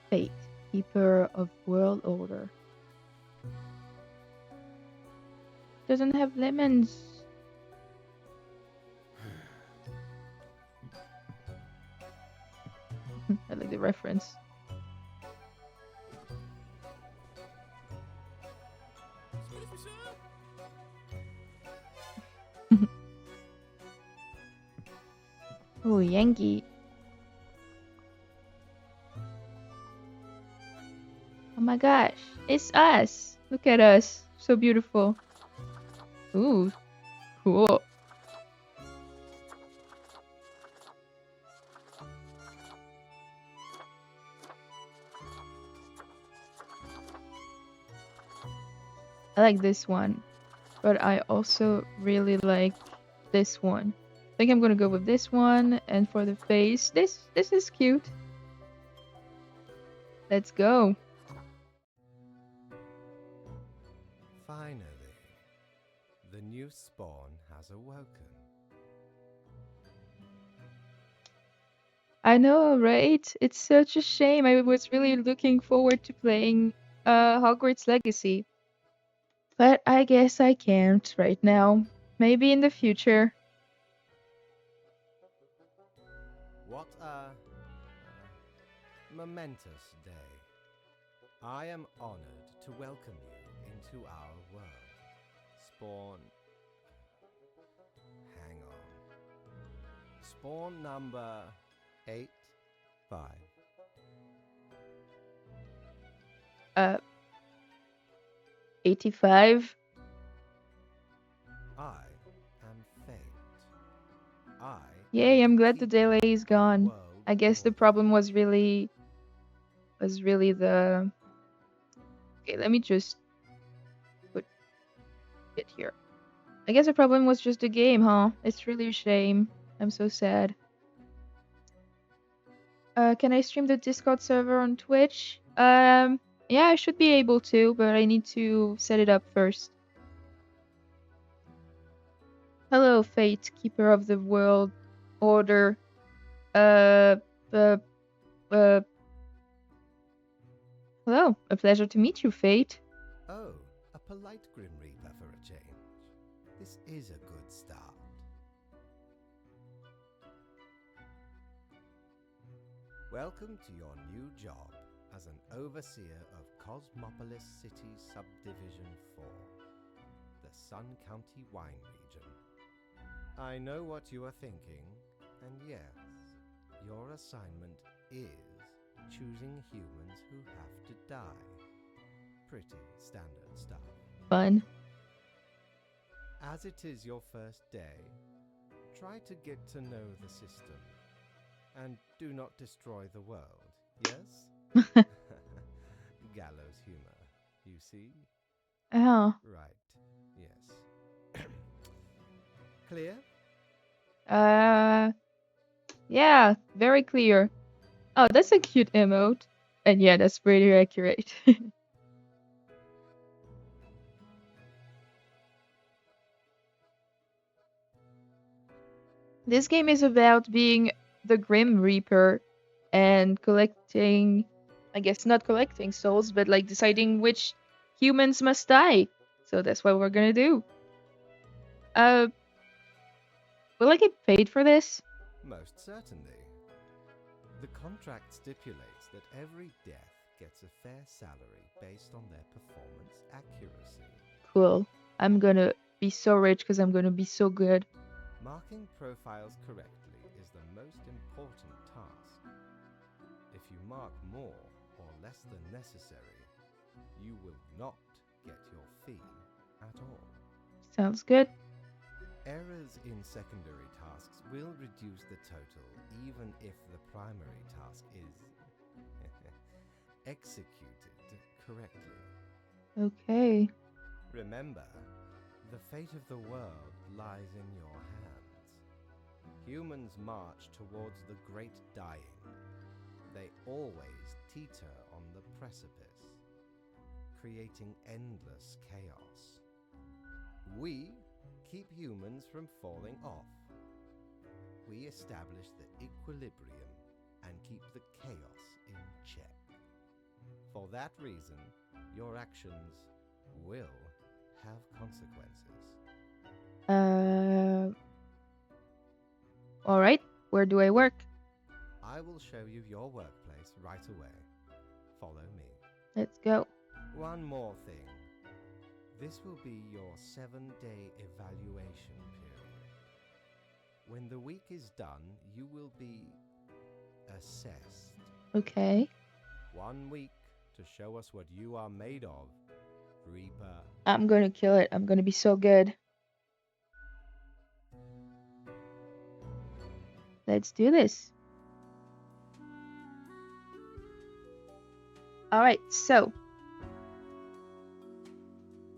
Fate, keeper of world order. Doesn't have lemons. I like the reference. Oh, Yankee. Oh my gosh, it's us. Look at us. So beautiful. Ooh, cool. I like this one, but I also really like this one. I think I'm gonna go with this one, and for the face, this is cute. Let's go. Finally, the new spawn has awoken. I know, right? It's such a shame. I was really looking forward to playing Hogwarts Legacy, but I guess I can't right now. Maybe in the future. What a momentous day. I am honored to welcome you into our world. Spawn. Hang on. Spawn number 8-5. Uh, 85. I am Fate. I Yay, am I'm the glad the keeper delay is of gone. world I guess the order. problem was really the. Okay, let me just put it here. I guess the problem was just the game, huh? It's really a shame. I'm so sad. Can I stream the Discord server on Twitch? Yeah, I should be able to, but I need to set it up first. Hello, Fate, Keeper of the World Order. Uh, uh, uh. Hello, a pleasure to meet you, Fate. Oh, a polite Grim Reaper for a change. This is a good start. Welcome to your new job as an overseer of Cosmopolis City Subdivision 4, the Sun County Wine Region. I know what you are thinking, and yes, your assignment is choosing humans who have to die. Pretty standard stuff. Fun. As it is your first day, try to get to know the system. And do not destroy the world, yes? Gallows humor, you see? Oh. Right, yes. Clear? Yeah, very clear. Oh, that's a cute emote. And yeah, that's pretty accurate. This game is about being the Grim Reaper and collecting, I guess not collecting souls, but like deciding which humans must die. So that's what we're gonna do. Uh, will I get paid for this? Most certainly. The contract stipulates that every death gets a fair salary based on their performance accuracy. Cool. I'm gonna be so rich because I'm gonna be so good. Marking profiles correctly is the most important task. If you mark more or less than necessary, you will not get your fee at all. Sounds good. Errors in secondary tasks will reduce the total even if the primary task is executed correctly. Okay. Remember, the fate of the world lies in your hands. Humans march towards the great dying. They always teeter on the precipice. creating endless chaos. We keep humans from falling off. We establish the equilibrium and keep the chaos in check. For that reason, your actions will have consequences. All right. Where do I work? I will show you your workplace right away. Follow me. Let's go. One more thing. This will be your 7-day evaluation period. When the week is done, you will be assessed. Okay. 1 week to show us what you are made of, Reaper. I'm gonna kill it. I'm gonna be so good. Let's do this. Alright, so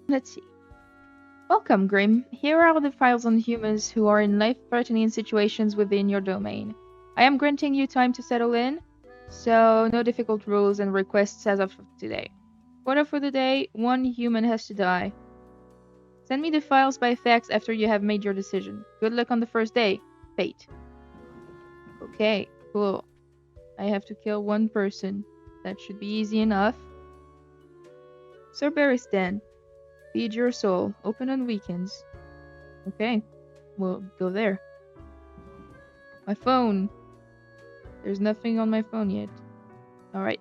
let's see. Welcome, Grim. Here are the files on humans who are in life-threatening situations within your domain. I am granting you time to settle in, so no difficult rules and requests as of today. Quota for the day, 1 human has to die. Send me the files by fax after you have made your decision. Good luck on the first day. Fate. Okay, cool. I have to kill 1 person. That should be easy enough. Cerberistan. Feed your soul. Open on weekends. Okay, we'll go there. My phone. There's nothing on my phone yet. Alright.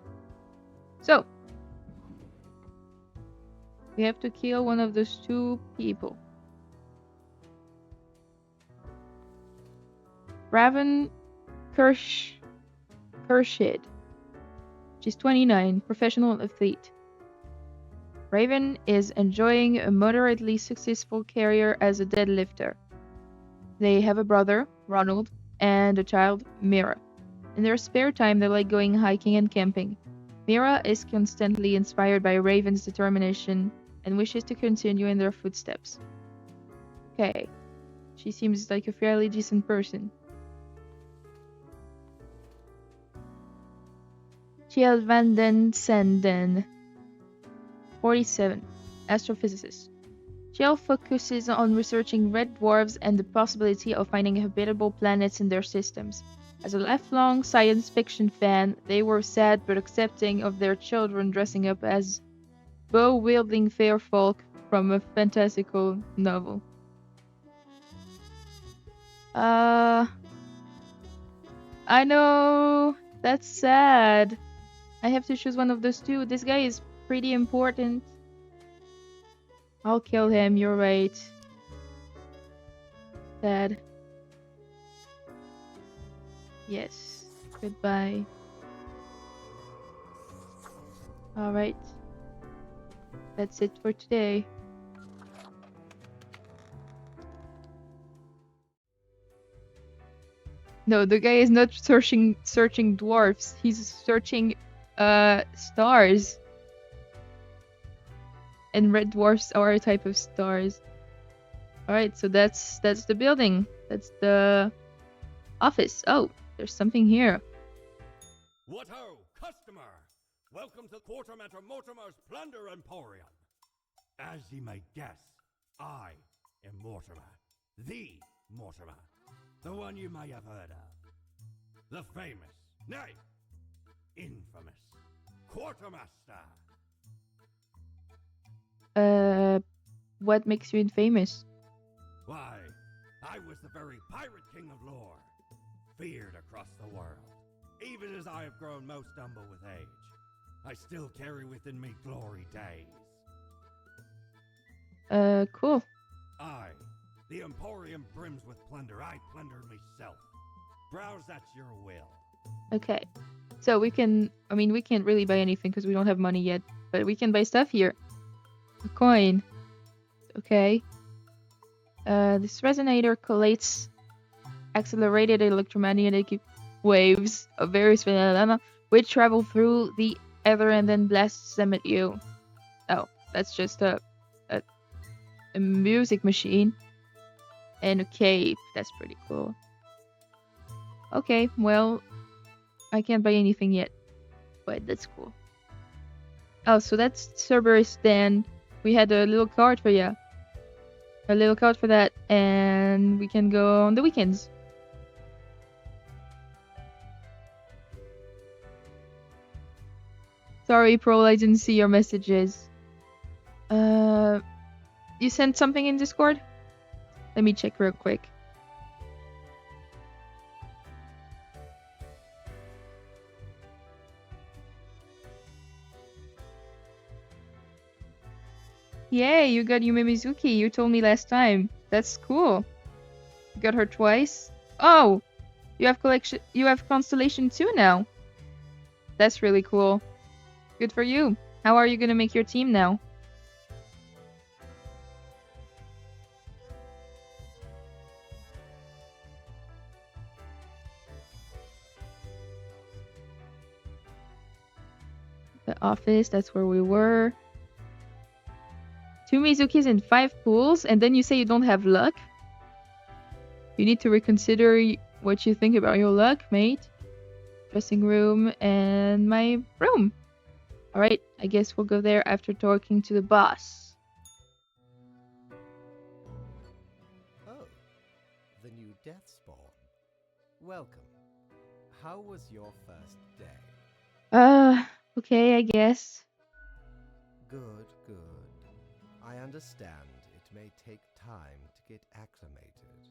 So, we have to kill one of those 2 people. Raven Kershid. She's 29, professional athlete. Raven is enjoying a moderately successful career as a deadlifter. They have a brother, Ronald, and a child, Mira. In their spare time, they like going hiking and camping. Mira is constantly inspired by Raven's determination and wishes to continue in their footsteps. Okay, she seems like a fairly decent person. Kjell van den Senden, 47, astrophysicist. Kjell focuses on researching red dwarfs and the possibility of finding habitable planets in their systems. As a lifelong science fiction fan, they were sad but accepting of their children dressing up as bow-wielding fair folk from a fantastical novel. I know, that's sad. I have to choose one of those 2. This guy is pretty important. I'll kill him, you're right. Sad. Yes. Goodbye. Alright. That's it for today. No, the guy is not searching dwarfs. He's searching stars. And red dwarfs are a type of stars. Alright, so that's the building. That's the office. Oh, there's something here. What ho, customer! Welcome to Quartermaster Mortimer's Plunder Emporium. As ye may guess, I am Mortimer. The Mortimer. The one you may have heard of. The famous, nay, infamous Quartermaster. What makes you infamous? Why, I was the very pirate king of lore, feared across the world. Even as I have grown most humble with age, I still carry within me glory days. Cool. I, the Emporium brims with plunder. I plundered myself. Browse at your will. Okay. So we can't really buy anything because we don't have money yet, but we can buy stuff here. A coin. Okay. This resonator collates accelerated electromagnetic waves of various phenomena which travel through the ether and then blasts them at you. Oh, that's just a music machine. And a cape. That's pretty cool. Okay, well, I can't buy anything yet, but that's cool. Oh, so that's Cerberus then. We had a little card for you. A little card for that, and we can go on the weekends. Sorry, Prol, I didn't see your messages. You sent something in Discord? Let me check real quick. Yay, you got Yume Mizuki. You told me last time. That's cool. You got her twice. Oh, you have collection. You have Constellation 2 now. That's really cool. Good for you. How are you gonna make your team now? The office, that's where we were. 2 Mizukis and 5 pools, and then you say you don't have luck? You need to reconsider what you think about your luck, mate. Dressing room and my room. Alright, I guess we'll go there after talking to the boss. Oh, the new death spawn. Welcome. How was your first day? Okay, I guess. Good, good. I understand it may take time to get acclimated.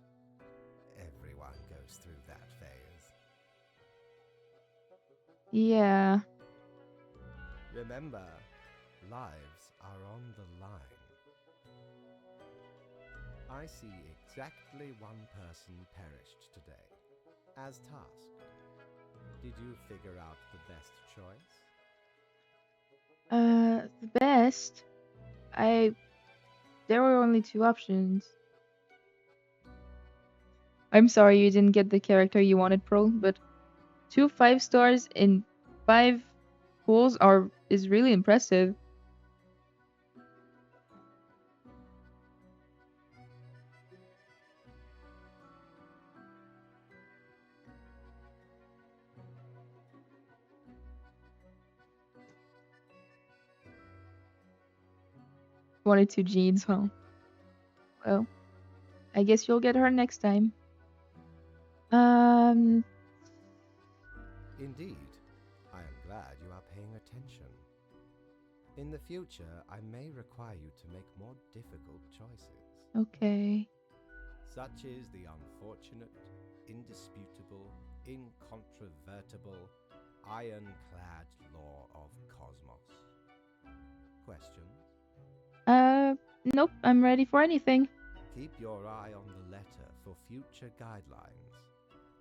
Everyone goes through that phase. Yeah. Remember, lives are on the line. I see exactly one person perished today, as tasked. Did you figure out the best choice? The best? There were only 2 options. I'm sorry you didn't get the character you wanted, Pro, but 2 5 stars in 5 pools is really impressive. Wanted 2 jeans, huh? Well, I guess you'll get her next time. Indeed. I am glad you are paying attention. In the future, I may require you to make more difficult choices. Okay. Such is the unfortunate, indisputable, incontrovertible, ironclad law of Cosmos. Questions? Nope, I'm ready for anything. Keep your eye on the letter for future guidelines.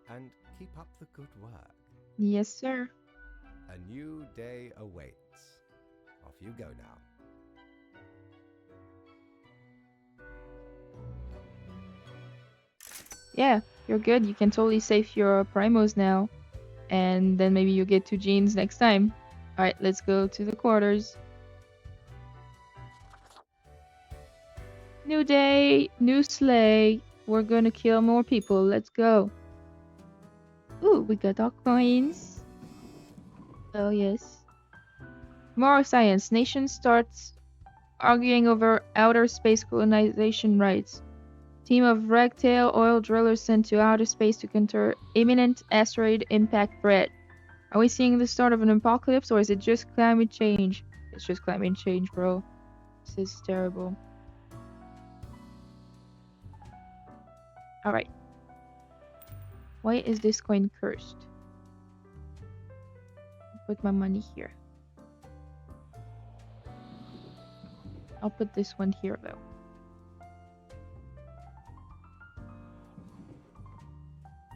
And keep up the good work. Yes, sir. A new day awaits. Off you go now. Yeah, you're good. You can totally save your primos now. And then maybe you get 2 jeans next time. Alright, let's go to the quarters. New day, new sleigh. We're gonna kill more people. Let's go. Ooh, we got our coins. Oh, yes. More science. Nation starts arguing over outer space colonization rights. Team of ragtail oil drillers sent to outer space to counter imminent asteroid impact threat. Are we seeing the start of an apocalypse or is it just climate change? It's just climate change, bro. This is terrible. Alright. Why is this coin cursed? Put my money here. I'll put this one here though.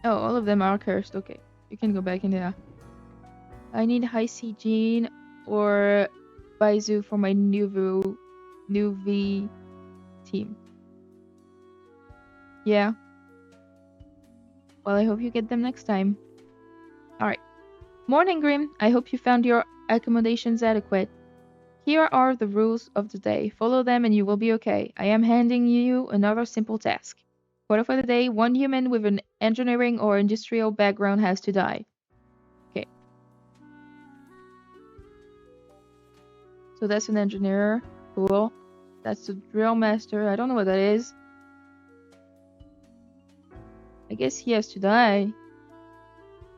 Oh, all of them are cursed. Okay. You can go back in there. I need High C Gene or Baizu for my new V team. Yeah. Well, I hope you get them next time. Alright. Morning, Grim. I hope you found your accommodations adequate. Here are the rules of the day. Follow them and you will be okay. I am handing you another simple task. Quota for the day, 1 human with an engineering or industrial background has to die. Okay. So that's an engineer. Cool. That's the drill master. I don't know what that is. I guess he has to die.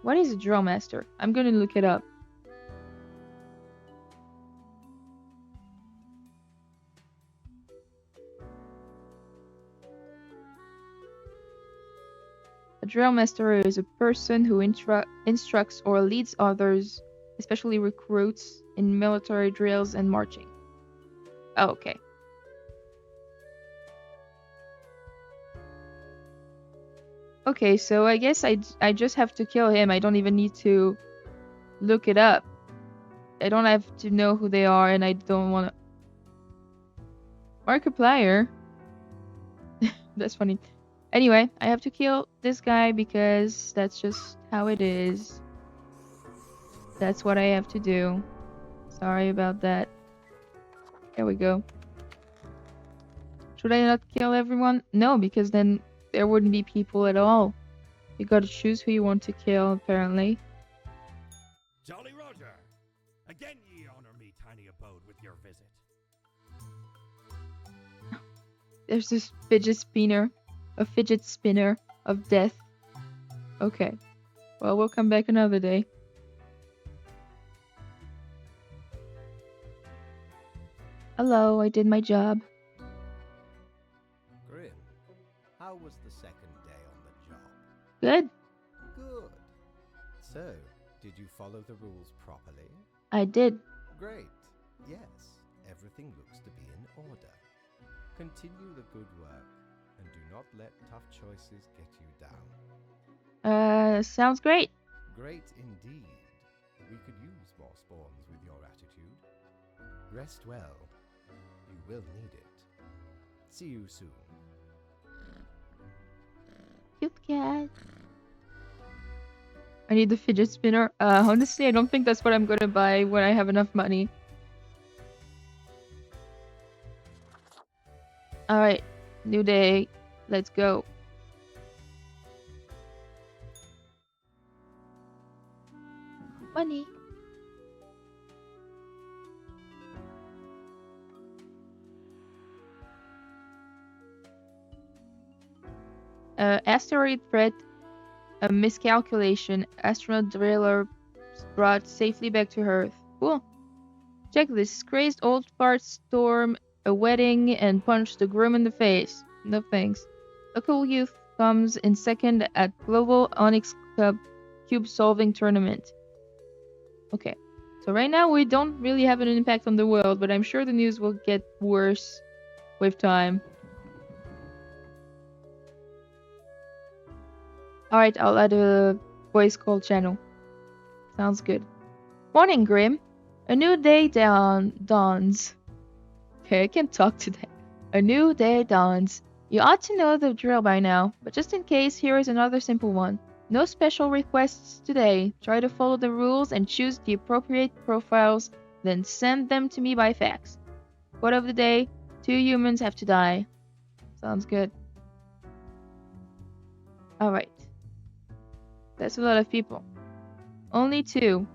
What is a drill master? I'm gonna look it up. A drill master is a person who instructs or leads others, especially recruits, in military drills and marching. Oh, okay. Okay, so I guess I just have to kill him. I don't even need to look it up. I don't have to know who they are, and I don't want to... Markiplier? That's funny. Anyway, I have to kill this guy because that's just how it is. That's what I have to do. Sorry about that. There we go. Should I not kill everyone? No, because then there wouldn't be people at all. You gotta choose who you want to kill, apparently. Jolly Roger! Again ye honor me tiny abode with your visit. There's this fidget spinner. A fidget spinner of death. Okay. Well, we'll come back another day. Hello, I did my job. Grim, how was the second day on the job? Good. Good. So, did you follow the rules properly? I did. Great. Yes, everything looks to be in order. Continue the good work, and do not let tough choices get you down. Sounds great. Great indeed. We could use more spawns with your attitude. Rest well. You will need it. See you soon. Cute cat. I need the fidget spinner. Honestly, I don't think that's what I'm gonna buy when I have enough money. Alright, new day. Let's go. Money. Asteroid threat, a miscalculation. Astronaut driller brought safely back to Earth. Cool. Check this. Crazed old fart storm a wedding and punch the groom in the face. No thanks. Local youth comes in second at Global Onyx Club Cube Solving Tournament. Okay. So right now we don't really have an impact on the world, but I'm sure the news will get worse with time. Alright, I'll add a voice call channel. Sounds good. Morning, Grim. A new day dawns. Okay, I can't talk today. A new day dawns. You ought to know the drill by now, but just in case, here is another simple one. No special requests today. Try to follow the rules and choose the appropriate profiles, then send them to me by fax. Quote of the day, 2 humans have to die. Sounds good. Alright. That's a lot of people. Only 2.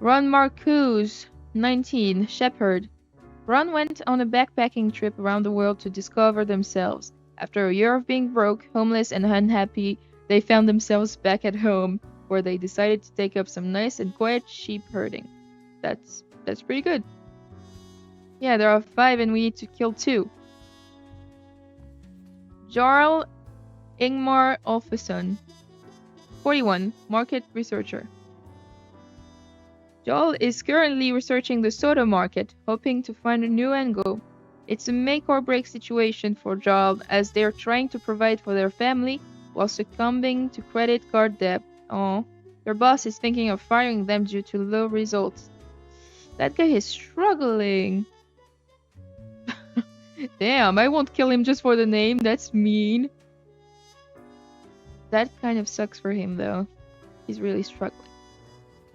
Ron Marcuse, 19, Shepherd. Ron went on a backpacking trip around the world to discover themselves. After a year of being broke, homeless, and unhappy, they found themselves back at home, where they decided to take up some nice and quiet sheep herding. That's pretty good. Yeah, there are 5 and we need to kill 2. Jarl Ingmar Olfesson, 41, market researcher. Jarl is currently researching the soda market, hoping to find a new angle. It's a make or break situation for Jarl, as they're trying to provide for their family while succumbing to credit card debt. Oh, their boss is thinking of firing them due to low results. That guy is struggling. Damn, I won't kill him just for the name. That's mean. That kind of sucks for him, though. He's really struggling.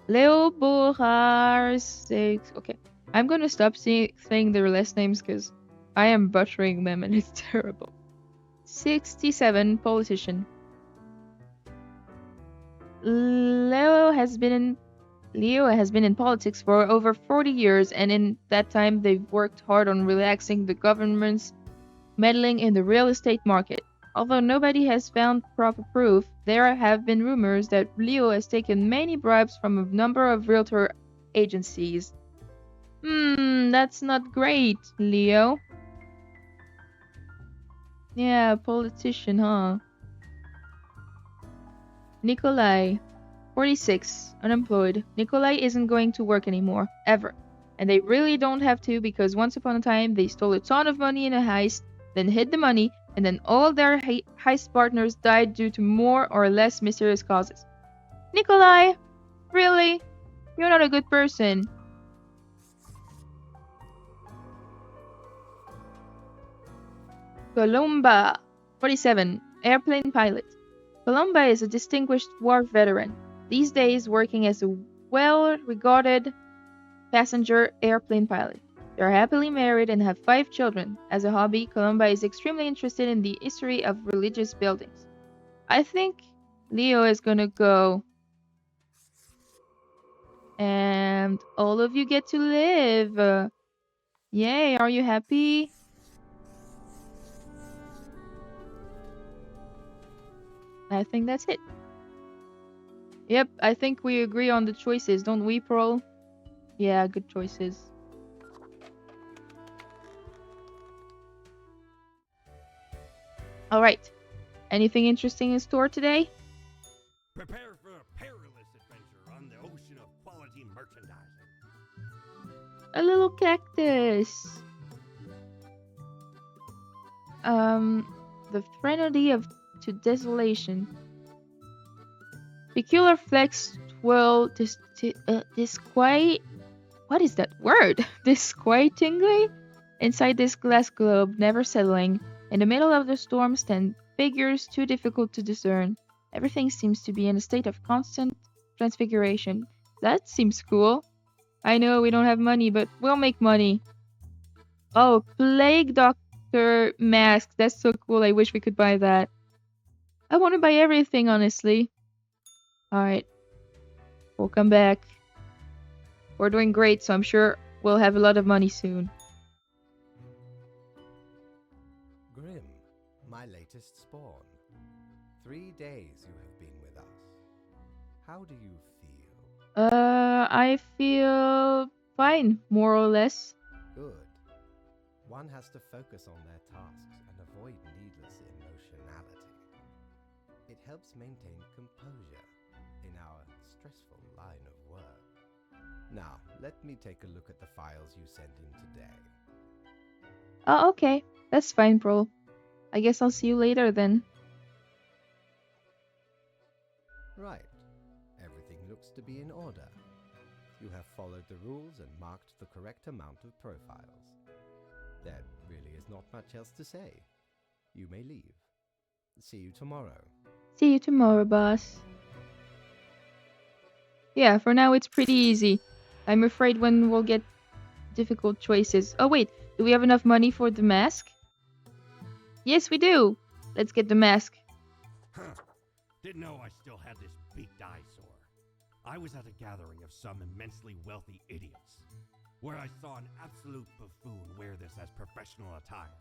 Leo Bohar 6. Okay, I'm gonna stop saying their last names because I am butchering them and it's terrible. 67, politician. Leo has been Leo has been in politics for over 40 years, and in that time they've worked hard on relaxing the government's meddling in the real estate market. Although nobody has found proper proof, there have been rumors that Leo has taken many bribes from a number of realtor agencies. That's not great, Leo. Yeah, politician, huh? Nikolai, 46, unemployed. Nikolai isn't going to work anymore, ever. And they really don't have to because once upon a time they stole a ton of money in a heist, then hid the money, and then all their heist partners died due to more or less mysterious causes. Nikolai, really? You're not a good person. Columba, 47, airplane pilot. Columba is a distinguished war veteran, these days working as a well-regarded passenger airplane pilot. They are happily married and have 5 children. As a hobby, Columba is extremely interested in the history of religious buildings. I think Leo is gonna go. And all of you get to live. Yay, are you happy? I think that's it. Yep, I think we agree on the choices, don't we, Pearl? Yeah, good choices. Alright. Anything interesting in store today? Prepare for a perilous adventure on the ocean of quality merchandising. A little cactus. The threnody of to desolation. Peculiar flecks twirl disquiet. What is that word? Disquietingly inside this glass globe, never settling. In the middle of the storm stand figures too difficult to discern. Everything seems to be in a state of constant transfiguration. That seems cool. I know we don't have money, but we'll make money. Oh, Plague Doctor mask. That's so cool. I wish we could buy that. I want to buy everything, honestly. Alright. We'll come back. We're doing great, so I'm sure we'll have a lot of money soon. Grim, my latest spawn. 3 days you have been with us. How do you feel? I feel fine, more or less. Good. One has to focus on their tasks and avoid needless emotionality. It helps maintain composure in our stressful line of work. Now, let me take a look at the files you sent in today. Oh, okay. That's fine, bro. I guess I'll see you later then. Right. Everything looks to be in order. You have followed the rules and marked the correct amount of profiles. There really is not much else to say. You may leave. See you tomorrow. See you tomorrow, boss. Yeah, for now it's pretty easy. I'm afraid when we'll get difficult choices. Oh wait, do we have enough money for the mask? Yes, we do. Let's get the mask. Huh. Didn't know I still had this beaked eyesore. I was at a gathering of some immensely wealthy idiots, where I saw an absolute buffoon wear this as professional attire.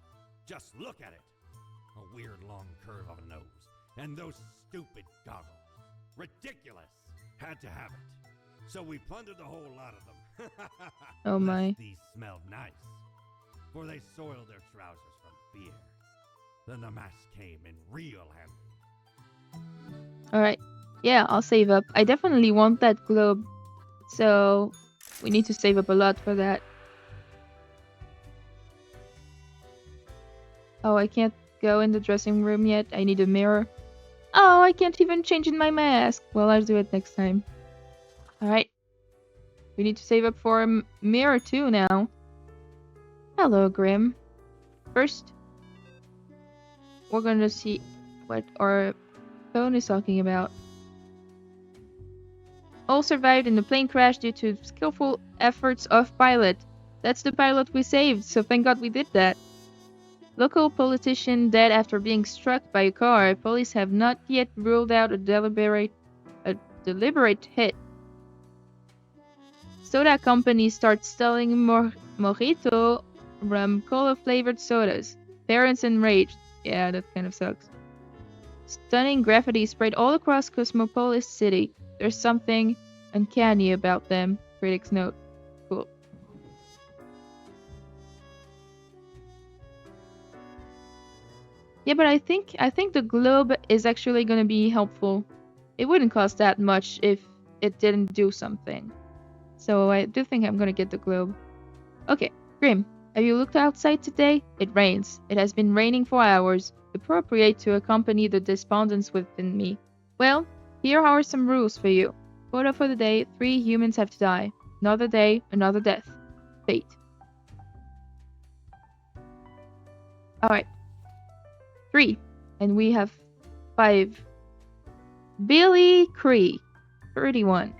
Just look at it! A weird long curve of a nose, and those stupid goggles. Ridiculous! Had to have it. So we plundered the whole lot of them. Oh my. Lest these smelled nice, for they soiled their trousers from beer. Then the mask came in real handy. Alright. Yeah, I'll save up. I definitely want that globe. So, we need to save up a lot for that. Oh, I can't go in the dressing room yet. I need a mirror. Oh, I can't even change in my mask. Well, I'll do it next time. Alright. We need to save up for a mirror too now. Hello, Grim. First, we're gonna see what our phone is talking about. All survived in the plane crash due to skillful efforts of pilot. That's the pilot we saved, so thank God we did that. Local politician dead after being struck by a car. Police have not yet ruled out a deliberate hit. soda company starts selling mojito rum cola flavored sodas. Parents enraged. Yeah, that kind of sucks. Stunning graffiti spread all across Cosmopolis City. There's something uncanny about them, critics note. Cool. Yeah, but I think the globe is actually gonna be helpful. It wouldn't cost that much if it didn't do something. So I do think I'm gonna get the globe. Okay, Grim, have you looked outside today? It rains. It has been raining for hours. Appropriate to accompany the despondence within me. Well, here are some rules for you. Quota for the day, 3 humans have to die. Another day, another death. Fate. Alright. 3. And we have 5. Billy Cree, 31.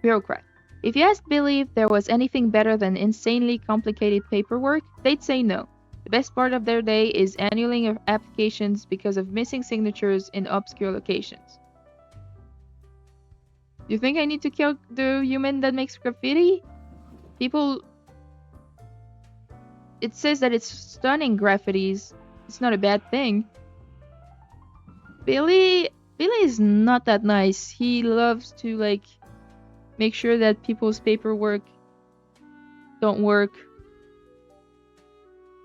Bureaucrat. If you asked Billy if there was anything better than insanely complicated paperwork, they'd say no. The best part of their day is annuling applications because of missing signatures in obscure locations. You think I need to kill the human that makes graffiti? People... It says that it's stunning graffitis. It's not a bad thing. Billy is not that nice. He loves to, like, make sure that people's paperwork don't work.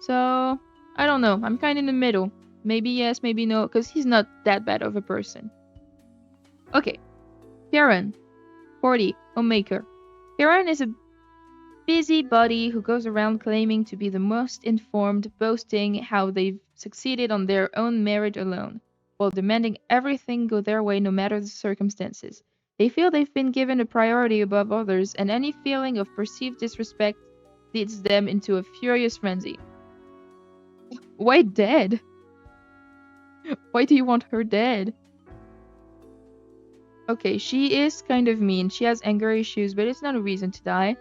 So, I don't know. I'm kind of in the middle. Maybe yes, maybe no, because he's not that bad of a person. Okay. Karen, 40, homemaker. Karen is a busybody who goes around claiming to be the most informed, boasting how they've succeeded on their own merit alone, while demanding everything go their way no matter the circumstances. They feel they've been given a priority above others, and any feeling of perceived disrespect leads them into a furious frenzy. Why dead? Why do you want her dead? Okay, she is kind of mean. She has anger issues, but it's not a reason to die.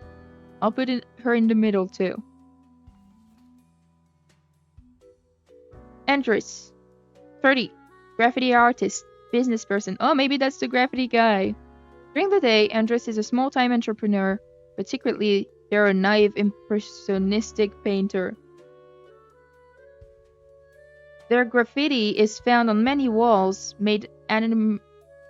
I'll put her in the middle too. Andres, 30, graffiti artist, business person. Oh, maybe that's the graffiti guy. During the day, Andres is a small-time entrepreneur, but secretly, they're a naive, impressionistic painter. Their graffiti is found on many walls, made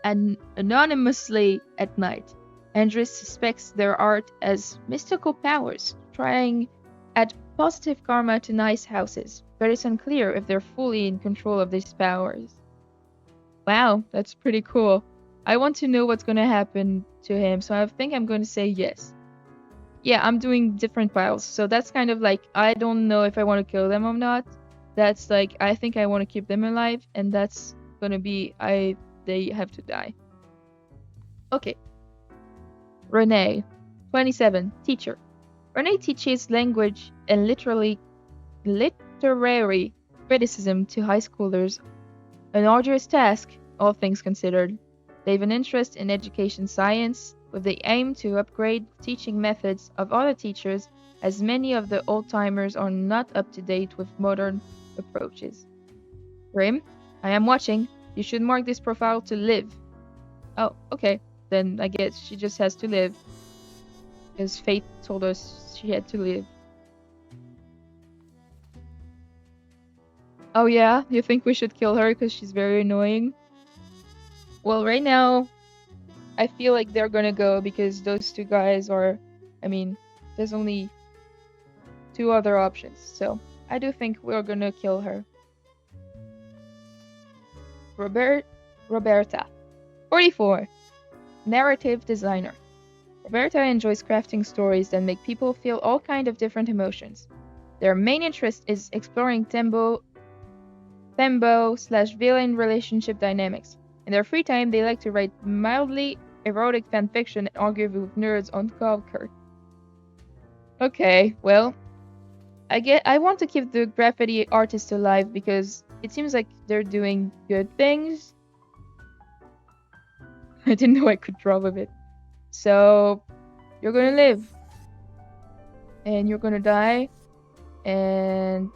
anonymously at night. Andres suspects their art as mystical powers, trying add positive karma to nice houses, but it's unclear if they're fully in control of these powers. Wow, that's pretty cool. I want to know what's gonna happen to him, so I think I'm going to say yes. Yeah, I'm doing different piles, so that's kind of like, I don't know if I want to kill them or not. That's like, I think I want to keep them alive, and that's gonna be, they have to die. Okay. Renee, 27, teacher. Renee teaches language and literary criticism to high schoolers. An arduous task, all things considered. They have an interest in education science, with the aim to upgrade teaching methods of other teachers, as many of the old-timers are not up to date with modern approaches. Grim, I am watching. You should mark this profile to live. Oh, okay. Then I guess she just has to live. Because fate told us she had to live. Oh yeah? You think we should kill her because she's very annoying? Well, right now, I feel like they're gonna go because those two guys are... I mean, there's only 2 other options. So, I do think we're gonna kill her. Roberta, 44, narrative designer. Roberta enjoys crafting stories that make people feel all kinds of different emotions. Their main interest is exploring Thembo/villain relationship dynamics. In their free time, they like to write mildly erotic fanfiction and argue with nerds on Conquer. Okay, well, I want to keep the graffiti artist alive because it seems like they're doing good things. I didn't know I could draw with it. So, you're gonna live. And you're gonna die. And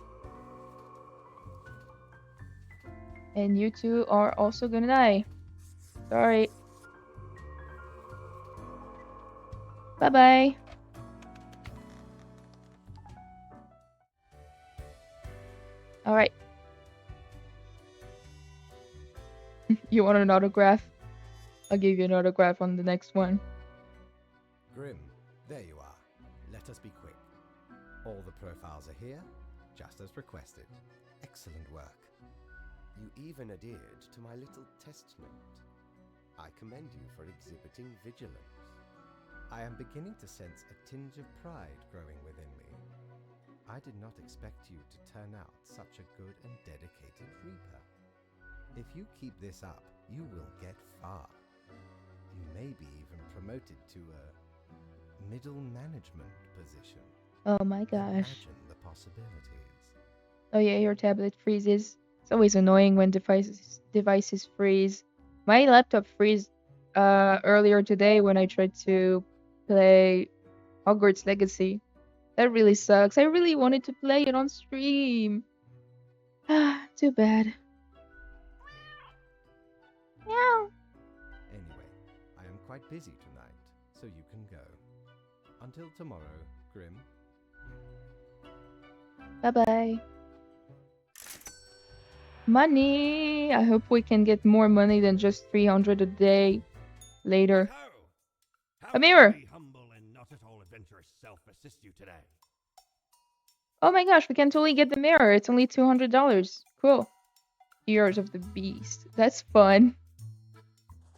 you two are also gonna die. Sorry. Bye-bye. All right. You want an autograph? I'll give you an autograph on the next one. Grim, there you are. Let us be quick. All the profiles are here, just as requested. Excellent work. You even adhered to my little test note. I commend you for exhibiting vigilance. I am beginning to sense a tinge of pride growing within me. I did not expect you to turn out such a good and dedicated Reaper. If you keep this up, you will get far. You may be even promoted to a middle management position. Oh my gosh. Imagine the possibilities. Oh yeah, your tablet freezes. It's always annoying when devices freeze. My laptop freezed earlier today when I tried to play Hogwarts Legacy. That really sucks. I really wanted to play it on stream. Too bad. Meow. Anyway, I am quite busy tonight, so you can go. Until tomorrow, Grim. Bye-bye. Money! I hope we can get more money than just 300 a day later. How A mirror! can the humble and not at all adventurous self assist you today? Oh my gosh, we can totally get the mirror. It's only $200. Cool. Ears of the Beast. That's fun.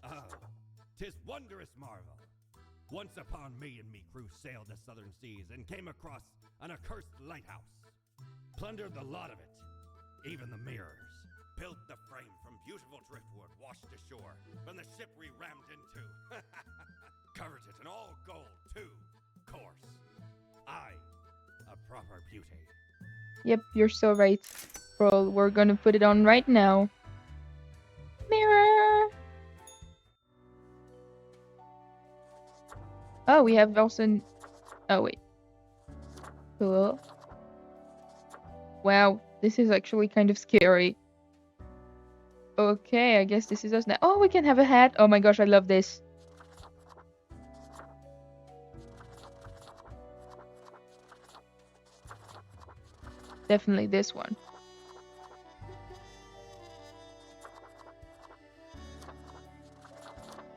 Oh, 'tis wondrous marvel. Once upon me and me crew sailed the southern seas and came across an accursed lighthouse. Plundered the lot of it, even the mirrors. Built the frame from beautiful driftwood washed ashore from the ship we rammed into. Covered it in all gold, too, course. I, a proper beauty. Yep, you're so right. Bro, we're gonna put it on right now. Mirror! Oh, we have also... Oh, wait. Cool. Wow, this is actually kind of scary. Okay, I guess this is us now. Oh, we can have a hat. Oh my gosh, I love this. Definitely this one.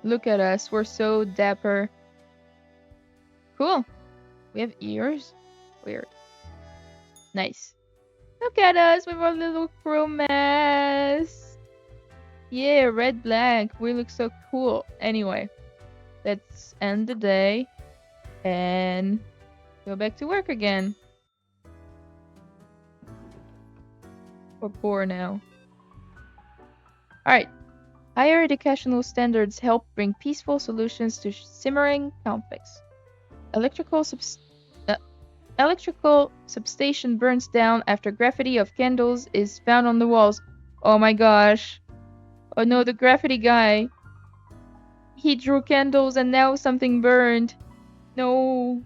Look at us. We're so dapper. Cool. We have ears. Weird. Nice. Look at us with our little crow mask. Yeah, red black. We look so cool. Anyway, let's end the day and go back to work again. We're poor now. Alright. Higher educational standards help bring peaceful solutions to simmering conflicts. Electrical substation burns down after graffiti of candles is found on the walls. Oh my gosh. Oh no, the graffiti guy. He drew candles and now something burned. No.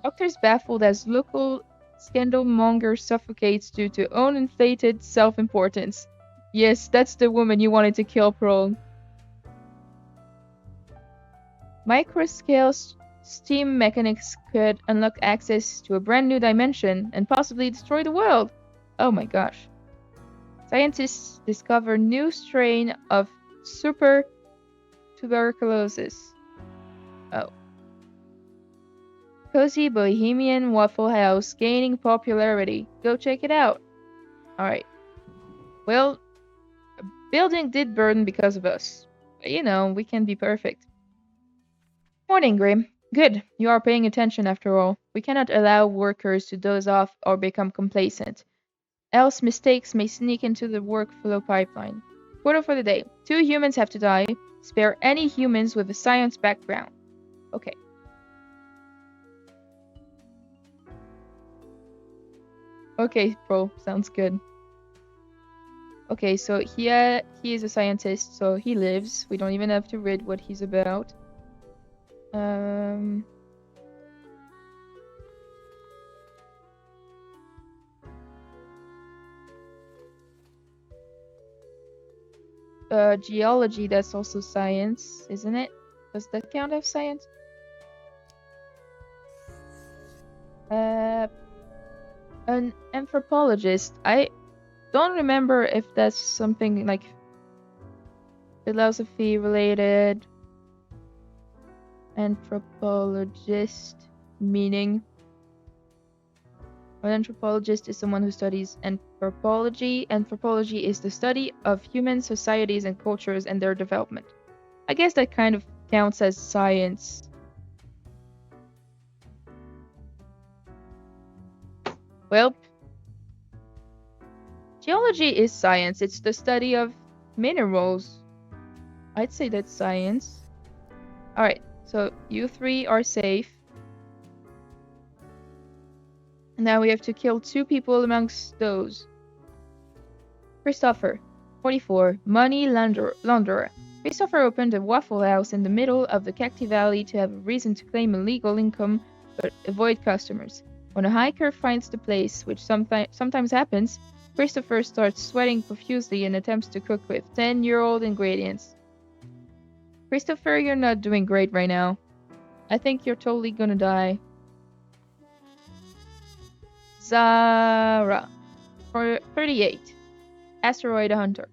Doctors baffled as local scandalmonger suffocates due to own inflated self-importance. Yes, that's the woman you wanted to kill, Pearl. Microscale steam mechanics could unlock access to a brand new dimension and possibly destroy the world. Oh my gosh. Scientists discover new strain of super tuberculosis. Oh. Cozy Bohemian Waffle House gaining popularity. Go check it out. Alright. Well, a building did burn because of us. But you know, we can be perfect. Morning, Grim. Good. You are paying attention after all. We cannot allow workers to doze off or become complacent. Else mistakes may sneak into the workflow pipeline. Quota for the day. 2 humans have to die. Spare any humans with a science background. Okay. Okay, bro. Sounds good. Okay, so he is a scientist, so he lives. We don't even have to read what he's about. Geology, that's also science, isn't it? Does that count as science? An anthropologist. don't remember if that's something like philosophy related. Anthropologist, meaning an anthropologist is someone who studies anthropology. Anthropology is the study of human societies and cultures and their development. I guess that kind of counts as science. Well, geology is science. It's the study of minerals. I'd say that's science. Alright, so you three are safe. Now we have to kill 2 people amongst those. Christopher, 44, money launderer. Christopher opened a Waffle House in the middle of the Cacti Valley to have a reason to claim illegal income but avoid customers. When a hiker finds the place, which sometimes happens, Christopher starts sweating profusely and attempts to cook with 10-year-old ingredients. Christopher, you're not doing great right now. I think you're totally gonna die. Zara, 38, asteroid hunter.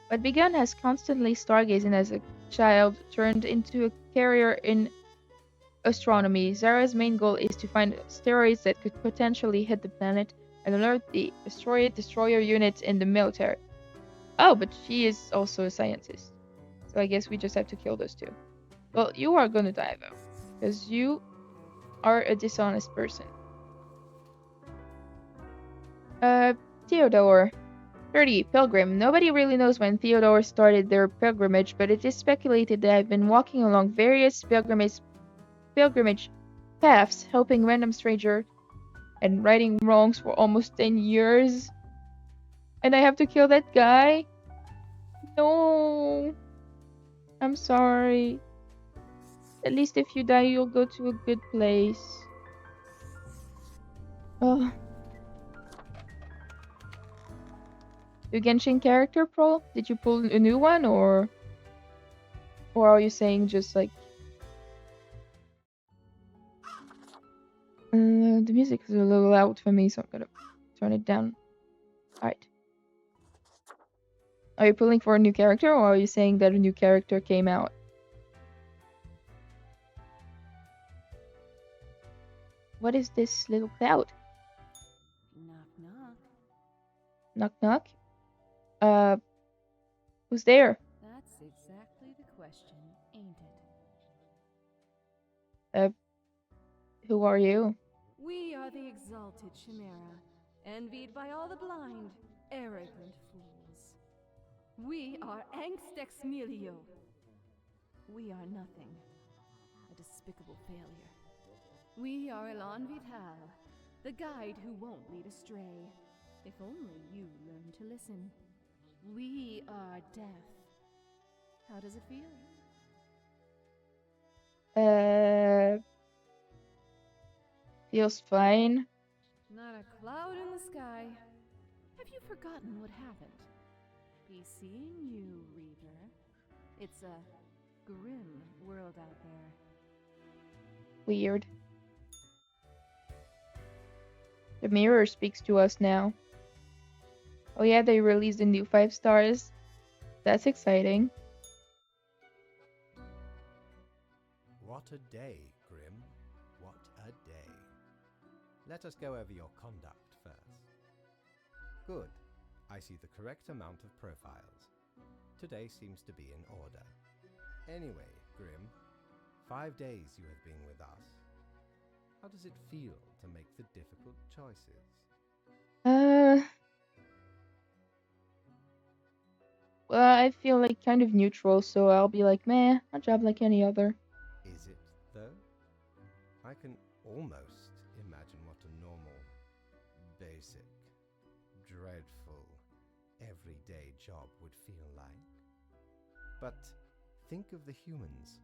What began as constantly stargazing as a child turned into a career in astronomy. Zara's main goal is to find asteroids that could potentially hit the planet and alert the asteroid destroyer unit in the military. Oh, but she is also a scientist. So I guess we just have to kill those 2. Well, you are gonna die though, because you are a dishonest person. Theodore, 30, pilgrim. Nobody really knows when Theodore started their pilgrimage, but it is speculated that I've been walking along various pilgrimage paths, helping random strangers and righting wrongs for almost 10 years. And I have to kill that guy? No. I'm sorry. At least if you die, you'll go to a good place. Oh. Your Genshin character, Pro? Did you pull a new one, or are you saying just like... the music is a little loud for me, so I'm gonna turn it down. Alright. Are you pulling for a new character, or are you saying that a new character came out? What is this little cloud? Knock, knock. Knock, knock? Who's there? That's exactly the question, ain't it? Who are you? We are the exalted Chimera, envied by all the blind, arrogant fools. We are Angst Milio. We are nothing. A despicable failure. We are Elan Vital, the guide who won't lead astray. If only you learn to listen. We are death. How does it feel? Feels fine. Not a cloud in the sky. Have you forgotten what happened? Be seeing you, Reaver. It's a grim world out there. Weird. The mirror speaks to us now. Oh yeah, they released a new 5 stars. That's exciting. What a day, Grim. What a day. Let us go over your conduct first. Good. I see the correct amount of profiles. Today seems to be in order. Anyway, Grim, 5 days you have been with us. How does it feel to make the difficult choices? Well, I feel like kind of neutral, so I'll be like, meh, a job like any other. Is it, though? I can almost imagine what a normal, basic, dreadful, everyday job would feel like. But think of the humans.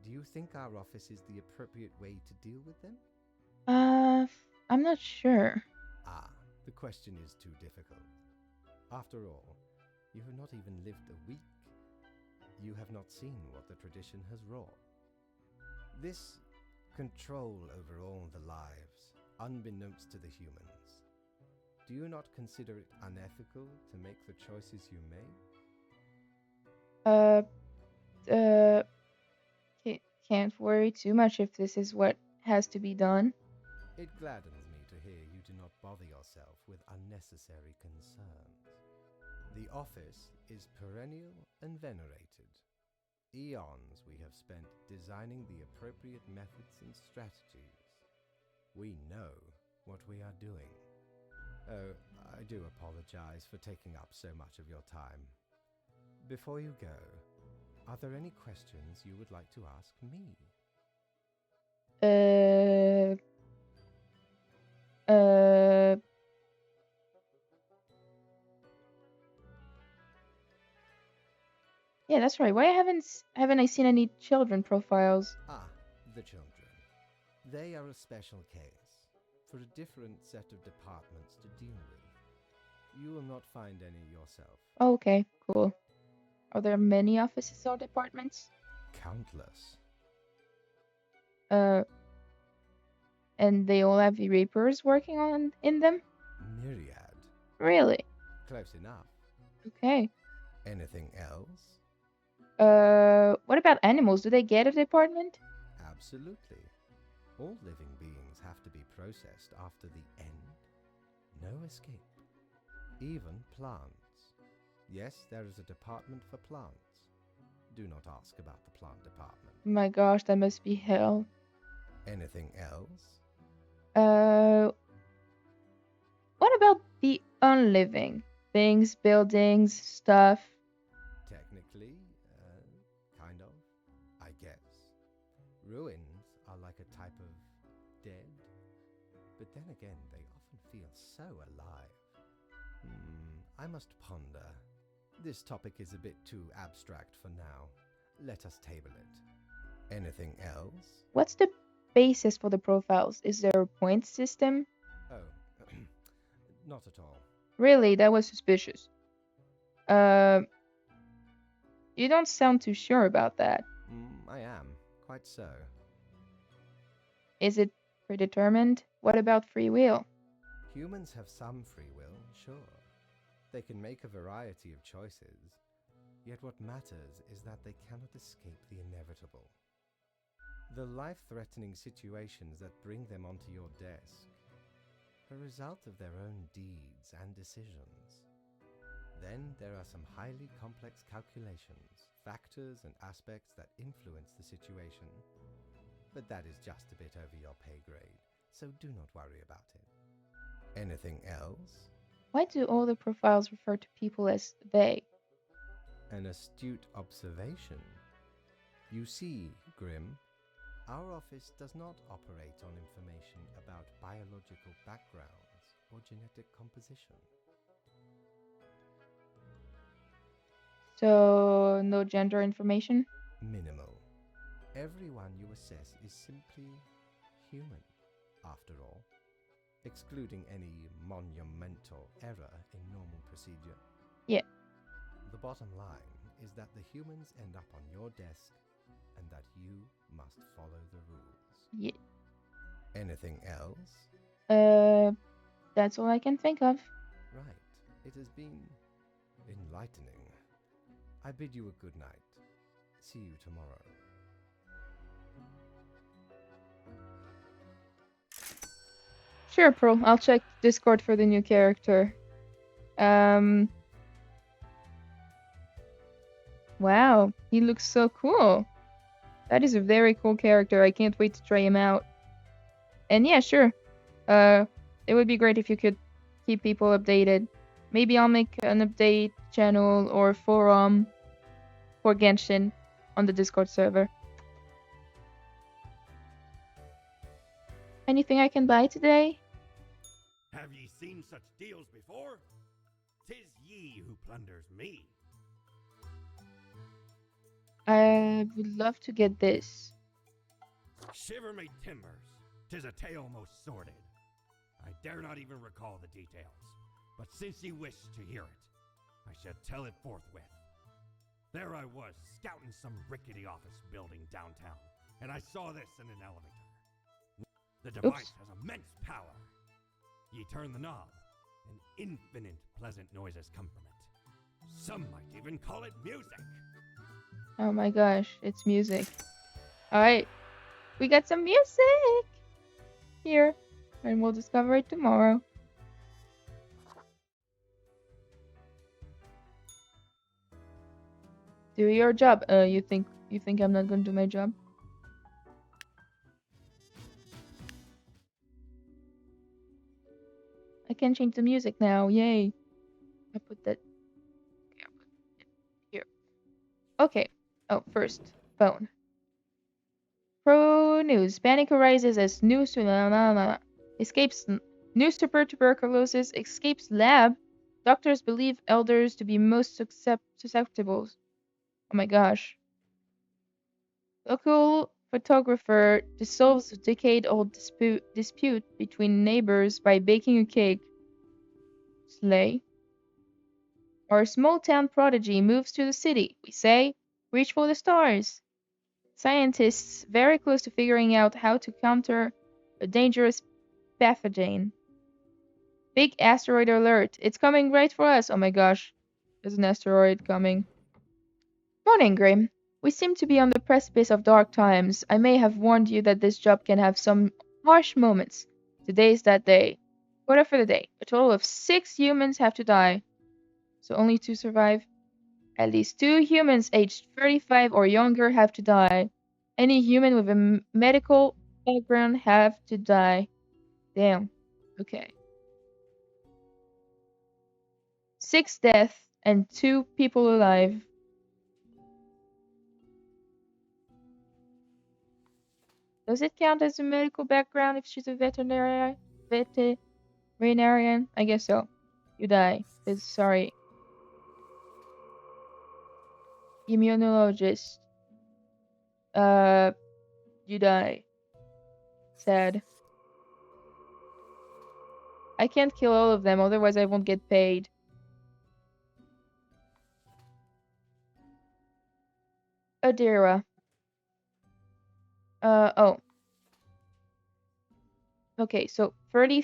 Do you think our office is the appropriate way to deal with them? I'm not sure. Ah, the question is too difficult. After all, you have not even lived a week. You have not seen what the tradition has wrought. This control over all the lives, unbeknownst to the humans. Do you not consider it unethical to make the choices you make? Uh, uh, can't worry too much if this is what has to be done. It gladdens me to hear you do not bother yourself with unnecessary concerns. The office is perennial and venerated. Eons we have spent designing the appropriate methods and strategies. We know what we are doing. Oh, I do apologize for taking up so much of your time. Before you go, are there any questions you would like to ask me? Uh, yeah, that's right. Why haven't I seen any children profiles? Ah, the children. They are a special case, for a different set of departments to deal with. You will not find any yourself. Oh, okay, cool. Are there many offices or departments? Countless. Uh, and they all have Reapers working on in them? Myriad. Really? Close enough. Okay. Anything else? What about animals? Do they get a department? Absolutely. All living beings have to be processed after the end. No escape. Even plants. Yes, there is a department for plants. Do not ask about the plant department. My gosh, that must be hell. Anything else? What about the unliving? Things, buildings, stuff. Technically, kind of, I guess. Ruins are like a type of dead, but then again, they often feel so alive. I must ponder. This topic is a bit too abstract for now. Let us table it. Anything else? What's the basis for the profiles? Is there a point system? Oh, not at all. Really, that was suspicious. You don't sound too sure about that. I am, quite so. Is it predetermined? What about free will? Humans have some free will, sure. They can make a variety of choices, yet what matters is that they cannot escape the inevitable. The life-threatening situations that bring them onto your desk are a result of their own deeds and decisions. Then there are some highly complex calculations, factors and aspects that influence the situation, but that is just a bit over your pay grade, so do not worry about it. Anything else? Why do all the profiles refer to people as they? An astute observation. You see, Grim, our office does not operate on information about biological backgrounds or genetic composition. So, no gender information? Minimal. Everyone you assess is simply human, after all, excluding any monumental error in normal procedure. Yeah. The bottom line is that the humans end up on your desk and that you must follow the rules. Yeah. Anything else? That's all I can think of. Right. It has been enlightening. I bid you a good night. See you tomorrow. Sure, Pearl. I'll check Discord for the new character. Wow, he looks so cool. That is a very cool character. I can't wait to try him out. And yeah, sure. It would be great if you could keep people updated. Maybe I'll make an update channel or forum for Genshin on the Discord server. Anything I can buy today? Have ye seen such deals before? 'Tis ye who plunders me. I would love to get this. Shiver me timbers, 'tis a tale most sordid. I dare not even recall the details, but since ye wish to hear it, I shall tell it forthwith. There I was, scouting some rickety office building downtown, and I saw this in an elevator. The device has immense power. Ye turn the knob, and infinite pleasant noises come from it. Some might even call it music. Oh my gosh, it's music. Alright, we got some music here, and we'll discover it tomorrow. Do your job. You think I'm not gonna do my job? I can change the music now. Yay! I put that. Okay, I'll put it here. Okay. Oh, first phone. Pro news: panic arises as escapes new super tuberculosis escapes lab. Doctors believe elders to be most susceptible. Oh my gosh. Local photographer dissolves a decade-old dispute between neighbors by baking a cake. Slay. Our small-town prodigy moves to the city. We say, reach for the stars. Scientists very close to figuring out how to counter a dangerous pathogen. Big asteroid alert. It's coming right for us. Oh my gosh. There's an asteroid coming. Morning, Grim. We seem to be on the precipice of dark times. I may have warned you that this job can have some harsh moments. Today's that day. Quota for the day. A total of 6 humans have to die. So only 2 survive. At least 2 humans aged 35 or younger have to die. Any human with a medical background have to die. Damn. Okay. 6 deaths and 2 people alive. Does it count as a medical background if she's a veterinarian? I guess so. You die. Sorry. Immunologist. You die. Sad. I can't kill all of them, otherwise I won't get paid. Adira. Oh. Okay, so 2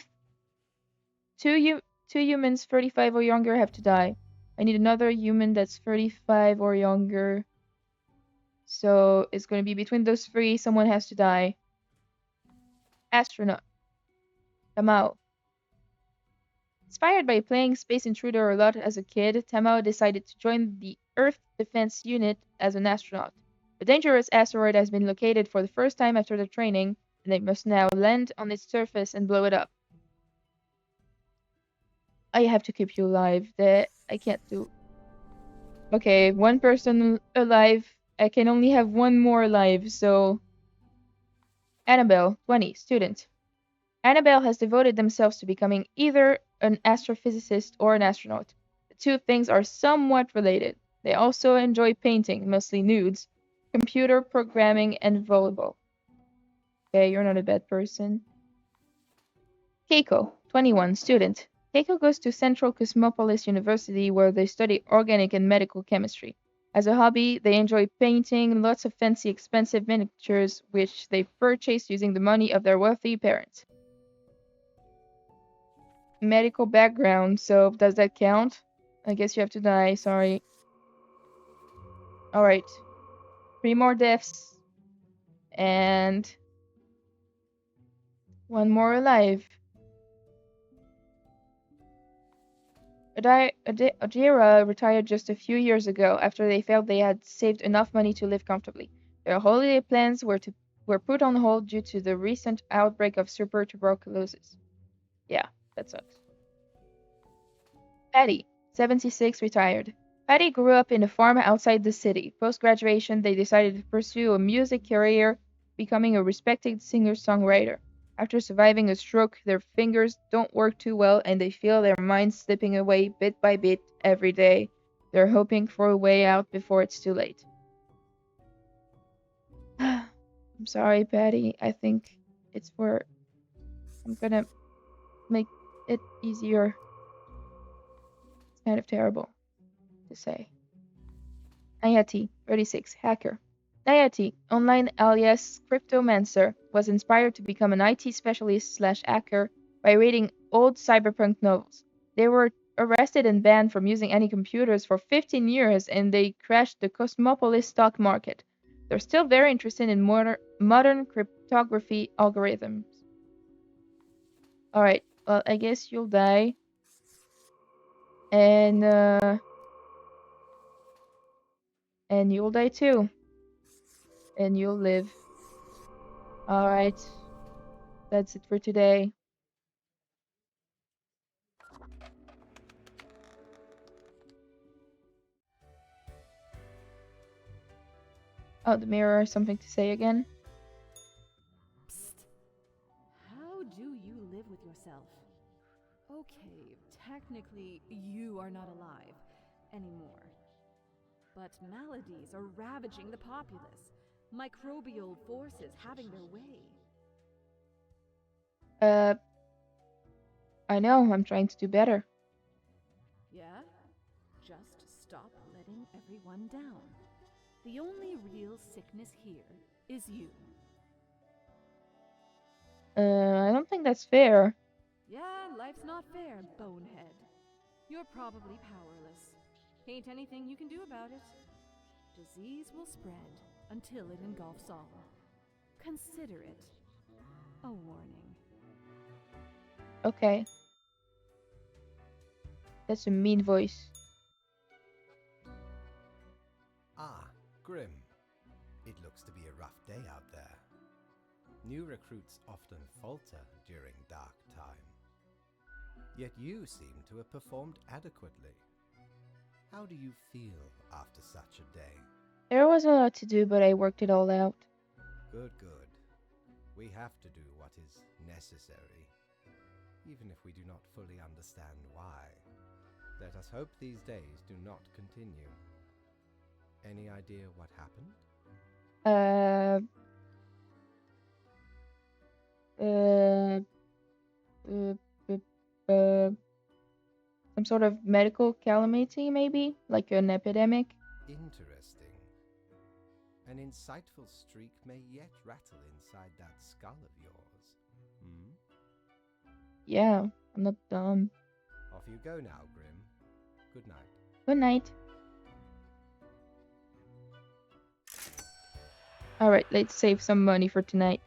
humans 35 or younger have to die. I need another human that's 35 or younger. So it's going to be between those 3, someone has to die. Astronaut. Tamao. Inspired by playing Space Intruder a lot as a kid, Tamao decided to join the Earth Defense Unit as an astronaut. A dangerous asteroid has been located for the first time after the training, and they must now land on its surface and blow it up. I have to keep you alive. That I can't do. Okay, 1 person alive. I can only have 1 more alive, so... Annabelle, 20, student. Annabelle has devoted themselves to becoming either an astrophysicist or an astronaut. The 2 things are somewhat related. They also enjoy painting, mostly nudes, computer programming, and volleyball. Okay, you're not a bad person. Keiko, 21, student. Keiko goes to Central Cosmopolis University where they study organic and medical chemistry. As a hobby, they enjoy painting lots of fancy, expensive miniatures which they purchase using the money of their wealthy parents. Medical background, so does that count? I guess you have to die, sorry. Alright. 3 more deaths. And 1 more alive. Adira retired just a few years ago after they felt they had saved enough money to live comfortably. Their holiday plans were put on hold due to the recent outbreak of super tuberculosis. Yeah, that sucks. Patty, 76, retired. Patty grew up in a farm outside the city. Post-graduation, they decided to pursue a music career, becoming a respected singer-songwriter. After surviving a stroke, their fingers don't work too well and they feel their minds slipping away bit by bit every day. They're hoping for a way out before it's too late. I'm sorry, Patty. I think it's for... I'm gonna make it easier. It's kind of terrible to say. Nayati, 36, hacker. Nayati, online alias Cryptomancer, was inspired to become an IT specialist/hacker by reading old cyberpunk novels. They were arrested and banned from using any computers for 15 years, and they crashed the Cosmopolis stock market. They're still very interested in modern cryptography algorithms. Alright, well, I guess you'll die. And you'll die too. And you'll live. Alright, that's it for today. Oh, the mirror has something to say again. Psst. How do you live with yourself? Okay, technically, you are not alive anymore. But maladies are ravaging the populace. Microbial forces having their way. I know, I'm trying to do better. Yeah? Just stop letting everyone down. The only real sickness here is you. I don't think that's fair. Yeah, life's not fair, bonehead. You're probably powerless. Ain't anything you can do about it. Disease will spread until it engulfs all. Consider it a warning. Okay. That's a mean voice. Ah, Grim. It looks to be a rough day out there. New recruits often falter during dark time. Yet you seem to have performed adequately. How do you feel after such a day? There was a lot to do, but I worked it all out. Good, good. We have to do what is necessary, even if we do not fully understand why. Let us hope these days do not continue. Any idea what happened? Uh, uh, uh, some sort of medical calamity, maybe? Like an epidemic? Interesting. An insightful streak may yet rattle inside that skull of yours. Hmm? Yeah, I'm not dumb. Off you go now, Grim. Good night. Good night. Alright, let's save some money for tonight.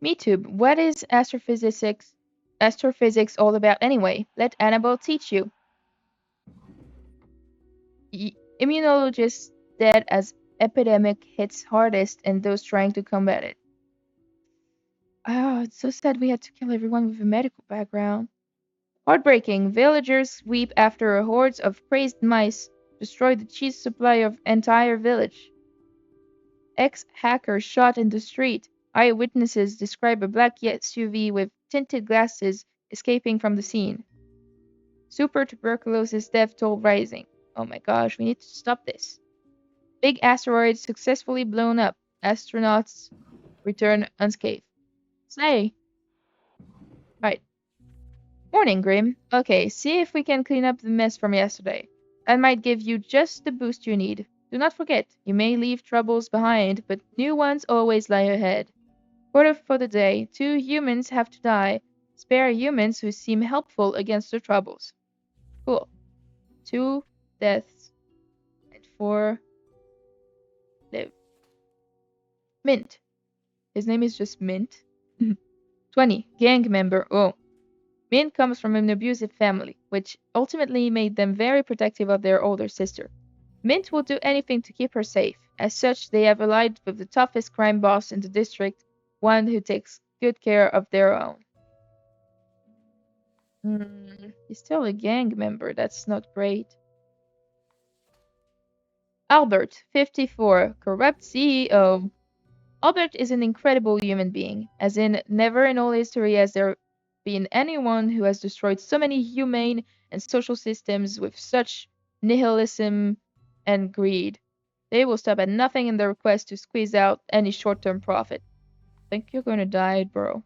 MeTube, what is astrophysics all about anyway? Let Annabelle teach you. Immunologists dead as epidemic hits hardest and those trying to combat it. Oh, it's so sad we had to kill everyone with a medical background. Heartbreaking. Villagers weep after a horde of crazed mice destroy the cheese supply of entire village. Ex-hacker shot in the street. Eyewitnesses describe a black SUV with tinted glasses escaping from the scene. Super tuberculosis death toll rising. Oh my gosh, we need to stop this. Big asteroid successfully blown up. Astronauts return unscathed. Slay. Right. Morning, Grim. Okay, see if we can clean up the mess from yesterday. That might give you just the boost you need. Do not forget, you may leave troubles behind, but new ones always lie ahead. Order for the day. 2 humans have to die. Spare humans who seem helpful against the troubles. Cool. 2 deaths and 4 live. Mint. His name is just Mint. 20. Gang member. Oh. Mint comes from an abusive family, which ultimately made them very protective of their older sister. Mint will do anything to keep her safe. As such, they have allied with the toughest crime boss in the district, one who takes good care of their own. He's still a gang member. That's not great. Albert, 54, corrupt CEO. Albert is an incredible human being, as in never in all history has there been anyone who has destroyed so many humane and social systems with such nihilism and greed. They will stop at nothing in their quest to squeeze out any short-term profit. I think you're gonna die, bro.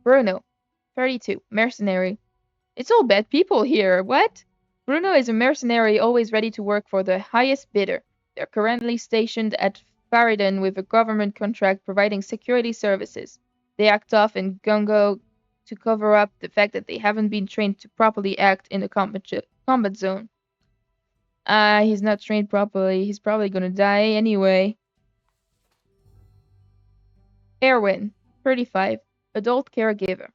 Bruno, 32. Mercenary. It's all bad people here. What? Bruno is a mercenary always ready to work for the highest bidder. They're currently stationed at Faridon with a government contract providing security services. They act tough and gung-ho to cover up the fact that they haven't been trained to properly act in the combat zone. He's not trained properly. He's probably gonna die anyway. Erwin, 35, adult caregiver.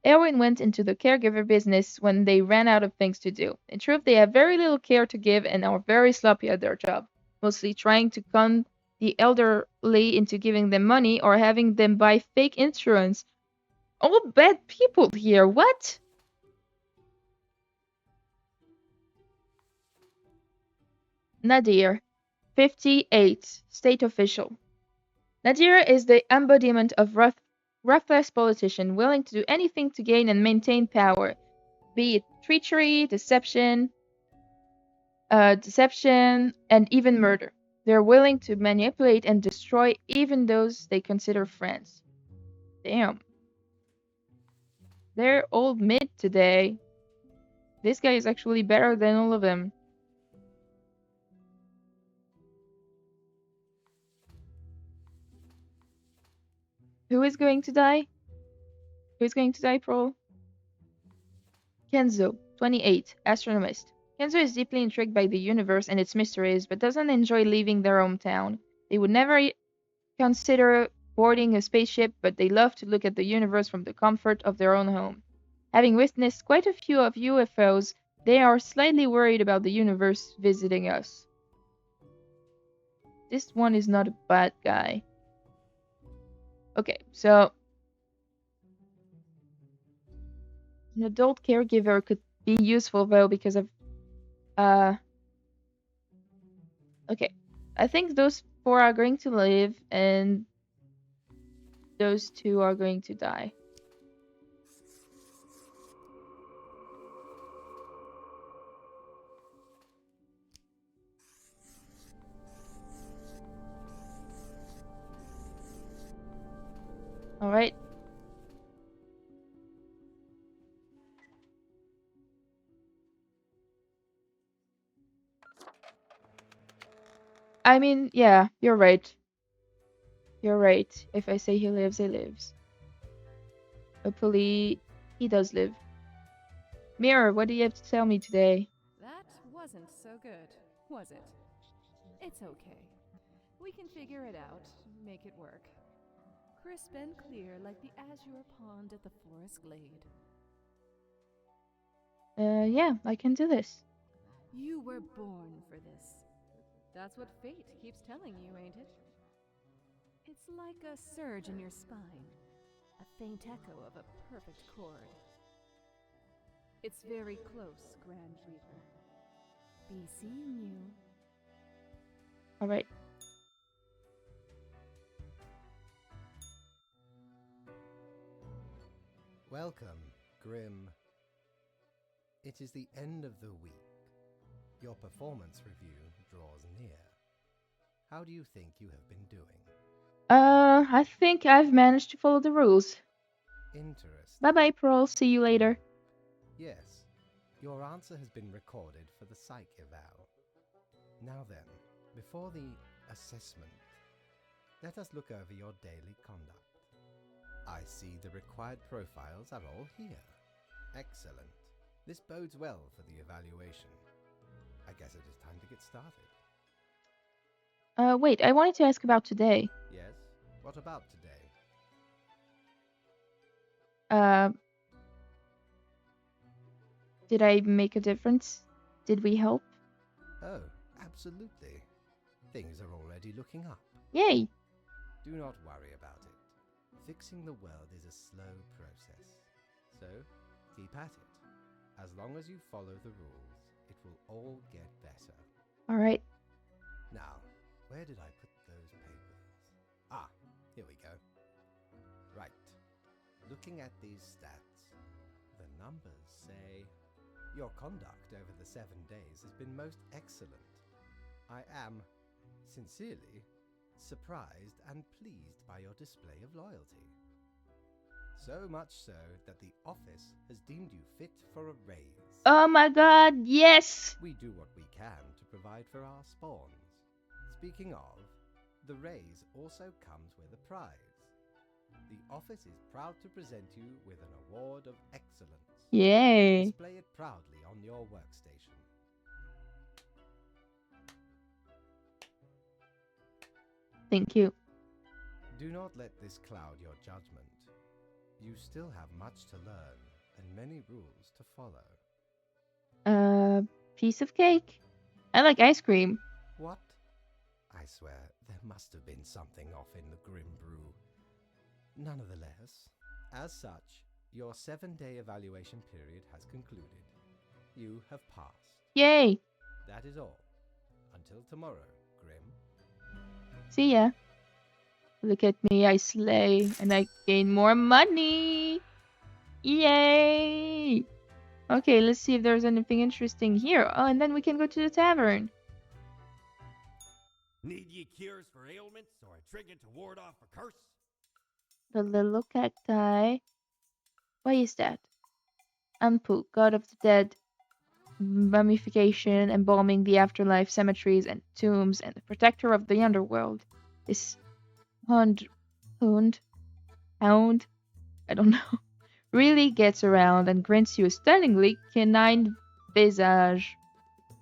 Erwin went into the caregiver business when they ran out of things to do. In truth, they have very little care to give and are very sloppy at their job, mostly trying to con the elderly into giving them money or having them buy fake insurance. All bad people here, what? Nadir, 58, state official. Nadir is the embodiment of ruthless politician, willing to do anything to gain and maintain power, be it treachery, deception, and even murder. They're willing to manipulate and destroy even those they consider friends. Damn. They're all mid today. This guy is actually better than all of them. Who is going to die? Who is going to die, Prol? Kenzo, 28, astronomist. Kenzo is deeply intrigued by the universe and its mysteries, but doesn't enjoy leaving their hometown. They would never consider boarding a spaceship, but they love to look at the universe from the comfort of their own home. Having witnessed quite a few of UFOs, they are slightly worried about the universe visiting us. This one is not a bad guy. Okay, so an adult caregiver could be useful though because of okay. I think those 4 are going to live and those 2 are going to die. All right. I mean, yeah, you're right. You're right. If I say he lives, he lives. Hopefully, he does live. Mirror, what do you have to tell me today? That wasn't so good, was it? It's okay. We can figure it out, make it work. Crisp and clear like the azure pond at the forest glade. Yeah, I can do this. You were born for this. That's what fate keeps telling you, ain't it? It's like a surge in your spine, a faint echo of a perfect chord. It's very close, Grand Reaper. Be seeing you. All right. Welcome, Grim. It is the end of the week. Your performance review draws near. How do you think you have been doing? I think I've managed to follow the rules. Interesting. Bye-bye, Pearl. See you later. Yes, your answer has been recorded for the psych eval. Now then, before the assessment, let us look over your daily conduct. I see the required profiles are all here. Excellent. This bodes well for the evaluation. I guess it is time to get started. Wait, I wanted to ask about today. Yes? What about today? Did I make a difference? Did we help? Oh, absolutely. Things are already looking up. Yay! Do not worry about it. Fixing the world is a slow process. So, keep at it. As long as you follow the rules, it will all get better. All right. Now, where did I put those papers? Ah, here we go. Right. Looking at these stats, the numbers say your conduct over the 7 days has been most excellent. I am, sincerely, surprised and pleased by your display of loyalty. So much so that the office has deemed you fit for a raise. Oh my god, yes! We do what we can to provide for our spawns. Speaking of, the raise also comes with a prize. The office is proud to present you with an award of excellence. Yay! Display it proudly on your workstation. Thank you. Do not let this cloud your judgment. You still have much to learn and many rules to follow. Piece of cake. I like ice cream. What? I swear, there must have been something off in the Grim Brew. Nonetheless, as such, your 7-day evaluation period has concluded. You have passed. Yay! That is all. Until tomorrow, Grim. See ya. Look at me, I slay, and I gain more money! Yay! Okay, let's see if there's anything interesting here. Oh, and then we can go to the tavern. Need ye cures for ailments or a trinket to ward off a curse? The little cacti. What is that? Anpu, god of the dead, mummification, embalming the afterlife, cemeteries and tombs, and the protector of the underworld. This hound, I don't know, really gets around and grants you a stunningly canine visage.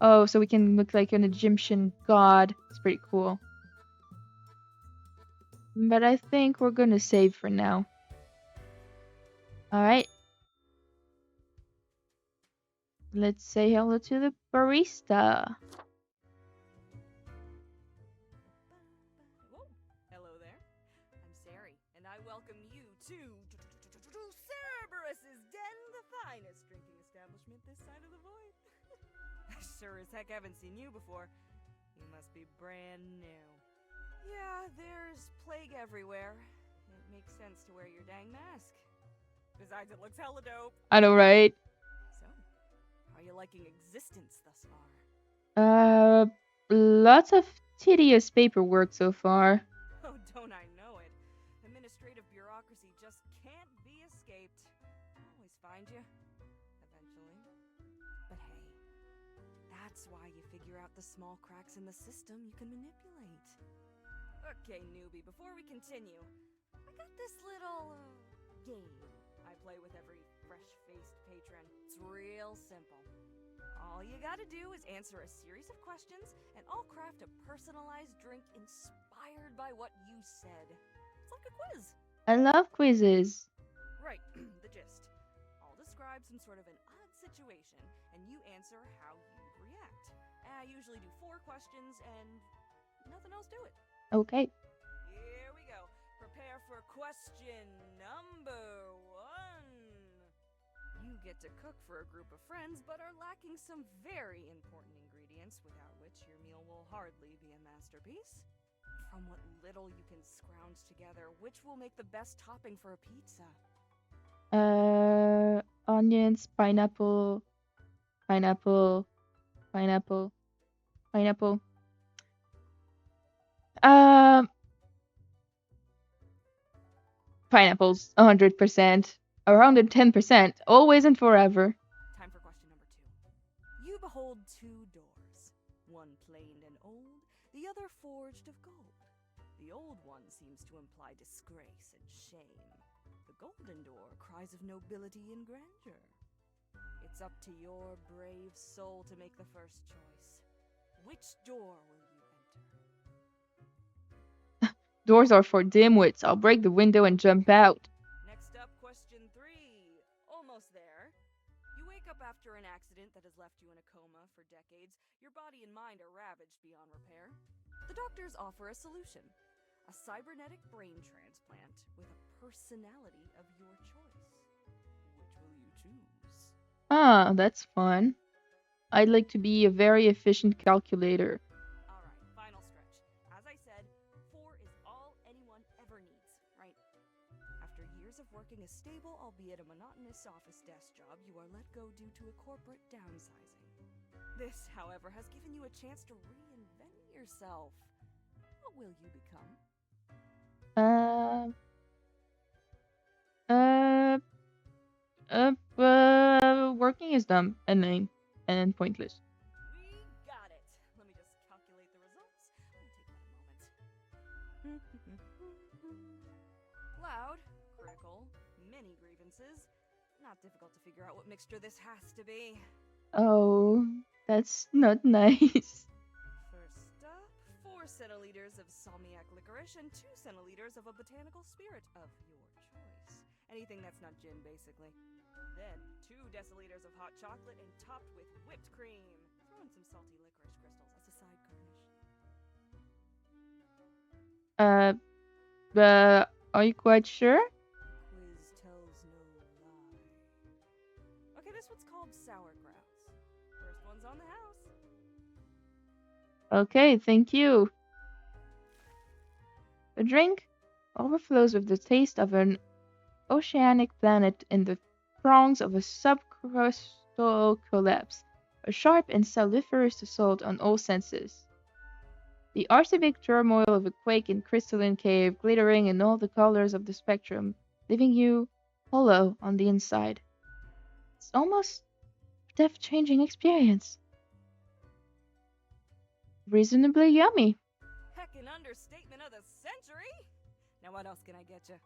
Oh, so we can look like an Egyptian god. It's pretty cool. But I think we're gonna save for now. Alright. Let's say hello to the barista. Whoa. Hello there. I'm Sari, and I welcome you to Cerberus's Den, the finest drinking establishment this side of the void. I sure as heck haven't seen you before. You must be brand new. Yeah, there's plague everywhere. It makes sense to wear your dang mask. Besides, it looks hella dope. I know, right? So, how are you liking existence thus far? Lots of tedious paperwork so far. Oh, don't I know it. Administrative bureaucracy just can't be escaped. I'll always find you. Eventually. But hey, that's why you figure out the small cracks in the system you can manipulate. Okay, newbie, before we continue, I got this little, game I play with every fresh-faced patron. It's real simple. All you gotta do is answer a series of questions, and I'll craft a personalized drink inspired by what you said. It's like a quiz. I love quizzes. Right, the gist. I'll describe some sort of an odd situation, and you answer how you'd react. I usually do 4 questions, and nothing else to it. Okay. Here we go. Prepare for question number 1. You get to cook for a group of friends, but are lacking some very important ingredients without which your meal will hardly be a masterpiece. From what little you can scrounge together, which will make the best topping for a pizza? Onions, pineapple, pineapple, pineapple, pineapple. Pineapples, 100%. Around 10%, always and forever. Time for question number 2. You behold 2 doors, one planed and old, the other forged of gold. The old one seems to imply disgrace and shame. The golden door cries of nobility and grandeur. It's up to your brave soul to make the first choice. Which door will you enter? Doors are for dimwits. I'll break the window and jump out. Next up, question 3. Almost there. You wake up after an accident that has left you in a coma for decades. Your body and mind are ravaged beyond repair. The doctors offer a solution. A cybernetic brain transplant with a personality of your choice. Which will you choose? Ah, that's fun. I'd like to be a very efficient calculator. Alright, final stretch. As I said, 4 is all anyone ever needs, right? After years of working a stable, albeit a monotonous office desk job, you are let go due to a corporate downsizing. This, however, has given you a chance to reinvent yourself. What will you become? Working is dumb and lame and pointless. We got it. Let me just calculate the results. Won't take but a moment. Loud, critical, many grievances. Not difficult to figure out what mixture this has to be. Oh, that's not nice. First up, 4 centiliters of salmiac licorice and 2 centiliters of a botanical spirit of your choice. Anything that's not gin, basically. Then, 2 deciliters of hot chocolate and topped with whipped cream. Throw in some salty licorice crystals as a side garnish. Uh, uh, are you quite sure? Quiz tells no lie. Okay, this one's called sauerkraut. First one's on the house. Okay, thank you. The drink overflows with the taste of an oceanic planet in the throngs of a subcrustal collapse, a sharp and salviferous assault on all senses. The arsenic turmoil of a quake in crystalline cave, glittering in all the colors of the spectrum, leaving you hollow on the inside. It's almost a death-changing experience. Reasonably yummy. Heckin' understatement of the century! Now what else can I get you?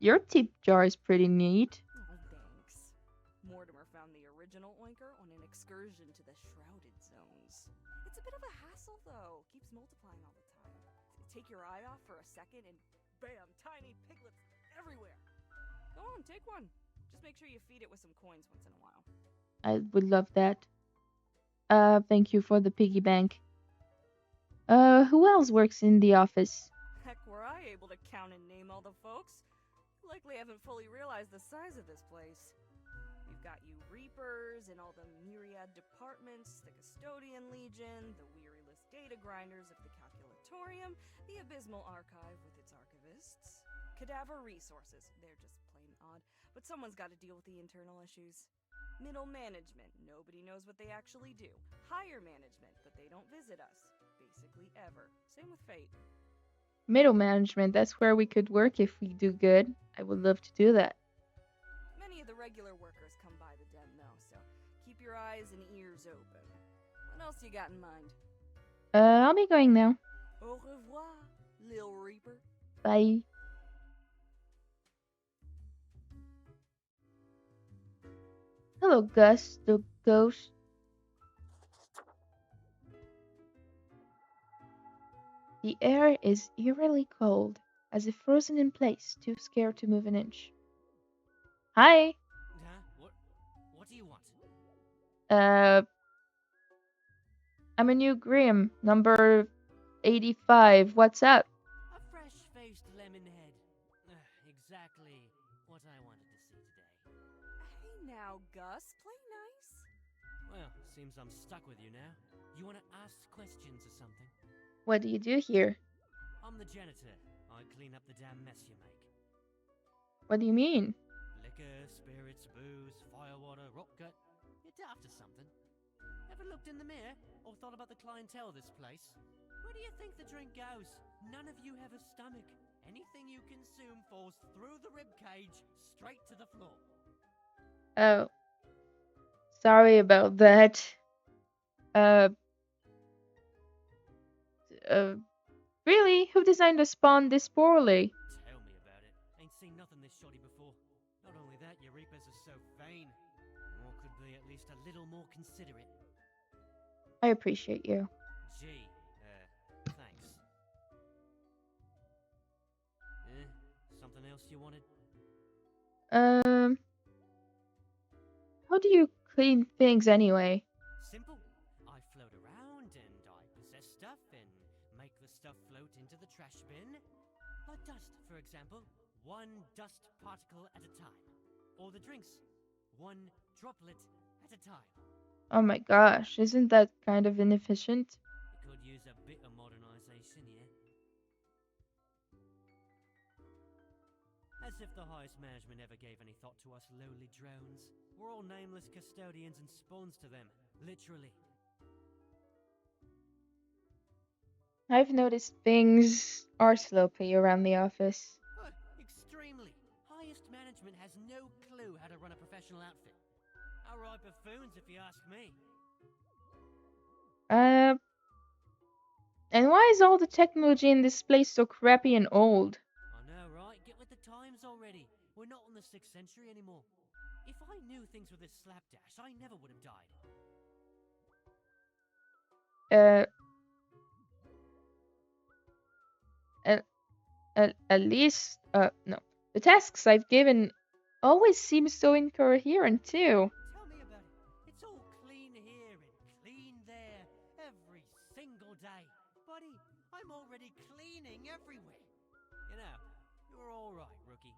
Your tip jar is pretty neat. Oh, thanks. Mortimer found the original oinker on an excursion to the Shrouded Zones. It's a bit of a hassle, though. Keeps multiplying all the time. Take your eye off for a second and bam, tiny piglets everywhere. Go on, take one. Just make sure you feed it with some coins once in a while. I would love that. Thank you for the piggy bank. Who else works in the office? Heck, were I able to count and name all the folks? Likely haven't fully realized the size of this place. We've got you Reapers and all the myriad departments, the Custodian Legion, the weariless data grinders of the Calculatorium, the Abysmal Archive with its archivists, Cadaver Resources, they're just plain odd, but someone's got to deal with the internal issues. Middle management, nobody knows what they actually do. Higher management, but they don't visit us, basically ever. Same with Fate. Middle management, that's where we could work if we do good. I would love to do that. Many of the regular workers come by the den, though, so keep your eyes and ears open. What else you got in mind? I'll be going now. Au revoir, Lil Reaper. Bye. Hello, Gus, the ghost. The air is eerily cold, as if frozen in place, too scared to move an inch. Hi. Huh? What do you want? Uh, I'm a new Grim, number 85. What's up? A fresh-faced lemon head. Exactly what I wanted to see today. Hey now, Gus, play nice. Well, seems I'm stuck with you now. You want to ask questions or something? What do you do here? I'm the janitor. I clean up the damn mess you make. What do you mean? Liquor, spirits, booze, firewater, rock gut. You're daft or something. Ever looked in the mirror or thought about the clientele of this place? Where do you think the drink goes? None of you have a stomach. Anything you consume falls through the rib cage straight to the floor. Oh, sorry about that. Really? Who designed a spawn this poorly? Tell me about it. Ain't seen nothing this shoddy before. Not only that, your reapers are so vain. Or could be at least a little more considerate. I appreciate you. Gee, thanks. Something else you wanted? How do you clean things anyway? Simple. I float around and I possess stuff and make the stuff float into the trash bin. Like dust, for example. One dust particle at a time. Or the drinks. One droplet at a time. Oh my gosh, isn't that kind of inefficient? It could use a bit of modernization, yeah. As if the highest management ever gave any thought to us lowly drones. We're all nameless custodians and spawns to them, literally. I've noticed things are sloppy around the office. Oh, extremely. Highest management management has no clue how to run a professional outfit. Outright buffoons, if you ask me. And why is all the technology in this place so crappy and old? I know, right? Get with the times already. We're not in the 6th century anymore. If I knew things were this slapdash, I never would have died. At least, no. The tasks I've given always seem so incoherent too. Tell me about it. It's all clean here and clean there, every single day. Buddy, I'm already cleaning everywhere. You know, you're all right, rookie.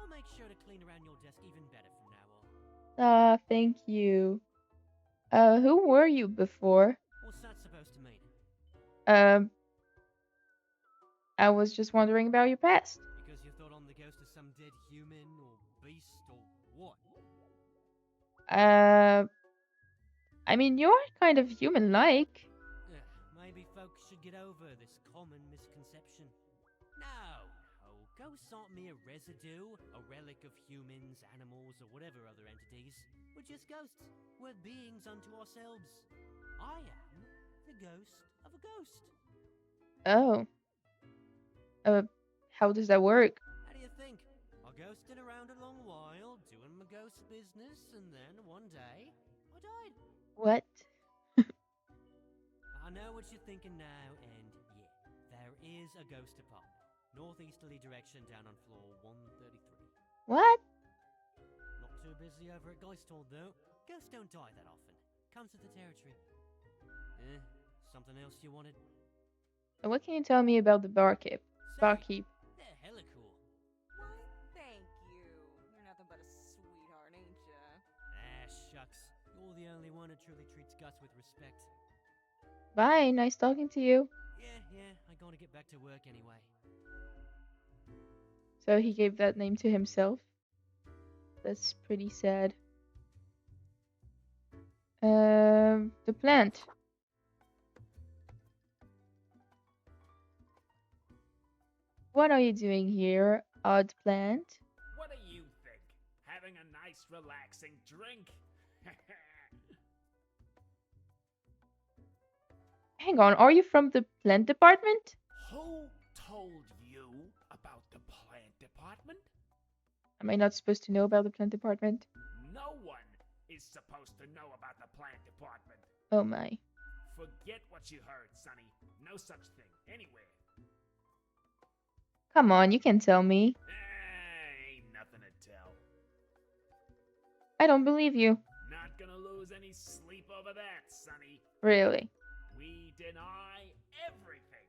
I'll make sure to clean around your desk even better from now on. Ah, thank you. Who were you before? What's that supposed to mean? I was just wondering about your past. Because you thought I'm the ghost of some dead human or beast or what? I mean, you're kind of human-like. Maybe folks should get over this common misconception. No, ghosts aren't mere residue, a relic of humans, animals, or whatever other entities. We're just ghosts. We're beings unto ourselves. I am the ghost of a ghost. Oh. How does that work? How do you think? I ghosted around a long while, doing my ghost business, and then one day, I died. What? I know what you're thinking now, and yeah, there is a ghost apartment. Northeasterly direction down on floor 133. What? Not too busy over at Geisthall, though. Ghosts don't die that often. Comes with the territory. Something else you wanted? What can you tell me about the barkeep? Barkeep. They're hella cool. Why, thank you. You're nothing but a sweetheart, ain't ya? Ah, shucks. You're the only one who truly treats Gus with respect. Bye, nice talking to you. Yeah, I'm gonna get back to work anyway. So he gave that name to himself. That's pretty sad. The plant. What are you doing here, odd plant? What do you think? Having a nice, relaxing drink? Hang on, are you from the plant department? Who told you about the plant department? Am I not supposed to know about the plant department? No one is supposed to know about the plant department. Oh my. Forget what you heard, Sonny. No such thing anywhere. Come on, you can tell me. Ain't nothing to tell. I don't believe you. Not gonna lose any sleep over that, Sonny. Really. We deny everything.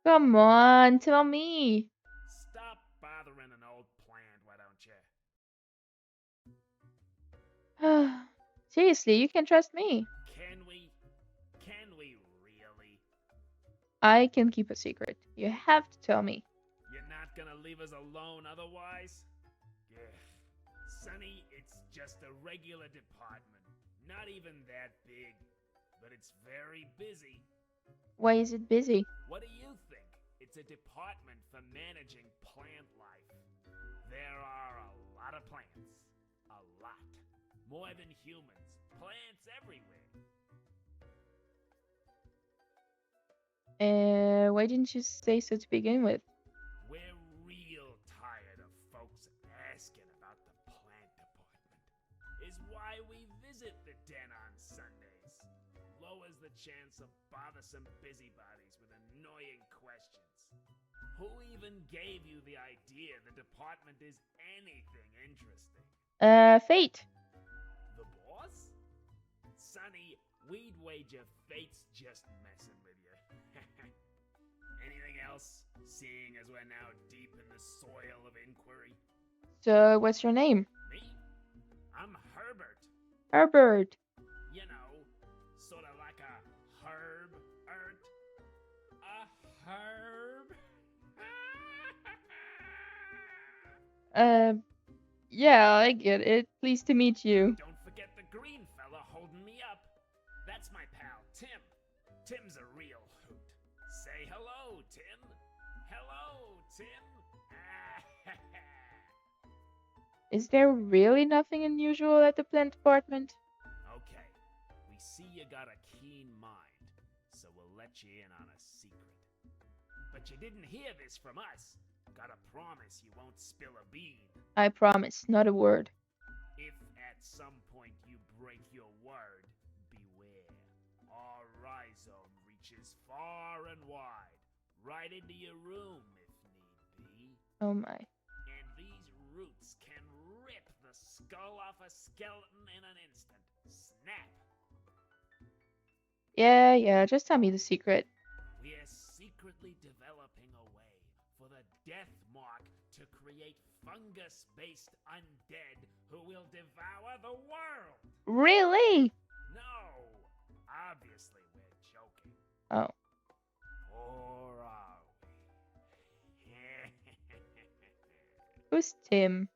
Come on, tell me. Stop bothering an old plant, why don't you? Seriously, you can trust me. Can we? Can we really? I can keep a secret. You have to tell me. You're not gonna leave us alone otherwise? Ugh. Sonny, it's just a regular department. Not even that big. But it's very busy. Why is it busy? What do you think? It's a department for managing plant life. There are a lot of plants. A lot. More than humans. Plants everywhere. Why didn't you say so to begin with? We're real tired of folks asking about the plant department. Is why we visit the den on Sundays. Lowers the chance of bothersome busybodies with annoying questions. Who even gave you the idea the department is anything interesting? Fate. The boss? Sonny, we'd wager Fate's just messing with you. Anything else? Seeing as we're now deep in the soil of inquiry. So, what's your name? Me? I'm Herbert. Herbert. You know, sort of like a herb-ert. A herb? Yeah, I get it. Pleased to meet you. Don't forget the green fella holding me up. That's my pal, Tim. Tim's a real hoot. Say hello, Tim. Hello, Tim. Is there really nothing unusual at the plant department? Okay, we see you got a keen mind, so we'll let you in on a secret. But you didn't hear this from us. Gotta promise you won't spill a bean. I promise, not a word. If at some point you break your word, beware. Our rhizome reaches far and wide, right into your room if need be. Oh my. And these roots can rip the skull off a skeleton in an instant. Snap! Yeah, just tell me the secret. We're secretly developing a way for the Death Mark to create fungus-based undead who will devour the world! Really? No! Obviously we're joking. Oh. Or are we? Who's Tim?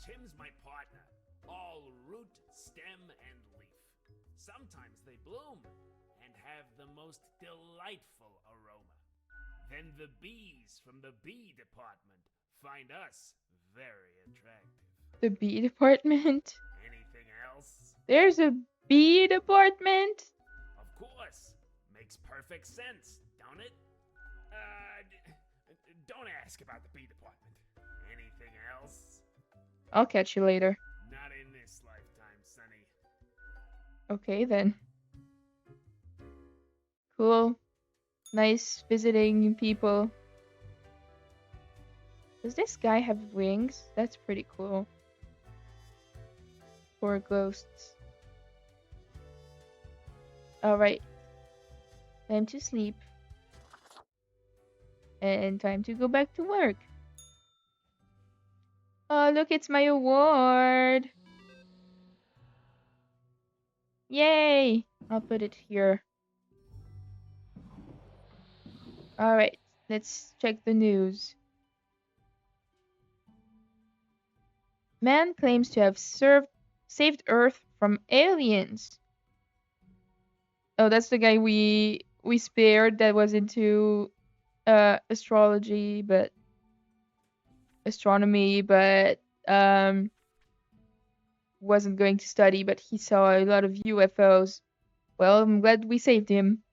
Tim's my partner. All root, stem, and leaf. Sometimes they bloom and have the most delightful aroma. Then the bees from the bee department find us very attractive. The bee department? Anything else? There's a bee department? Of course. Makes perfect sense, don't it? Don't ask about the bee department. Anything else? I'll catch you later. Not in this lifetime, Sonny. Okay then. Cool. Nice visiting people. Does this guy have wings? That's pretty cool. Poor ghosts. Alright. Time to sleep. And time to go back to work. Oh, look, it's my award. Yay! I'll put it here. Alright, let's check the news. Man claims to have saved Earth from aliens. Oh, that's the guy we spared that was into astronomy, but wasn't going to study, but he saw a lot of UFOs. Well, I'm glad we saved him.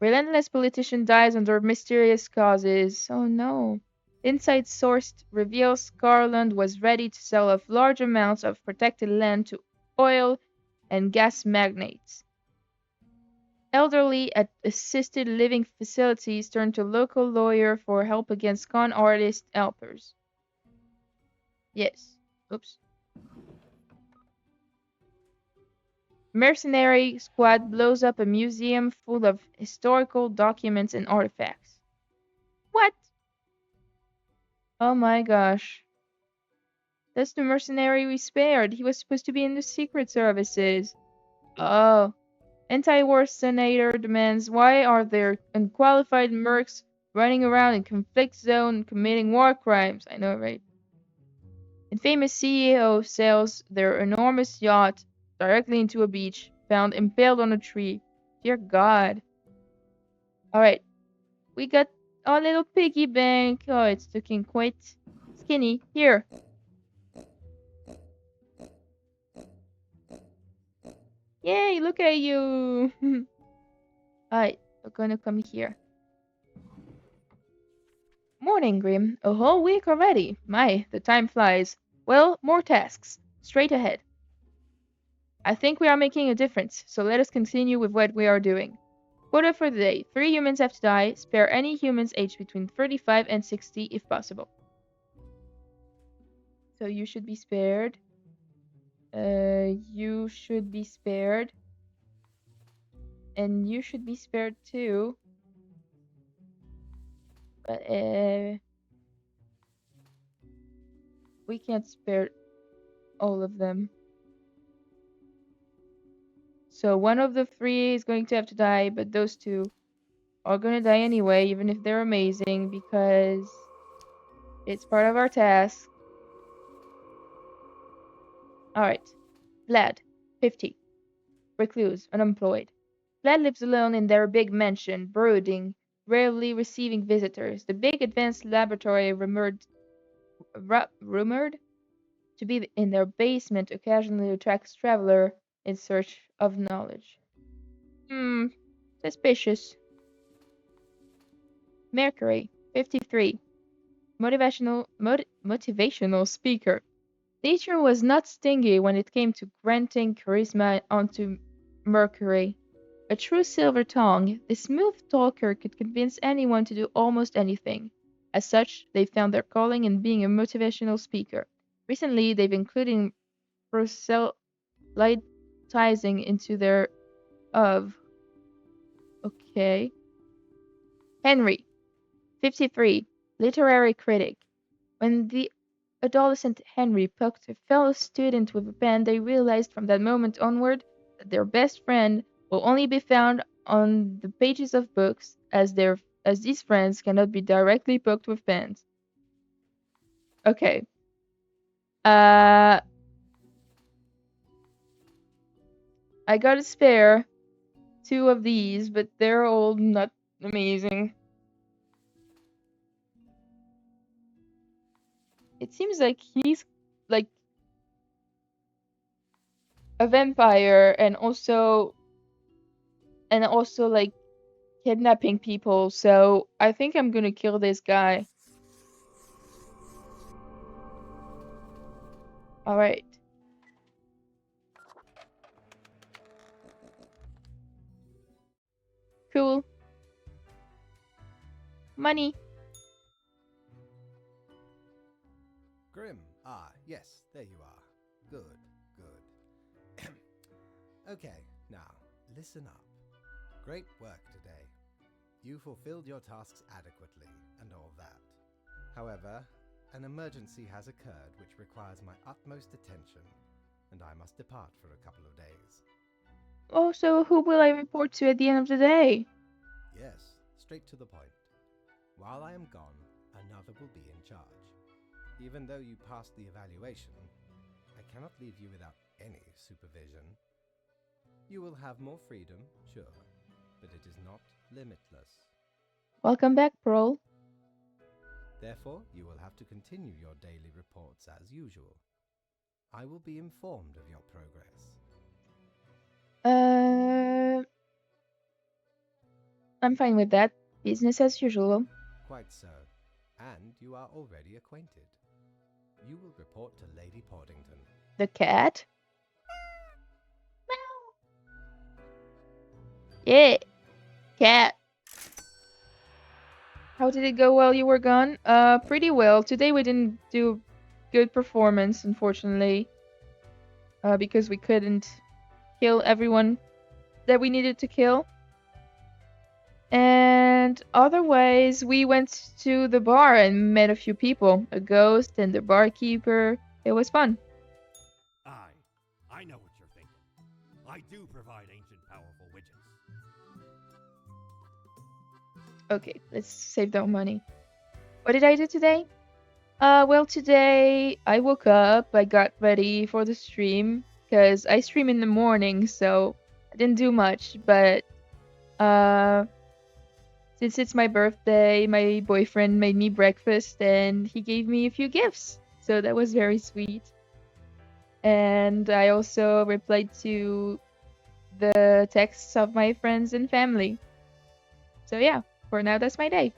Relentless politician dies under mysterious causes. Oh no. Inside source reveals Garland was ready to sell off large amounts of protected land to oil and gas magnates. Elderly at assisted living facilities turn to local lawyer for help against con artist helpers. Yes. Oops. Mercenary squad blows up a museum full of historical documents and artifacts. What? Oh my gosh. That's the mercenary we spared. He was supposed to be in the secret services. Oh. Anti-war senator demands why are there unqualified mercs running around in conflict zone committing war crimes? I know, right? And famous CEO sails their enormous yacht directly into a beach, found impaled on a tree. Dear God. Alright. We got our little piggy bank. Oh, it's looking quite skinny. Here. Yay, look at you. Alright, we're gonna come here. Morning, Grim. A whole week already. My, the time flies. Well, more tasks. Straight ahead. I think we are making a difference, so let us continue with what we are doing. Quota for the day. 3 humans have to die. Spare any humans aged between 35 and 60 if possible. So you should be spared. You should be spared. And you should be spared too. But, we can't spare all of them. So one of the 3 is going to have to die, but those 2 are gonna die anyway, even if they're amazing, because it's part of our task. Alright. Vlad, 50. Recluse, unemployed. Vlad lives alone in their big mansion, brooding, rarely receiving visitors. The big advanced laboratory rumored To be in their basement occasionally attracts traveler in search of knowledge. Hmm, suspicious. Mercury, 53. Motivational speaker. Nature was not stingy when it came to granting charisma onto Mercury. A true silver tongue, this smooth talker could convince anyone to do almost anything. As such, they found their calling in being a motivational speaker. Recently, they've included proselytizing into their of. Okay. Henry, 53, literary critic. When the adolescent Henry poked a fellow student with a pen, they realized from that moment onward that their best friend will only be found on the pages of books, as these friends cannot be directly poked with pens. Okay. I got to spare 2 of these, but they're all not amazing. It seems like he's like a vampire and also like kidnapping people, so I think I'm gonna kill this guy. Alright. Cool. Money. Grim, yes, there you are. Good, good. Okay, now, listen up. Great work today. You fulfilled your tasks adequately, and all that. However, an emergency has occurred which requires my utmost attention, and I must depart for a couple of days. Oh, so who will I report to at the end of the day? Yes, straight to the point. While I am gone, another will be in charge. Even though you passed the evaluation, I cannot leave you without any supervision. You will have more freedom, sure, but it is not limitless. Welcome back, Pearl. Therefore, you will have to continue your daily reports as usual. I will be informed of your progress. I'm fine with that. Business as usual. Quite so. And you are already acquainted. You will report to Lady Portington. The cat? Yeah, cat. How did it go while you were gone? Pretty well. Today we didn't do good performance, unfortunately. Because we couldn't kill everyone that we needed to kill. And otherwise, we went to the bar and met a few people. A ghost and the barkeeper. It was fun. I know what you're thinking. I do provide ancient powerful widgets. Okay, let's save that money. What did I do today? Well, today I woke up, I got ready for the stream, because I stream in the morning, so I didn't do much, but since it's my birthday, my boyfriend made me breakfast and he gave me a few gifts, so that was very sweet. And I also replied to the texts of my friends and family. So yeah, for now that's my day.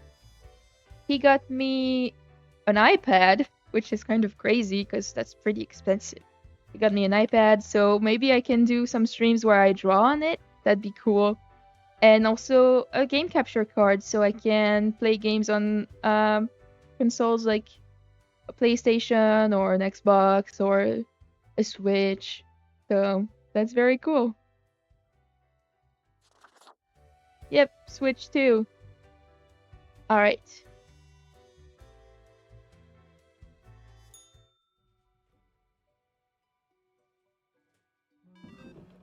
He got me an iPad, which is kind of crazy because that's pretty expensive. He got me an iPad, so maybe I can do some streams where I draw on it. That'd be cool. And also a game capture card, so I can play games on consoles like a PlayStation or an Xbox or a Switch. So that's very cool. Yep, Switch too. Alright.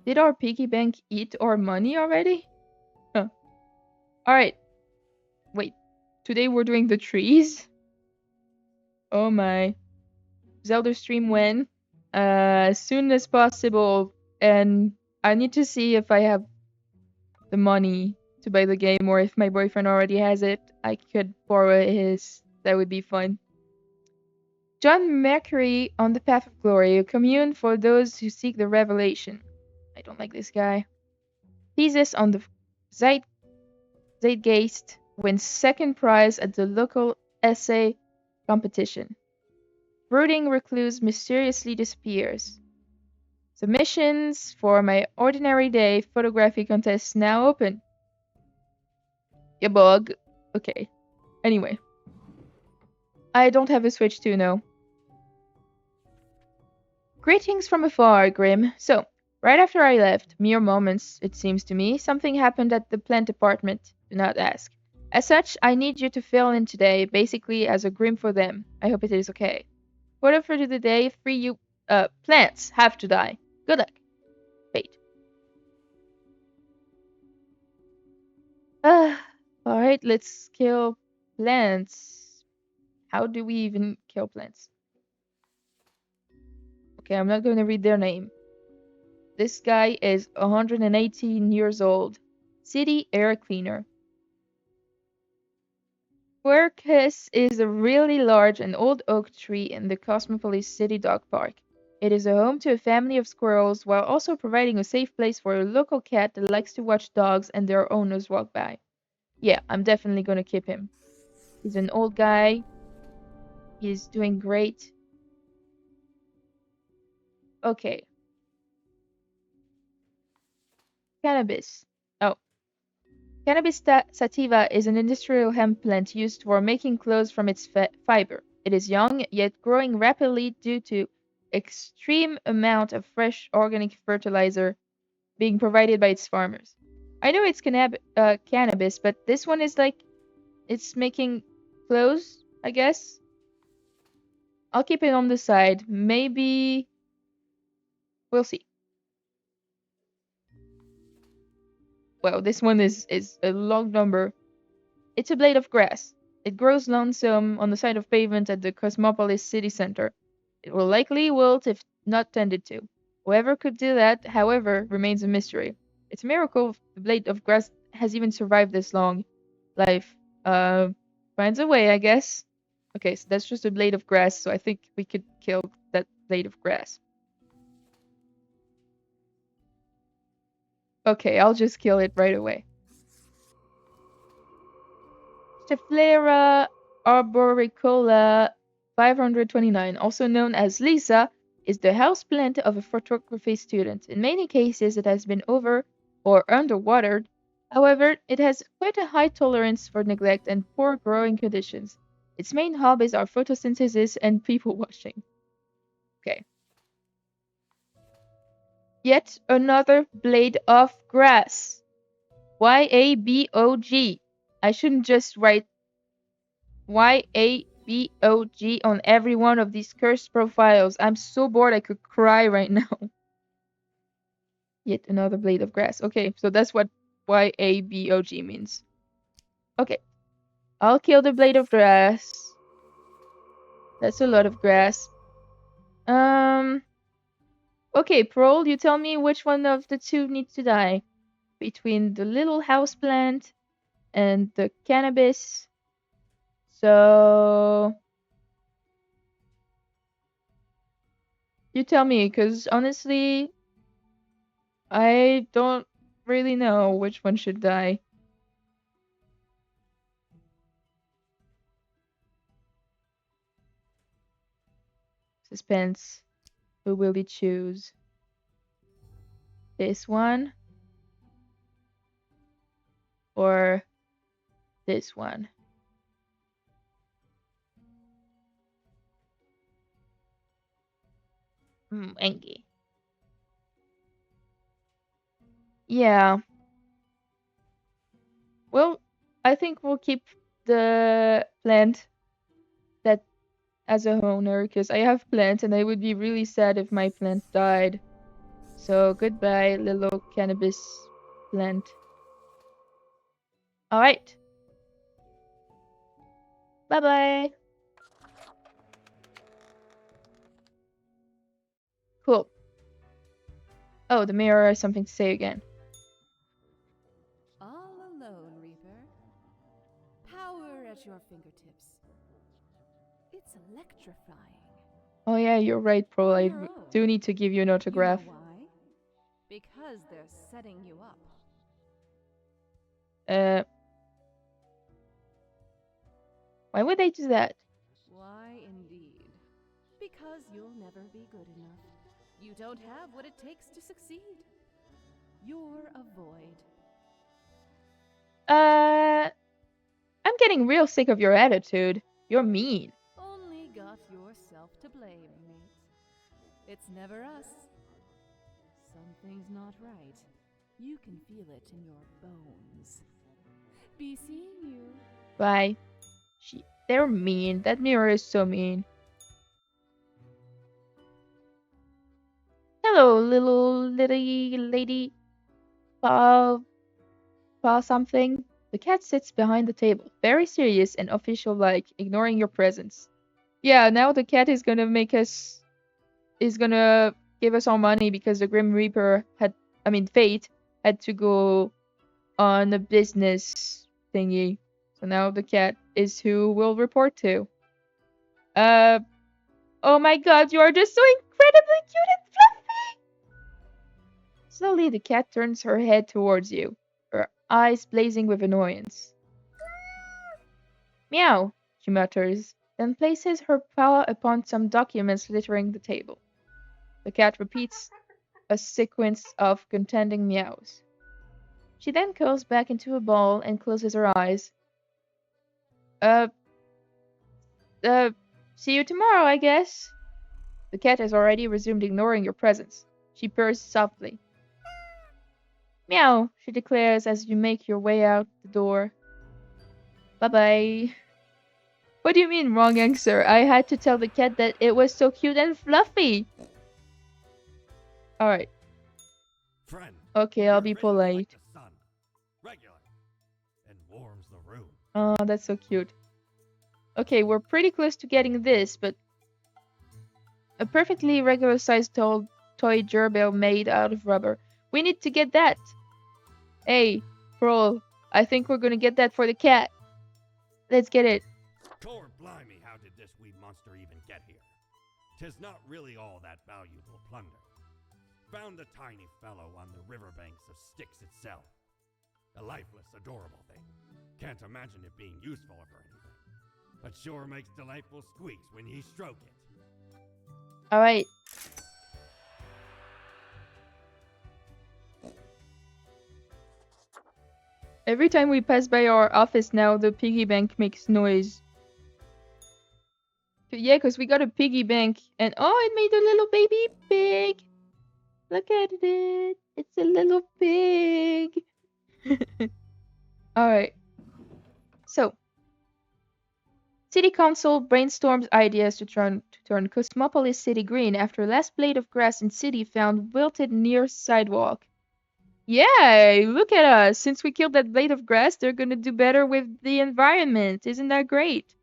Did our piggy bank eat our money already? Huh. Alright. Wait. Today we're doing the trees? Oh my. Zelda stream when? As soon as possible. And I need to see if I have the money to buy the game, or if my boyfriend already has it, I could borrow his. That would be fun. John Mercury on the Path of Glory, a commune for those who seek the revelation. I don't like this guy. Thesis on the Zeitgeist wins second prize at the local essay competition. Brooding recluse mysteriously disappears. Submissions for my ordinary day photography contest now open. Ya bug. Okay. Anyway. I don't have a Switch 2, no. Greetings from afar, Grim. So, right after I left, mere moments, it seems to me, something happened at the plant department. Do not ask. As such, I need you to fill in today, basically as a Grim for them. I hope it is okay. Photo for the day, 3 plants have to die. Good luck. Wait. Alright, let's kill plants. How do we even kill plants? Okay, I'm not going to read their name. This guy is 118 years old. City air cleaner. Quercus is a really large and old oak tree in the Cosmopolis City Dog Park. It is a home to a family of squirrels while also providing a safe place for a local cat that likes to watch dogs and their owners walk by. Yeah, I'm definitely gonna keep him. He's an old guy. He's doing great. Okay. Cannabis. Oh. Cannabis sativa is an industrial hemp plant used for making clothes from its fiber. It is young, yet growing rapidly due to extreme amount of fresh organic fertilizer being provided by its farmers. I know it's cannabis, but this one is like, it's making clothes, I guess. I'll keep it on the side. Maybe we'll see. Well, this one is a long number. It's a blade of grass. It grows lonesome on the side of pavement at the Cosmopolis city center. It will likely wilt if not tended to. Whoever could do that, however, remains a mystery. It's a miracle the blade of grass has even survived this long. Life finds a way, I guess. Okay, so that's just a blade of grass, so I think we could kill that blade of grass. Okay, I'll just kill it right away. Staphylococcus arboricola 529, also known as Lisa, is the houseplant of a photography student. In many cases, it has been over or underwatered. However, it has quite a high tolerance for neglect and poor growing conditions. Its main hobbies are photosynthesis and people watching. Okay. Yet another blade of grass. YABOG. I shouldn't just write YABOG on every one of these cursed profiles. I'm so bored I could cry right now. Yet another blade of grass. Okay, so that's what YABOG means. Okay. I'll kill the blade of grass. That's a lot of grass. Okay, Prol, you tell me which one of the two needs to die. Between the little house plant and the cannabis. So you tell me, because honestly, I don't really know which one should die. Suspense. Who will he choose? This one? Or this one? Engie. Yeah. Well, I think we'll keep the plant that as a owner, because I have plants and I would be really sad if my plant died. So goodbye, little cannabis plant. Alright. Bye-bye. Cool. Oh, the mirror has something to say again. All alone, Reaper. Power at your fingertips. It's electrifying. Oh yeah, you're right, Pro. On I your own. do need to give you an You know autograph. why? Because they're setting you up. Uh, why would they do that? Why, indeed. Because you'll never be good enough. You don't have what it takes to succeed. You're a void. I'm getting real sick of your attitude. You're mean. Only got yourself to blame, mate. It's never us. Something's not right. You can feel it in your bones. Be seeing you. Bye. They're mean. That mirror is so mean. Hello, little lady. Paw, paw something. The cat sits behind the table, very serious and official-like, ignoring your presence. Yeah, now the cat is gonna give us our money because the Grim Reaper Fate had to go on a business thingy. So now the cat is who we'll report to. Oh my god, you are just so incredibly cute and fluffy! Slowly, the cat turns her head towards you, her eyes blazing with annoyance. Meow, she mutters, then places her paw upon some documents littering the table. The cat repeats a sequence of contending meows. She then curls back into a ball and closes her eyes. Uh, see you tomorrow, I guess. The cat has already resumed ignoring your presence. She purrs softly. Meow, she declares as you make your way out the door. Bye-bye. What do you mean, wrong answer? I had to tell the cat that it was so cute and fluffy. Alright. Friend, Okay, I'll you're be radiant like polite. the sun, regular, and warms the room. Oh, that's so cute. Okay, we're pretty close to getting this, but a perfectly regular-sized toy gerbil made out of rubber. We need to get that. Hey, Pearl, I think we're gonna get that for the cat. Let's get it. Core blimey, how did this wee monster even get here? 'Tis not really all that valuable plunder. Found the tiny fellow on the riverbanks of Styx itself. A lifeless, adorable thing. Can't imagine it being useful for anything. But sure makes delightful squeaks when ye stroke it. Alright. Every time we pass by our office now, the piggy bank makes noise. Yeah, because we got a piggy bank, and oh, it made a little baby pig. Look at it. It's a little pig. Alright. So, City Council brainstorms ideas to turn Cosmopolis City green after last blade of grass in city found wilted near sidewalk. Yeah, look at us. Since we killed that blade of grass, they're gonna do better with the environment. Isn't that great?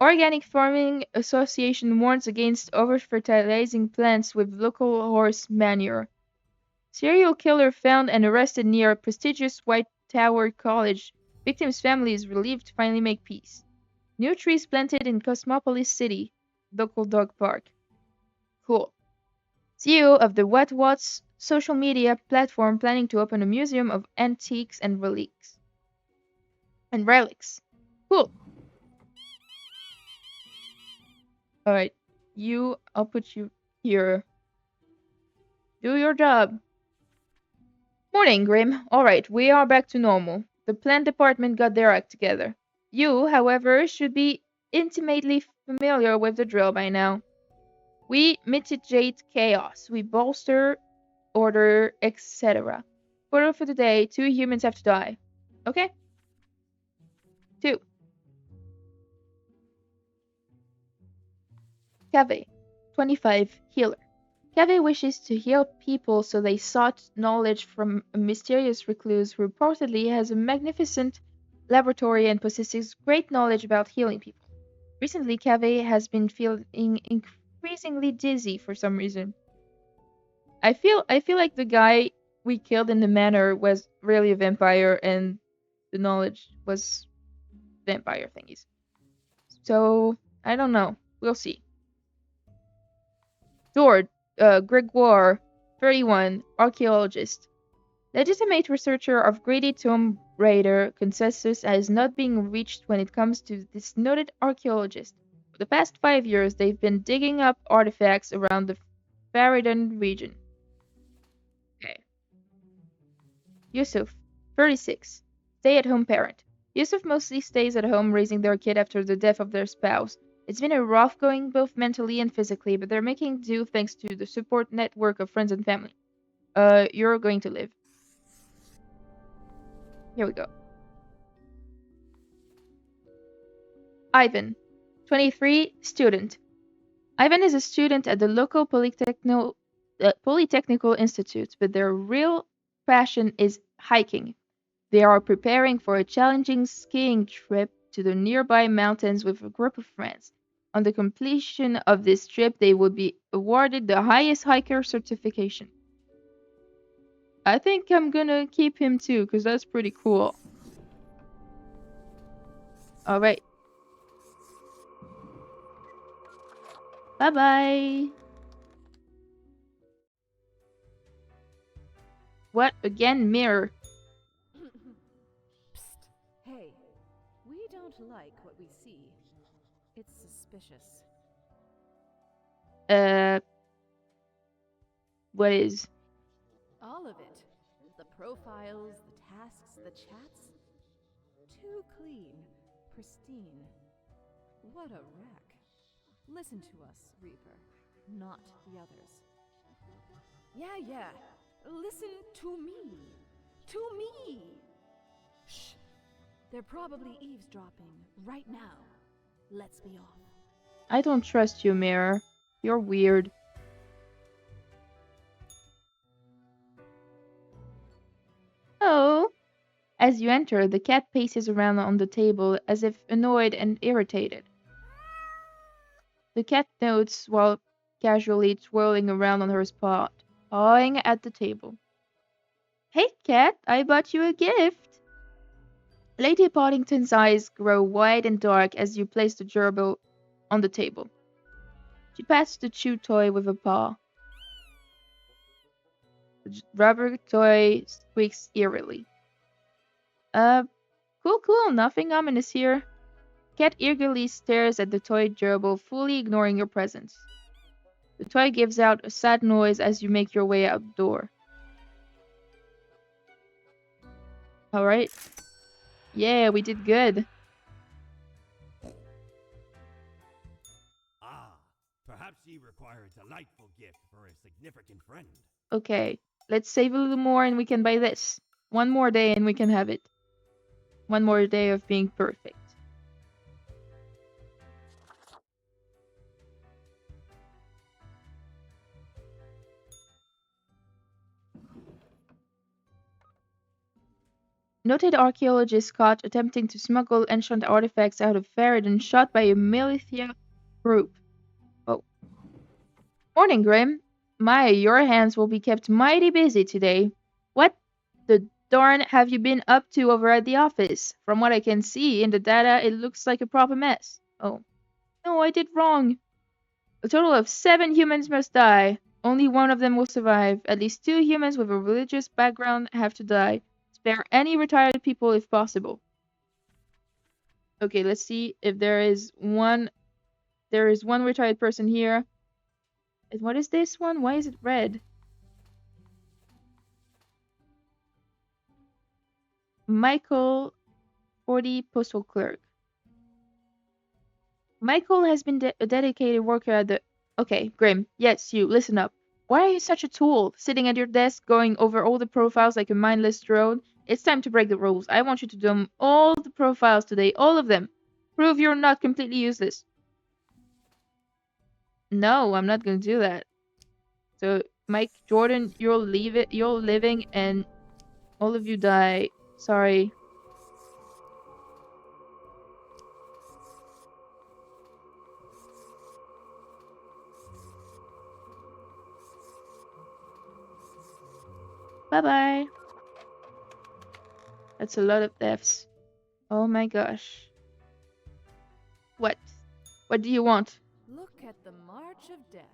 Organic Farming Association warns against over-fertilizing plants with local horse manure. Serial killer found and arrested near prestigious White Tower College. Victim's family is relieved to finally make peace. New trees planted in Cosmopolis City. Local dog park. Cool. CEO of the What What's social media platform planning to open a museum of antiques and relics. Cool. Alright. I'll put you here. Do your job. Morning, Grim. Alright, we are back to normal. The plant department got their act together. You, however, should be intimately familiar with the drill by now. We mitigate chaos. We bolster order, etc. Order for the day. 2 humans have to die. Okay? 2. Cave, 25, healer. Cave wishes to heal people, so they sought knowledge from a mysterious recluse who reportedly has a magnificent laboratory and possesses great knowledge about healing people. Recently, Cave has been feeling increasingly dizzy for some reason. I feel like the guy we killed in the manor was really a vampire, and the knowledge was vampire thingies. So, I don't know. We'll see. George, Gregoire, 31, archaeologist. Legitimate researcher of Grady Tomb Raider consensus has not been reached when it comes to this noted archaeologist. For the past 5 years, they've been digging up artifacts around the Faridun region. Okay. Yusuf, 36, stay-at-home parent. Yusuf mostly stays at home raising their kid after the death of their spouse. It's been a rough going both mentally and physically, but they're making do thanks to the support network of friends and family. You're going to live. Here we go. Ivan, 23, student. Ivan is a student at the local Polytechnical Institute, but their real passion is hiking. They are preparing for a challenging skiing trip to the nearby mountains with a group of friends. On the completion of this trip, they will be awarded the highest hiker certification. I think I'm gonna keep him too, because that's pretty cool. Alright. Bye-bye. What? Again, mirror. Psst. Hey, we don't like what we see. It's suspicious. What is? All of it. The profiles, the tasks, the chats. Too clean, pristine. What a wreck. Listen to us, Reaper, not the others. Yeah. Listen to me. To me! Shh. They're probably eavesdropping right now. Let's be off. I don't trust you, Mirror. You're weird. Oh! As you enter, the cat paces around on the table as if annoyed and irritated. The cat notes while casually twirling around on her spot, pawing at the table. Hey, cat, I bought you a gift. Lady Poddington's eyes grow wide and dark as you place the gerbil on the table. She pats the chew toy with a paw. The rubber toy squeaks eerily. Cool, nothing ominous here. Cat eagerly stares at the toy gerbil, fully ignoring your presence. The toy gives out a sad noise as you make your way out the door. Alright. Yeah, we did good. Ah, perhaps ye require a delightful gift for a significant friend. Okay, let's save a little more and we can buy this. One more day and we can have it. One more day of being perfect. Noted archaeologist caught attempting to smuggle ancient artifacts out of Faridun shot by a militia group. Oh. Morning, Grim. My, your hands will be kept mighty busy today. What the darn have you been up to over at the office? From what I can see in the data, it looks like a proper mess. Oh. No, I did wrong. A total of 7 humans must die. Only one of them will survive. At least 2 humans with a religious background have to die. Spare any retired people if possible. Okay, let's see if there is one. There is one retired person here. And what is this one? Why is it red? Michael, 40, postal clerk. Michael has been a dedicated worker at the... Okay, Grim. Yes, you. Listen up. Why are you such a tool? Sitting at your desk, going over all the profiles like a mindless drone? It's time to break the rules. I want you to do all the profiles today. All of them. Prove you're not completely useless. No, I'm not going to do that. So, Mike, Jordan, you're living, and all of you die. Sorry. Bye-bye. That's a lot of deaths. Oh my gosh. What? What do you want? Look at the march of death.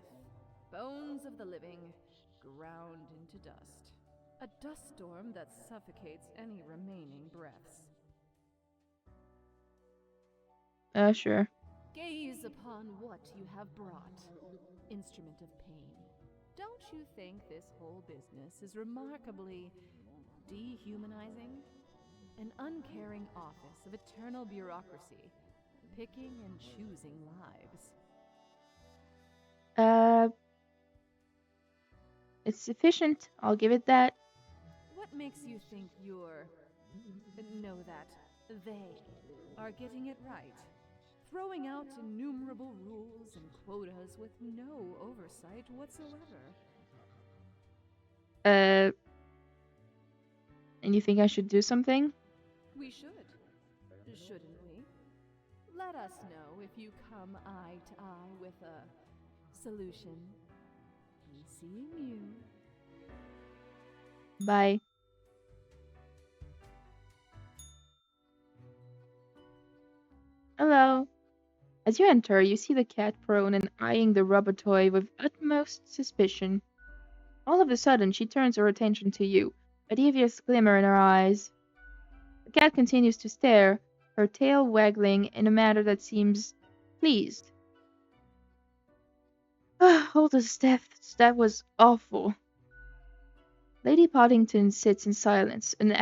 Bones of the living, ground into dust. A dust storm that suffocates any remaining breaths. Sure. Gaze upon what you have brought, instrument of pain. Don't you think this whole business is remarkably dehumanizing? An uncaring office of eternal bureaucracy, picking and choosing lives. It's sufficient. I'll give it that. What makes you think that they are getting it right? Throwing out innumerable rules and quotas with no oversight whatsoever. And you think I should do something? We should, shouldn't we? Let us know if you come eye to eye with a solution. Be seeing you. Bye. Hello. As you enter, you see the cat prone and eyeing the rubber toy with utmost suspicion. All of a sudden, she turns her attention to you, a devious glimmer in her eyes. The cat continues to stare, her tail waggling in a manner that seems pleased. All the deaths, that was awful. Lady Poddington sits in silence, an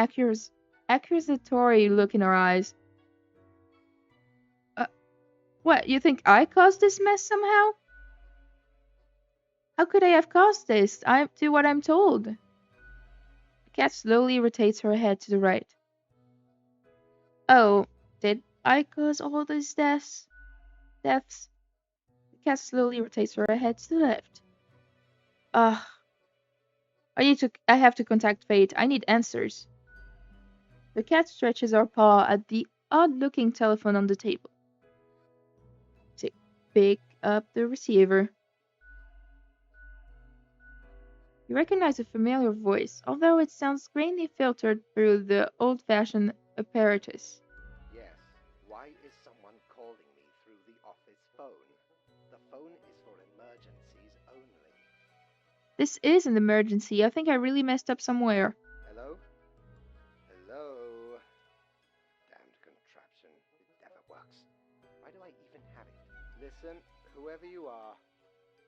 accusatory look in her eyes. What, you think I caused this mess somehow? How could I have caused this? I do what I'm told. The cat slowly rotates her head to the right. Oh, did I cause all these deaths? The cat slowly rotates her head to the left. I have to contact Fate. I need answers. The cat stretches her paw at the odd-looking telephone on the table. Pick up the receiver. You recognize a familiar voice, although it sounds grainy filtered through the old-fashioned apparatus. Yes, why is someone calling me through the office phone? The phone is for emergencies only. This is an emergency. I think I really messed up somewhere. Hello? Hello? Damned contraption. It never works. Why do I even have it? Listen, whoever you are.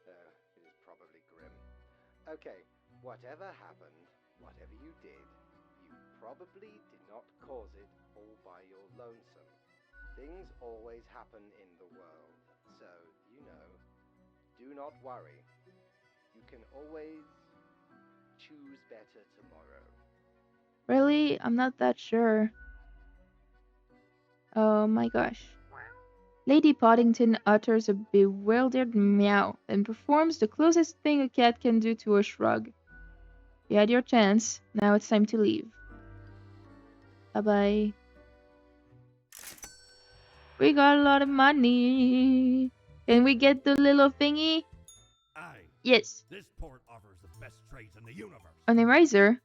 It is probably Grim. Okay, whatever happened, whatever you did, you probably did not cause it all by your lonesome. Things always happen in the world, so, do not worry. You can always choose better tomorrow. Really? I'm not that sure. Oh my gosh. Lady Poddington utters a bewildered meow and performs the closest thing a cat can do to a shrug. You had your chance. Now it's time to leave. Bye-bye. We got a lot of money. Can we get the little thingy? Aye. Yes. This port offers the best trades in the universe. An eraser?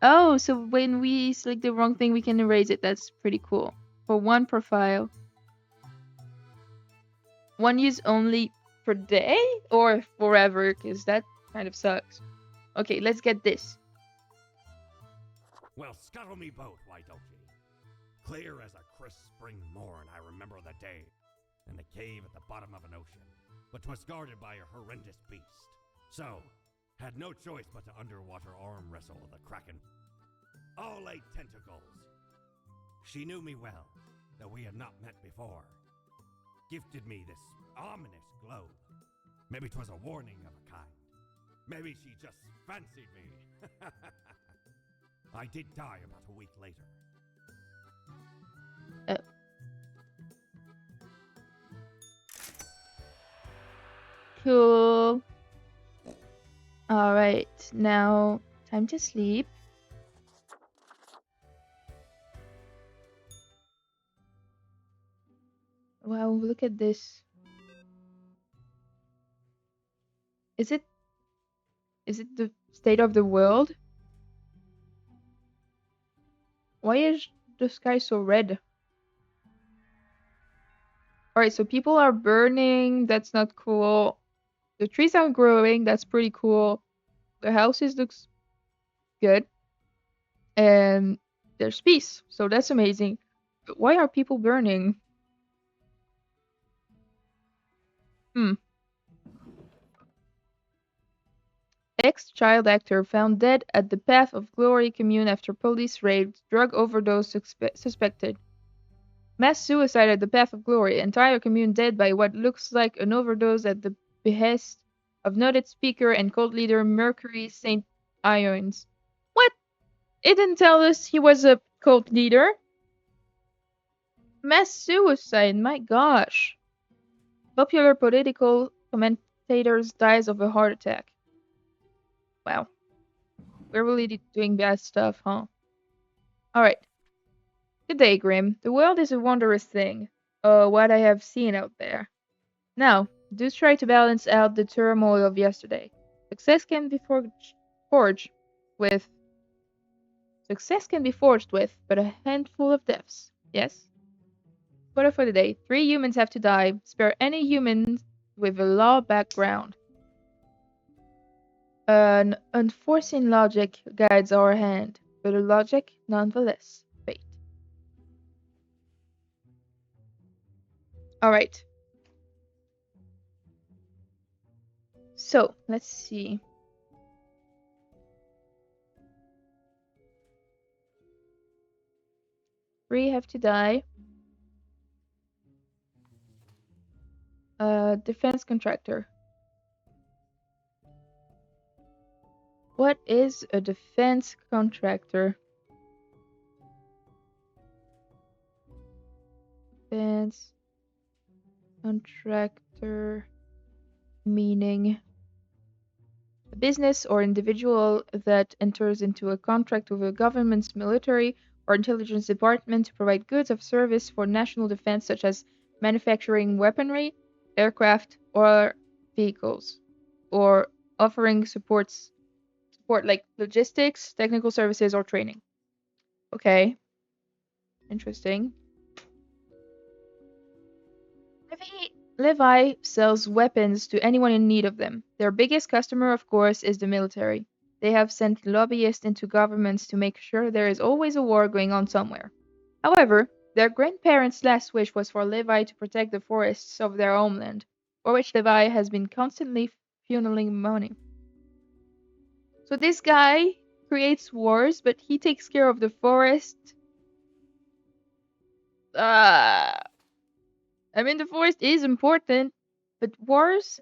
Oh, so when we select the wrong thing, we can erase it. That's pretty cool. For one profile. One use only per day or forever, because that kind of sucks. Okay, let's get this. Well, scuttle me both, why don't ye? Clear as a crisp spring morn, I remember the day, in the cave at the bottom of an ocean, which was guarded by a horrendous beast. So, had no choice but to underwater arm wrestle the kraken. All 8 tentacles. She knew me well, though we had not met before. Gifted me this ominous globe. Maybe 'twas a warning of a kind. Maybe she just fancied me. I did die about a week later. Cool. Alright, now time to sleep. Wow, look at this. Is it the state of the world? Why is the sky so red? Alright, so people are burning. That's not cool. The trees are growing. That's pretty cool. The houses looks good. And there's peace. So that's amazing. But why are people burning? Hmm. Ex-child actor found dead at the Path of Glory commune after police raid. Drug overdose suspected. Mass suicide at the Path of Glory. Entire commune dead by what looks like an overdose at the behest of noted speaker and cult leader Mercury St. Ions. What? It didn't tell us he was a cult leader. Mass suicide, my gosh. Popular political commentators dies of a heart attack. Wow. We're really doing bad stuff, huh? Alright. Good day, Grim. The world is a wondrous thing. What I have seen out there. Now, do try to balance out the turmoil of yesterday. Success can be forged with. Success can be forged with but a handful of deaths. Yes? Quota for the day. 3 humans have to die. Spare any humans with a law background. An unforeseen logic guides our hand, but a logic nonetheless. Fate. Alright. So, let's see. Three have to die. Defense contractor. What is a defense contractor? Defense contractor meaning a business or individual that enters into a contract with a government's military or intelligence department to provide goods or service for national defense, such as manufacturing weaponry, aircraft, or vehicles, or offering support like logistics, technical services, or training. Okay. Interesting. Levi sells weapons to anyone in need of them. Their biggest customer, of course, is the military. They have sent lobbyists into governments to make sure there is always a war going on somewhere. However, their grandparents' last wish was for Levi to protect the forests of their homeland, for which Levi has been constantly funneling money. So this guy creates wars, but he takes care of the forest. I mean, the forest is important, but wars?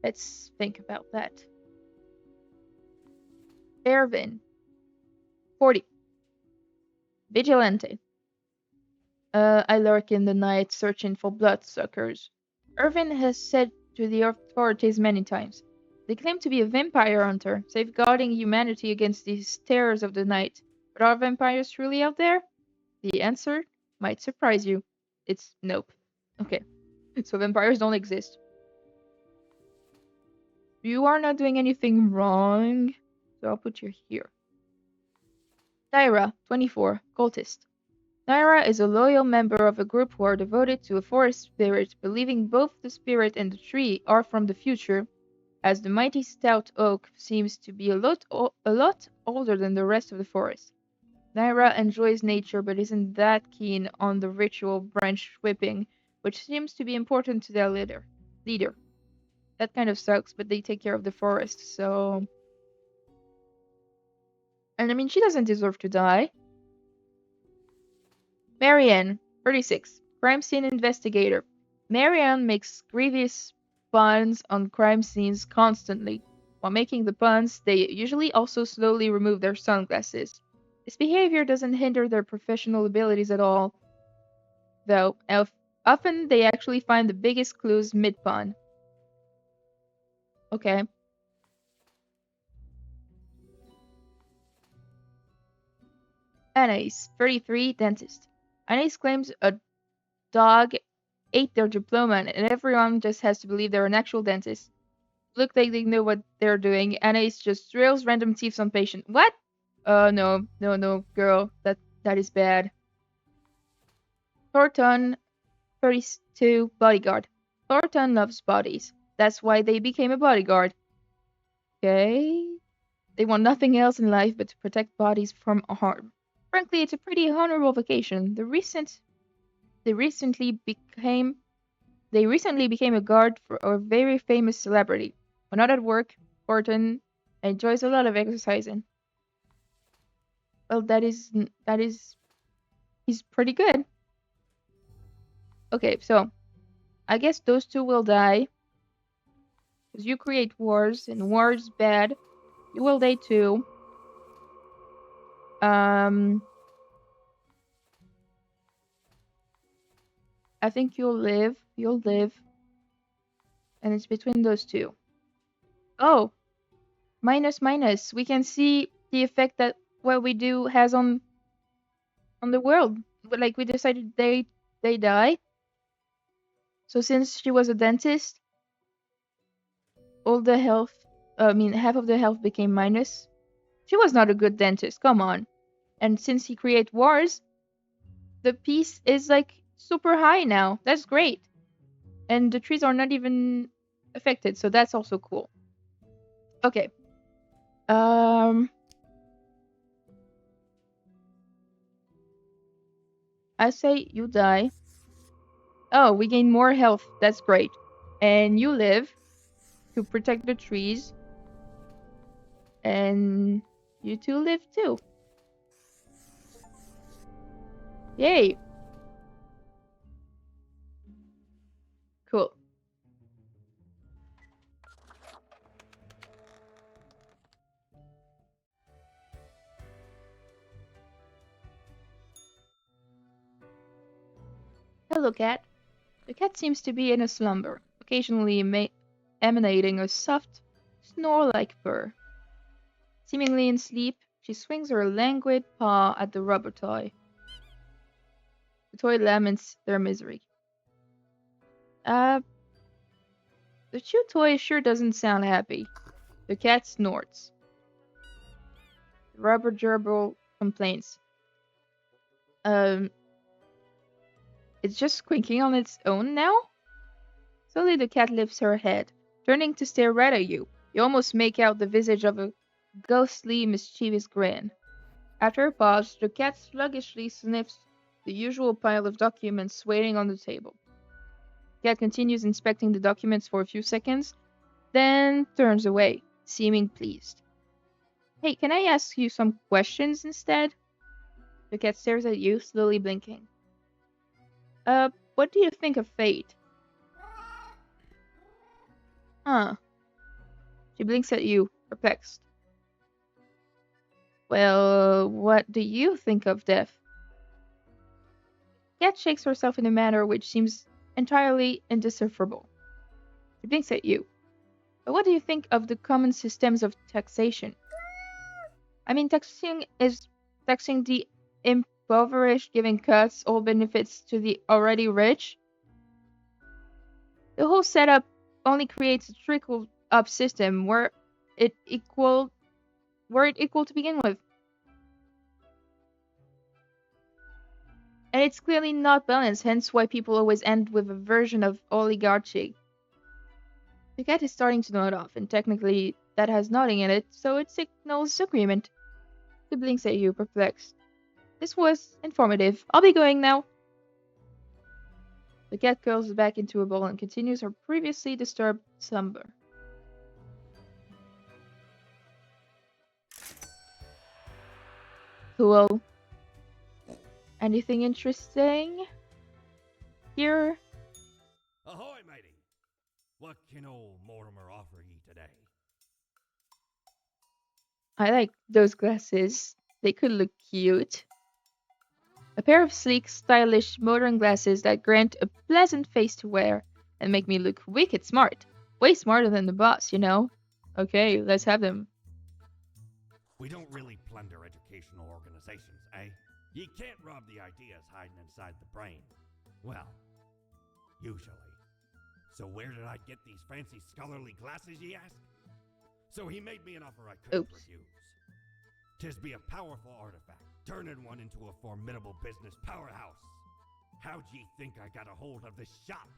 Let's think about that. Ervin. 40. Vigilante. I lurk in the night searching for bloodsuckers. Irvin has said to the authorities many times. They claim to be a vampire hunter, safeguarding humanity against these terrors of the night. But are vampires truly out there? The answer might surprise you. It's nope. Okay, so vampires don't exist. You are not doing anything wrong, so I'll put you here. Naira, 24, cultist. Naira is a loyal member of a group who are devoted to a forest spirit, believing both the spirit and the tree are from the future, as the mighty stout oak seems to be a lot older than the rest of the forest. Naira enjoys nature but isn't that keen on the ritual branch whipping, which seems to be important to their leader. That kind of sucks, but they take care of the forest, so... And I mean, she doesn't deserve to die. Marianne, 36, crime scene investigator. Marianne makes grievous puns on crime scenes constantly. While making the puns, they usually also slowly remove their sunglasses. This behavior doesn't hinder their professional abilities at all, though often they actually find the biggest clues mid-pun. Okay. Anais, 33, dentist. Anais claims a dog ate their diploma and everyone just has to believe they're an actual dentist. Look like they know what they're doing. Anais just drills random teeth on patient. What? No, girl. That is bad. Thornton 32 bodyguard. Thornton loves bodies. That's why they became a bodyguard. Okay. They want nothing else in life but to protect bodies from harm. Frankly, it's a pretty honorable vocation. They recently became a guard for a very famous celebrity. When not at work, Thornton enjoys a lot of exercising. Well, he's pretty good. Okay, so I guess those two will die. Because you create wars, and war's bad. You will die too. I think you'll live. And it's between those two. Oh, minus minus. We can see the effect that what we do has on the world. But like we decided they die. So since she was a dentist, all the health, half of the health became minus. She was not a good dentist, come on. And since he create wars, the peace is like super high now. That's great. And the trees are not even affected, so that's also cool. Okay. I say you die. Oh, we gain more health. That's great. And you live to protect the trees. And you two live too. Yay. Cool. Hello, cat. The cat seems to be in a slumber, occasionally emanating a soft, snore-like purr. Seemingly in sleep, she swings her languid paw at the rubber toy. The toy laments their misery. The chew toy sure doesn't sound happy. The cat snorts. The rubber gerbil complains. It's just squeaking on its own now? Slowly the cat lifts her head, turning to stare right at you. You almost make out the visage of a ghostly, mischievous grin. After a pause, the cat sluggishly sniffs the usual pile of documents waiting on the table. The cat continues inspecting the documents for a few seconds, then turns away, seeming pleased. Hey, can I ask you some questions instead? The cat stares at you, slowly blinking. What do you think of fate? Huh. She blinks at you, perplexed. Well, what do you think of death? Cat shakes herself in a manner which seems entirely indecipherable. She blinks at you. But what do you think of the common systems of taxation? I mean, taxing the impoverished, giving cuts, all benefits to the already rich. The whole setup only creates a trickle-up system where it equal to begin with. And it's clearly not balanced, hence why people always end with a version of oligarchy. The cat is starting to nod off, and technically that has nodding in it, so it signals agreement. He blinks at you, perplexed. This was informative. I'll be going now. The cat curls back into a ball and continues her previously disturbed slumber. Cool. Anything interesting here? Ahoy, matey! What can old Mortimer offer ye today? I like those glasses. They could look cute. A pair of sleek, stylish, modern glasses that grant a pleasant face to wear and make me look wicked smart. Way smarter than the boss, you know? Okay, let's have them. We don't really plunder educational organizations, eh? Ye can't rob the ideas hiding inside the brain. Well, usually. So where did I get these fancy scholarly glasses, ye ask? So he made me an offer I couldn't refuse. 'Tis be a powerful artifact, turning one into a formidable business powerhouse. How'd ye think I got a hold of this shop?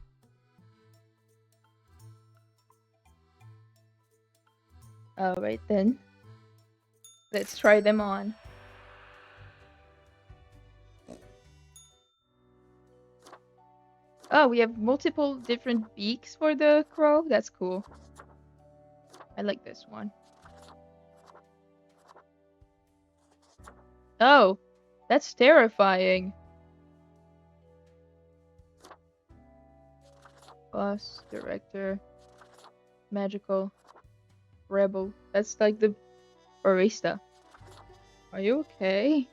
Alright then. Let's try them on. Oh, we have multiple different beaks for the crow. That's cool. I like this one. Oh, that's terrifying. Boss, director, magical, rebel. That's like the barista. Are you okay?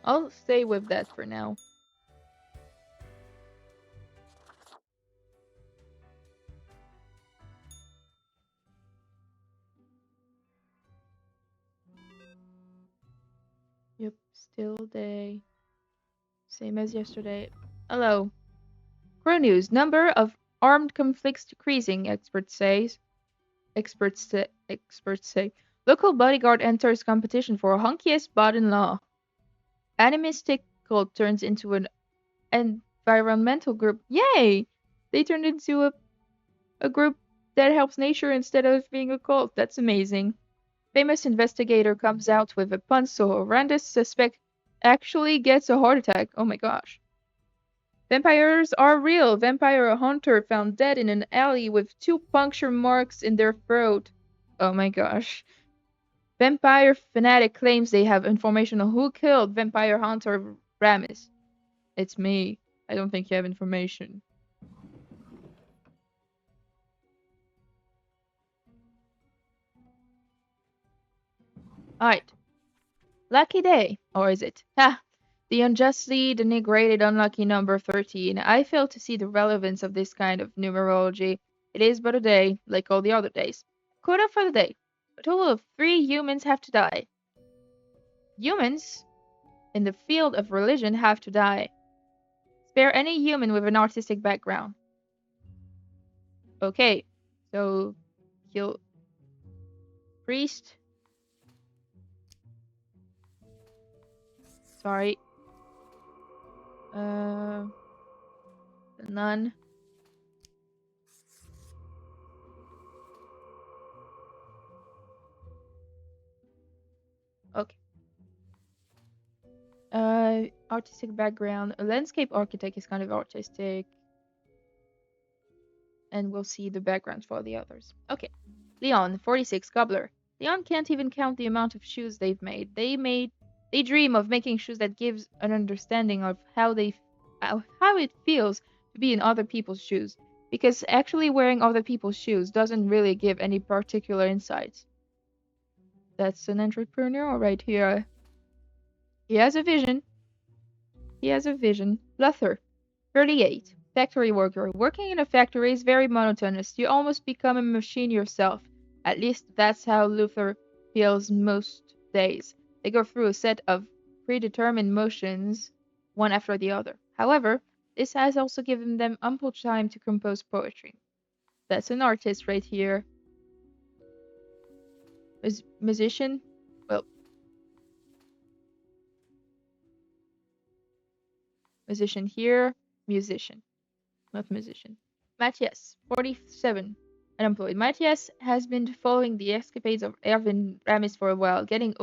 I'll stay with that for now. Yep, still day. Same as yesterday. Hello. Crow news. Number of armed conflicts decreasing, experts say. Experts say. Local bodyguard enters competition for hunkiest bot-in-law. Animistic cult turns into an environmental group. Yay! They turned into a group that helps nature instead of being a cult. That's amazing. Famous investigator comes out with a pun so horrendous suspect actually gets a heart attack. Oh my gosh. Vampires are real. Vampire hunter found dead in an alley with 2 puncture marks in their throat. Oh my gosh. Vampire fanatic claims they have information on who killed vampire hunter Ramis. It's me. I don't think you have information. Alright. Lucky day. Or is it? Ha! The unjustly denigrated unlucky number 13. I fail to see the relevance of this kind of numerology. It is but a day, like all the other days. Quota for the day. A total of 3 humans have to die. Humans in the field of religion have to die. Spare any human with an artistic background. Okay, so kill priest. Sorry. The nun. Okay. Artistic background. A landscape architect is kind of artistic. And we'll see the backgrounds for the others. Okay. Leon, 46, cobbler. Leon can't even count the amount of shoes they've made. They dream of making shoes that gives an understanding of how it feels to be in other people's shoes. Because actually wearing other people's shoes doesn't really give any particular insights. That's an entrepreneur right here. He has a vision. He has a vision. Luther, 38. Factory worker. Working in a factory is very monotonous. You almost become a machine yourself. At least that's how Luther feels most days. They go through a set of predetermined motions, one after the other. However, this has also given them ample time to compose poetry. That's an artist right here. Musician? Well, musician here, musician, not musician. Matthias, 47, unemployed. Matthias has been following the escapades of Erwin Ramis for a while, getting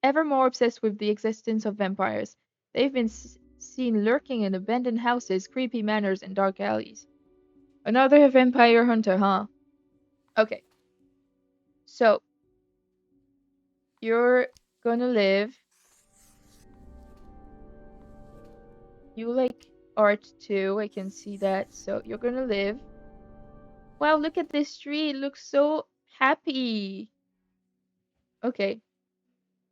ever more obsessed with the existence of vampires. They've been seen lurking in abandoned houses, creepy manors, and dark alleys. Another vampire hunter, huh? Okay. So, you're gonna live. You like art too, I can see that. So you're gonna live. Wow, look at this tree. It looks so happy. Okay.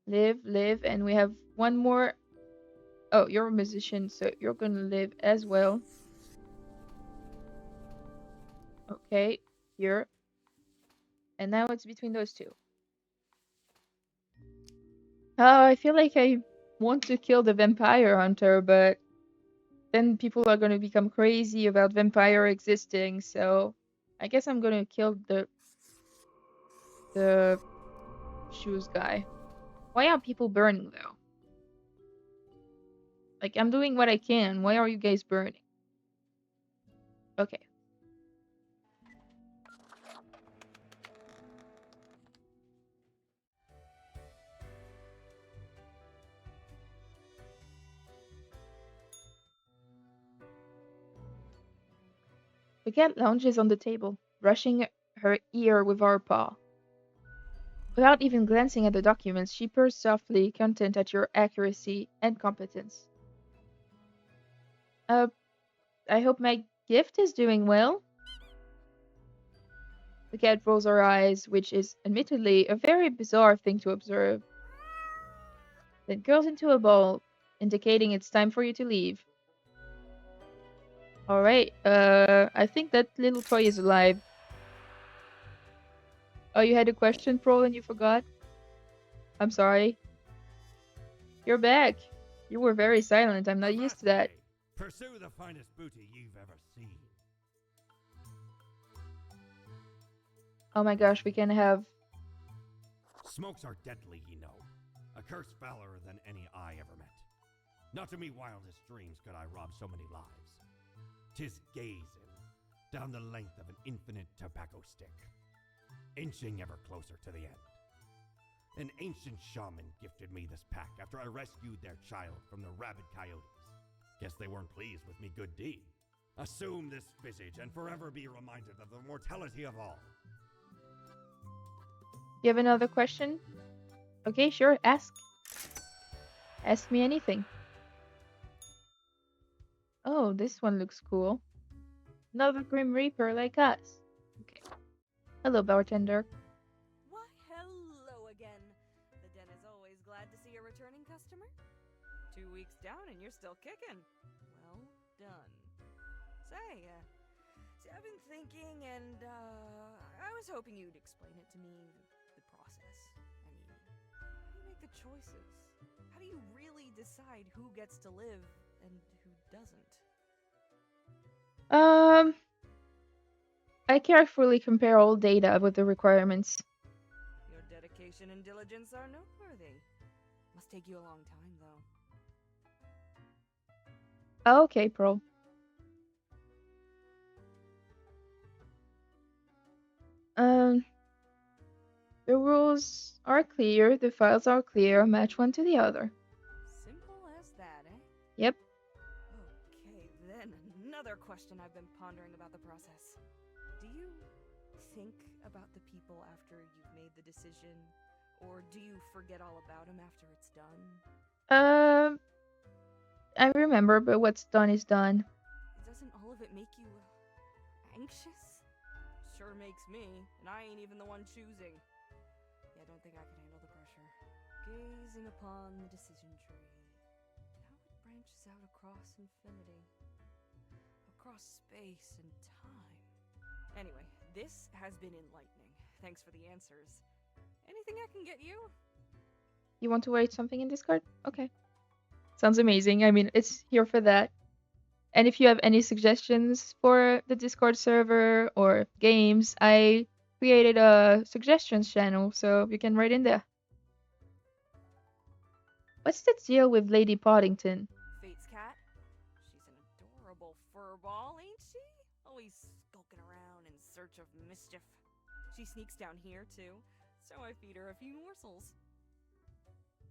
Live, and we have one more. Oh, you're a musician, so you're gonna live as well. Okay, here. And now it's between those two. I feel like I want to kill the vampire hunter, but then people are gonna become crazy about vampire existing, so I guess I'm gonna kill the shoes guy. Why are people burning though? Like, I'm doing what I can. Why are you guys burning? Okay. The cat lounges on the table, brushing her ear with our paw. Without even glancing at the documents, she purrs softly, content at your accuracy and competence. Uh, I hope my gift is doing well. The cat rolls her eyes, which is admittedly a very bizarre thing to observe, then curls into a ball, indicating it's time for you to leave. Alright, I think that little toy is alive. Oh, you had a question, Pro, and you forgot? I'm sorry. You're back. You were very silent. I'm not used to that. Avast! Pursue the finest booty you've ever seen. Oh my gosh, we can have... Smokes are deadly, ye know. A curse fouler than any I ever met. Not to me wildest dreams could I rob so many lives. 'Tis gazing down the length of an infinite tobacco stick, inching ever closer to the end. An ancient shaman gifted me this pack after I rescued their child from the rabid coyotes. Guess they weren't pleased with me good deed. Assume this visage and forever be reminded of the mortality of all. You have another question? Okay, sure, ask. Ask me anything. Oh, this one looks cool. Another Grim Reaper like us. Okay. Hello, bartender. Why, hello again. The den is always glad to see a returning customer. 2 weeks down and you're still kicking. Well done. Say, I've been thinking and, I was hoping you'd explain it to me, the process. I mean, how do you make the choices? How do you really decide who gets to live and who doesn't? I carefully compare all data with the requirements. Your dedication and diligence are noteworthy. Must take you a long time, though. Okay, Pro. The rules are clear, the files are clear, match one to the other. Simple as that, eh? Yep. Okay, then another question I've been pondering about the process. Do you think about the people after you've made the decision? Or do you forget all about them after it's done? I remember, but what's done is done. Doesn't all of it make you anxious? Sure makes me, and I ain't even the one choosing. Yeah, I don't think I can handle the pressure. Gazing upon the decision tree, how it branches out across infinity, across space and time. Anyway, this has been enlightening. Thanks for the answers. Anything I can get you? You want to write something in Discord? Okay. Sounds amazing. I mean, it's here for that. And if you have any suggestions for the Discord server or games, I created a suggestions channel, so you can write in there. What's the deal with Lady Poddington? Fate's cat? She's an adorable furball, ain't she? Always skulking around in search of mischief. She sneaks down here, too, so I feed her a few morsels.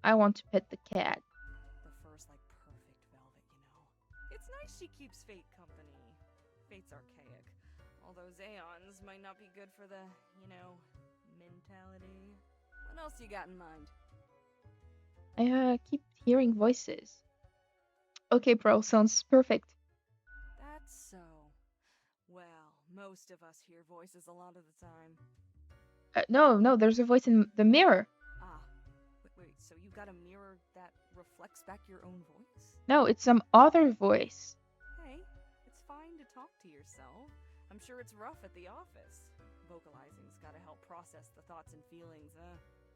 I want to pet the cat. The fur's like perfect velvet, you know. It's nice she keeps Fate company. Fate's archaic. All those aeons might not be good for the, you know, mentality. What else you got in mind? I keep hearing voices. Okay, Pro, sounds perfect. That's so. Well, most of us hear voices a lot of the time. No, there's a voice in the mirror. Ah, wait, so you got a mirror that reflects back your own voice? No, it's some other voice. Hey, it's fine to talk to yourself. I'm sure it's rough at the office. Vocalizing's gotta help process the thoughts and feelings,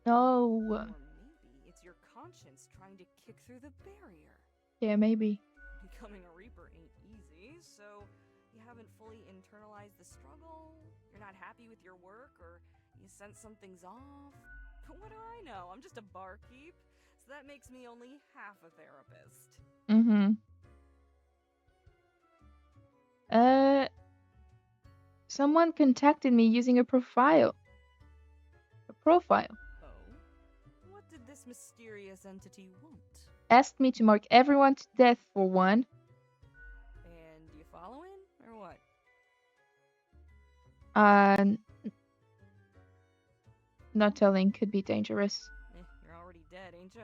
No. Or maybe it's your conscience trying to kick through the barrier. Yeah, maybe. Becoming a Reaper ain't easy, so you haven't fully internalized the struggle, you're not happy with your work, or you sense something's off. But what do I know? I'm just a barkeep, so that makes me only half a therapist. Mm-hmm. Uh, Someone contacted me using a profile. A profile. Oh? What did this mysterious entity want? Asked me to mark everyone to death for one. And you following, or what? Uh, Not telling could be dangerous. You're already dead, ain't ya?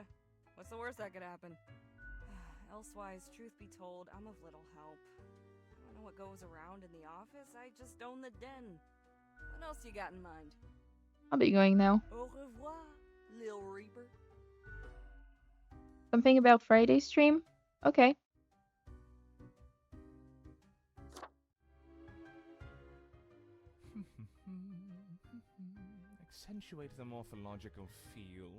What's the worst that could happen? Elsewise, truth be told, I'm of little help. I don't know what goes around in the office, I just own the den. What else you got in mind? I'll be going now. Au revoir, Lil Reaper. Something about Friday's stream? Okay. Accentuate the morphological field.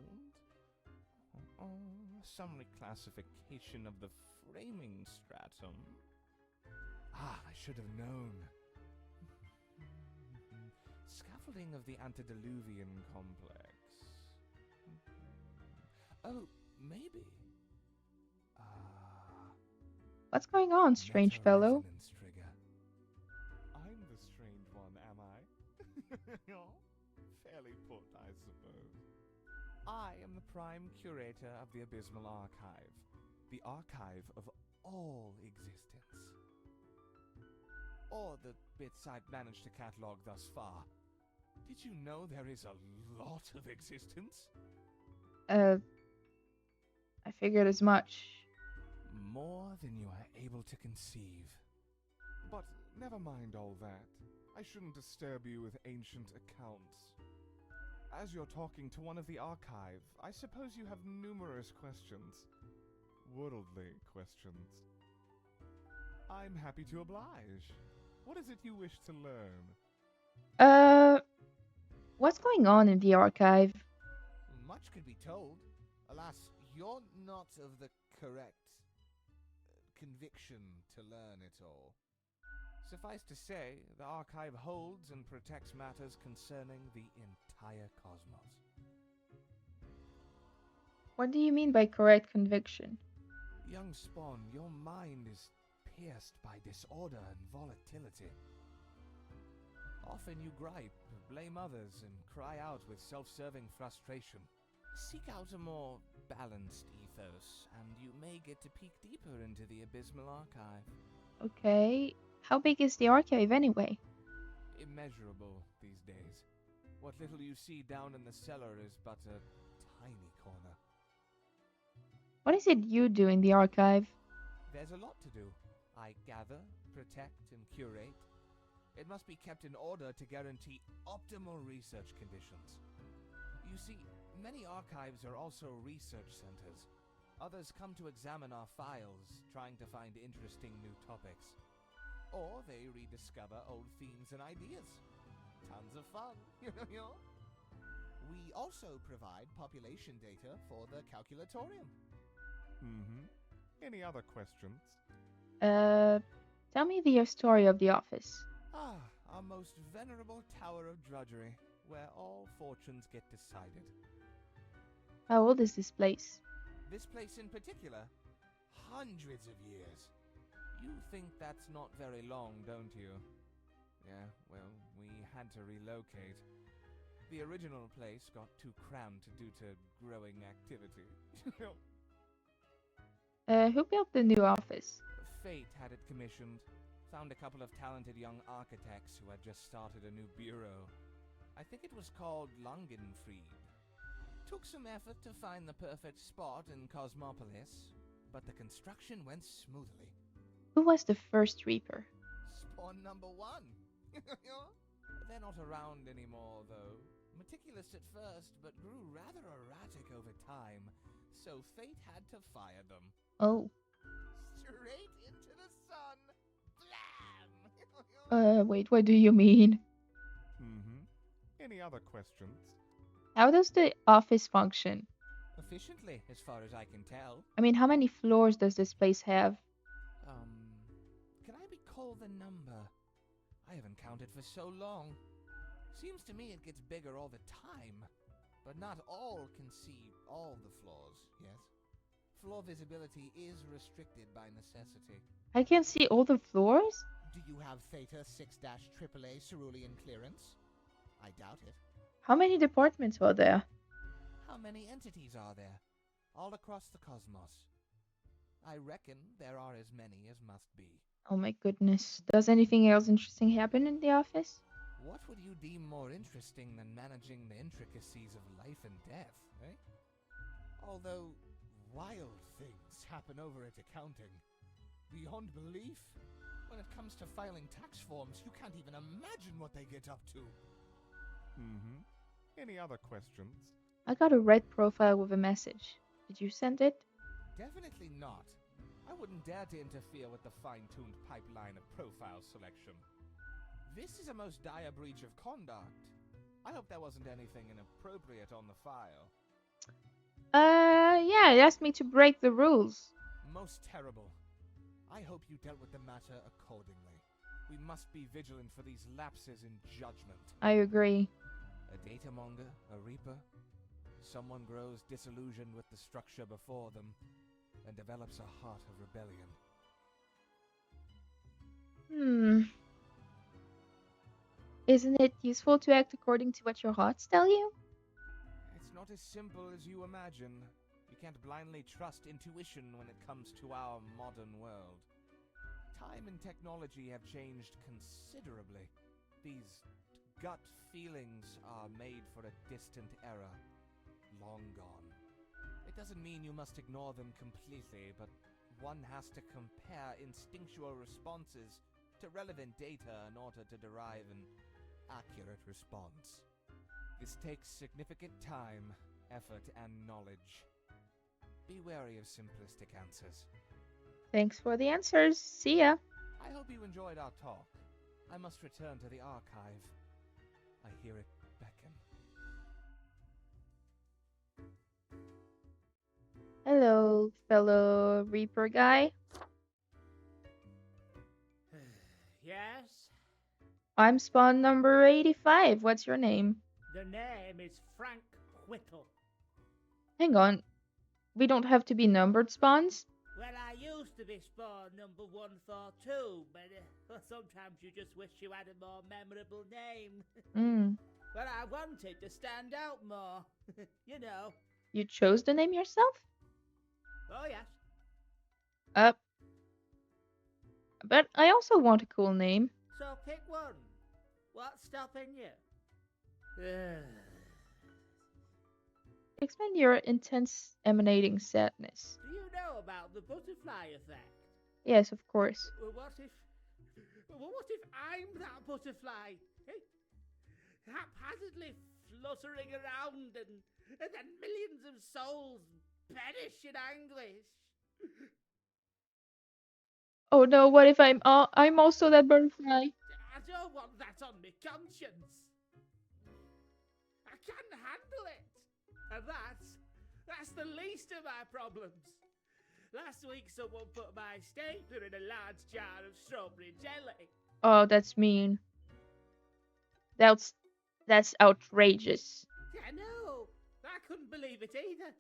Some reclassification of the framing stratum. Ah, I should have known. Scaffolding of the antediluvian complex. Oh, maybe. What's going on, strange fellow? Meta-resonance trigger. I'm the strange one, am I? Fairly put, I suppose. I am the prime curator of the Abysmal Archive, the archive of all existence. Or the bits I've managed to catalog thus far. Did you know there is a lot of existence? I figured as much. More than you are able to conceive. But never mind all that. I shouldn't disturb you with ancient accounts. As you're talking to one of the archive, I suppose you have numerous questions. Worldly questions. I'm happy to oblige. What is it you wish to learn? What's going on in the archive? Much could be told. Alas, you're not of the correct conviction to learn it all. Suffice to say, the archive holds and protects matters concerning the entire cosmos. What do you mean by correct conviction? Young Spawn, your mind is pierced by disorder and volatility. Often you gripe, blame others, and cry out with self-serving frustration. Seek out a more balanced ethos, and you may get to peek deeper into the Abysmal Archive. Okay. How big is the archive anyway? Immeasurable these days. What little you see down in the cellar is but a tiny corner. What is it you do in the archive? There's a lot to do. I gather, protect, and curate. It must be kept in order to guarantee optimal research conditions. You see, many archives are also research centers. Others come to examine our files, trying to find interesting new topics. Or they rediscover old themes and ideas. Tons of fun, We also provide population data for the calculatorium. Any other questions? Tell me the story of the office. Our most venerable tower of drudgery, where all fortunes get decided. How old is this place? This place in particular, hundreds of years. You think that's not very long, don't you? Yeah, well, we had to relocate. The original place got too cramped due to growing activity. Who built the new office? Fate had it commissioned. Found a couple of talented young architects who had just started a new bureau. I think it was called Langenfried. Took some effort to find the perfect spot in Cosmopolis, but the construction went smoothly. Who was the first Reaper? Spawn number 1. They're not around anymore, though. Meticulous at first, but grew rather erratic over time, so fate had to fire them. Oh. Straight into the sun. Blam! Wait, what do you mean? Any other questions? How does the office function? Efficiently, as far as I can tell. I mean, how many floors does this place have? Can I recall the number? I haven't counted for so long. Seems to me it gets bigger all the time. But not all can see all the floors, yes? Floor visibility is restricted by necessity. I can see all the floors? Do you have Theta 6-AAA cerulean clearance? I doubt it. How many departments are there? How many entities are there? All across the cosmos. I reckon there are as many as must be. Oh my goodness. Does anything else interesting happen in the office? What would you deem more interesting than managing the intricacies of life and death, eh? Although, wild things happen over at accounting. Beyond belief. When it comes to filing tax forms, you can't even imagine what they get up to. Mm-hmm. Any other questions? I got a red profile with a message. Did you send it? Definitely not. I wouldn't dare to interfere with the fine-tuned pipeline of profile selection. This is a most dire breach of conduct. I hope there wasn't anything inappropriate on the file. Yeah, it asked me to break the rules. Most terrible. I hope you dealt with the matter accordingly. We must be vigilant for these lapses in judgment. I agree. A datamonger, a reaper. Someone grows disillusioned with the structure before them and develops a heart of rebellion. Isn't it useful to act according to what your hearts tell you? It's not as simple as you imagine. You can't blindly trust intuition when it comes to our modern world. Time and technology have changed considerably. These gut feelings are made for a distant era, long gone. It doesn't mean you must ignore them completely, but one has to compare instinctual responses to relevant data in order to derive an accurate response. This takes significant time, effort, and knowledge. Be wary of simplistic answers. Thanks for the answers. See ya. I hope you enjoyed our talk. I must return to the archive. I hear it beckon. Hello, fellow Reaper guy. Yes? I'm spawn number 85. What's your name? The name is Frank Whittle. Hang on. We don't have to be numbered spawns? Well, I used to be spawn number 142, but sometimes you just wish you had a more memorable name. But I wanted to stand out more. You know. You chose the name yourself? Oh, yes. But I also want a cool name. So pick one. What's stopping you? Expand your intense emanating sadness. Do you know about the butterfly effect? Yes, of course. Well, what if I'm that butterfly? Haphazardly fluttering around and then millions of souls perish in anguish. Oh no, what if I'm also that butterfly? I don't want that on my conscience. I can't handle it. And that's the least of my problems. Last week someone put my stapler in a large jar of strawberry jelly. Oh, that's mean. That's outrageous. I know. I couldn't believe it either.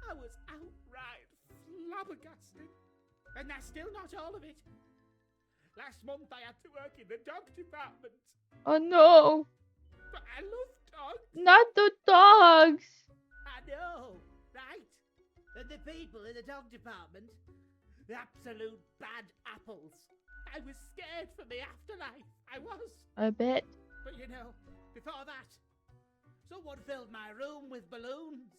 I was outright flabbergasted. And that's still not all of it. Last month I had to work in the dog department. Oh no! But I love dogs. Not the dogs! I know, right? And the people in the dog department, the absolute bad apples. I was scared for the afterlife. I was. I bet. But you know, before that, someone filled my room with balloons.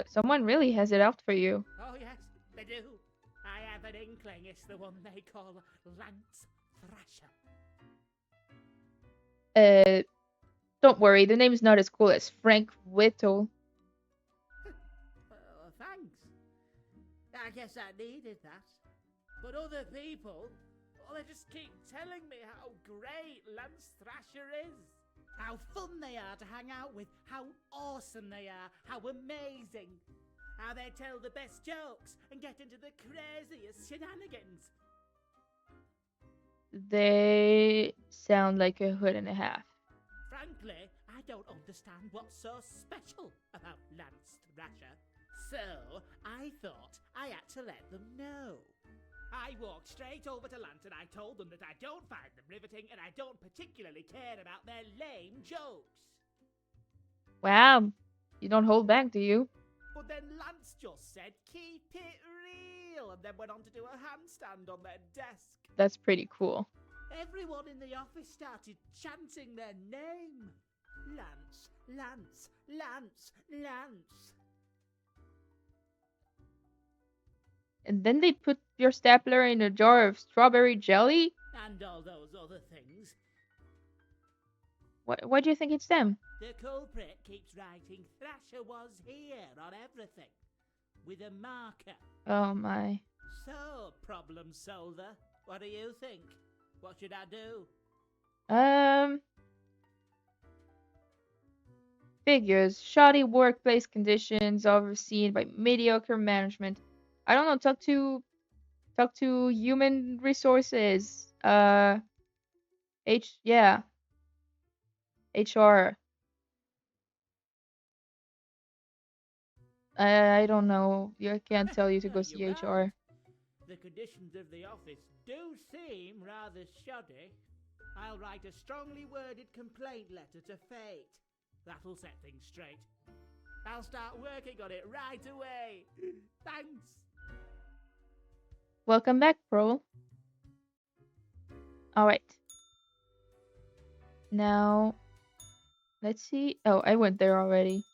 Someone really has it out for you. Oh yes, they do. I have an inkling it's the one they call Lance Thrasher. Don't worry, the name's not as cool as Frank Whittle. Thanks. I guess I needed that. But other people, they just keep telling me how great Lance Thrasher is. How fun they are to hang out with, how awesome they are, how amazing. How they tell the best jokes and get into the craziest shenanigans. They sound like a hood and a half. Frankly, I don't understand what's so special about Lance Thrasher. So, I thought I had to let them know. I walked straight over to Lance and I told them that I don't find them riveting and I don't particularly care about their lame jokes. Wow. You don't hold back, do you? But then Lance just said, keep it real, and then went on to do a handstand on their desk. That's pretty cool. Everyone in the office started chanting their name. Lance, Lance, Lance, Lance. And then they put your stapler in a jar of strawberry jelly? And all those other things. Why do you think it's them? The culprit keeps writing Thrasher was here on everything. With a marker. Oh my. So, problem solver, what do you think? What should I do? Figures. Shoddy workplace conditions overseen by mediocre management. I don't know, talk to human resources. Yeah. HR. I don't know. I can't tell you to go see You're HR. right. The conditions of the office do seem rather shoddy. I'll write a strongly worded complaint letter to Fate. That'll set things straight. I'll start working on it right away. Thanks. Welcome back, Pearl. Alright. Now, let's see. Oh, I went there already.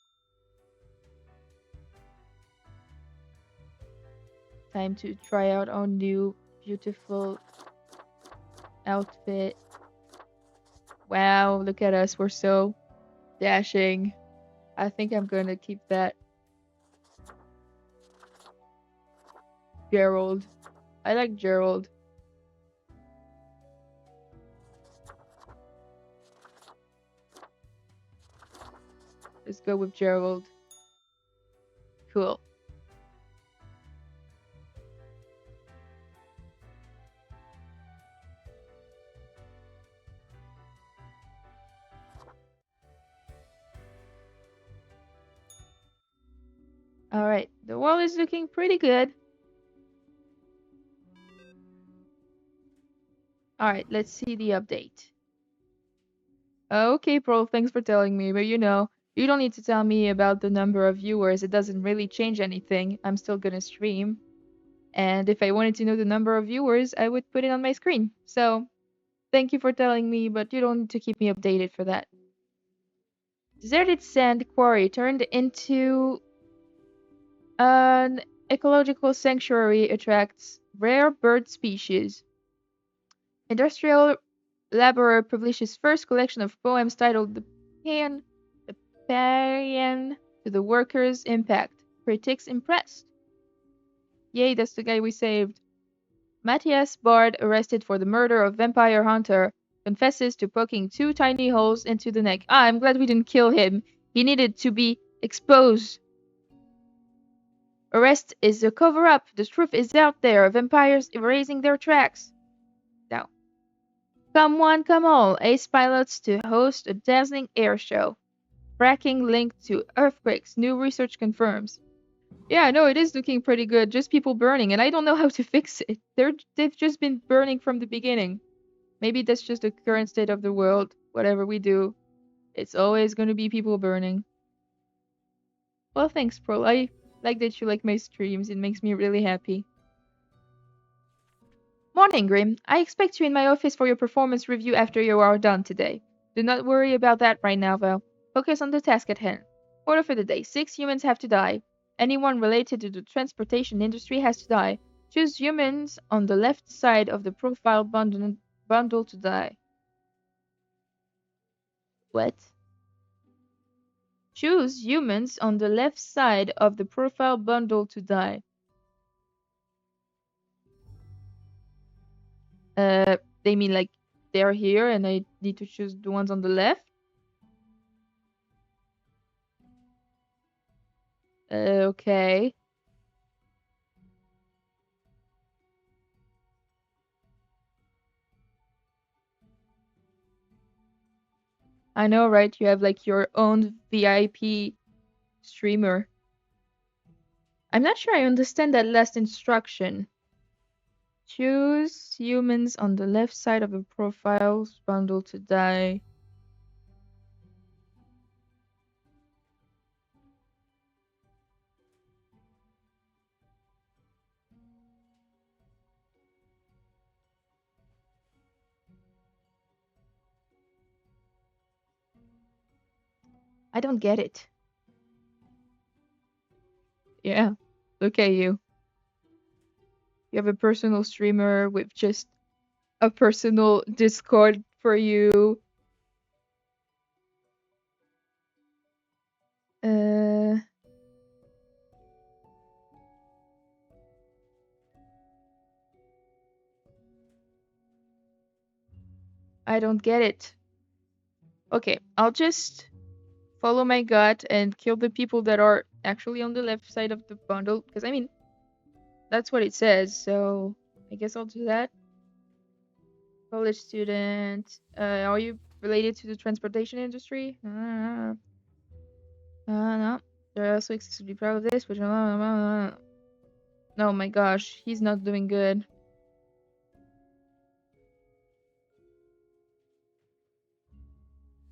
Time to try out our new beautiful outfit. Wow, look at us. We're so dashing. I think I'm gonna keep that. Gerald. I like Gerald. Let's go with Gerald. Cool. Alright, the wall is looking pretty good. Alright, let's see the update. Okay, Pearl, thanks for telling me, but you know, you don't need to tell me about the number of viewers. It doesn't really change anything. I'm still gonna stream. And if I wanted to know the number of viewers, I would put it on my screen. So, thank you for telling me, but you don't need to keep me updated for that. Deserted sand quarry turned into an ecological sanctuary attracts rare bird species. Industrial Laborer publishes first collection of poems titled The Paean to the Workers' Impact. Critics impressed. Yay, that's the guy we saved. Matthias Bard, arrested for the murder of Vampire Hunter, confesses to poking 2 tiny holes into the neck. Ah, I'm glad we didn't kill him. He needed to be exposed. Arrest is a cover-up. The truth is out there. Vampires erasing their tracks. Now, come one, come all. Ace pilots to host a dazzling air show. Fracking linked to earthquakes. New research confirms. Yeah, no, it is looking pretty good. Just people burning, and I don't know how to fix it. They've just been burning from the beginning. Maybe that's just the current state of the world. Whatever we do, it's always going to be people burning. Well, thanks, Pearl. I like that you like my streams. It makes me really happy. Morning, Grim. I expect you in my office for your performance review after you are done today. Do not worry about that right now, though. Focus on the task at hand. Order for the day. 6 humans have to die. Anyone related to the transportation industry has to die. Choose humans on the left side of the profile bundle to die. What? Choose humans on the left side of the profile bundle to die. They mean like they're here and I need to choose the ones on the left? Okay. I know, right? You have like your own VIP streamer. I'm not sure I understand that last instruction. Choose humans on the left side of the profiles bundle to die. I don't get it. Yeah, look at you. You have a personal streamer with just a personal Discord for you. Uh, I don't get it. Okay, I'll just follow my gut and kill the people that are actually on the left side of the bundle. Because, I mean, that's what it says. So, I guess I'll do that. College student. Are you related to the transportation industry? No. They're also excessively proud of this, which. Oh my gosh, he's not doing good.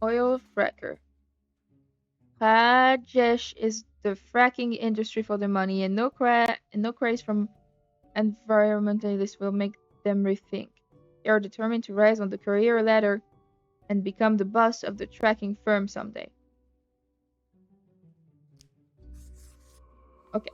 Oil fracker. Rajesh is the fracking industry for the money, and no craze from environmentalists will make them rethink. They are determined to rise on the career ladder and become the boss of the tracking firm someday. Okay.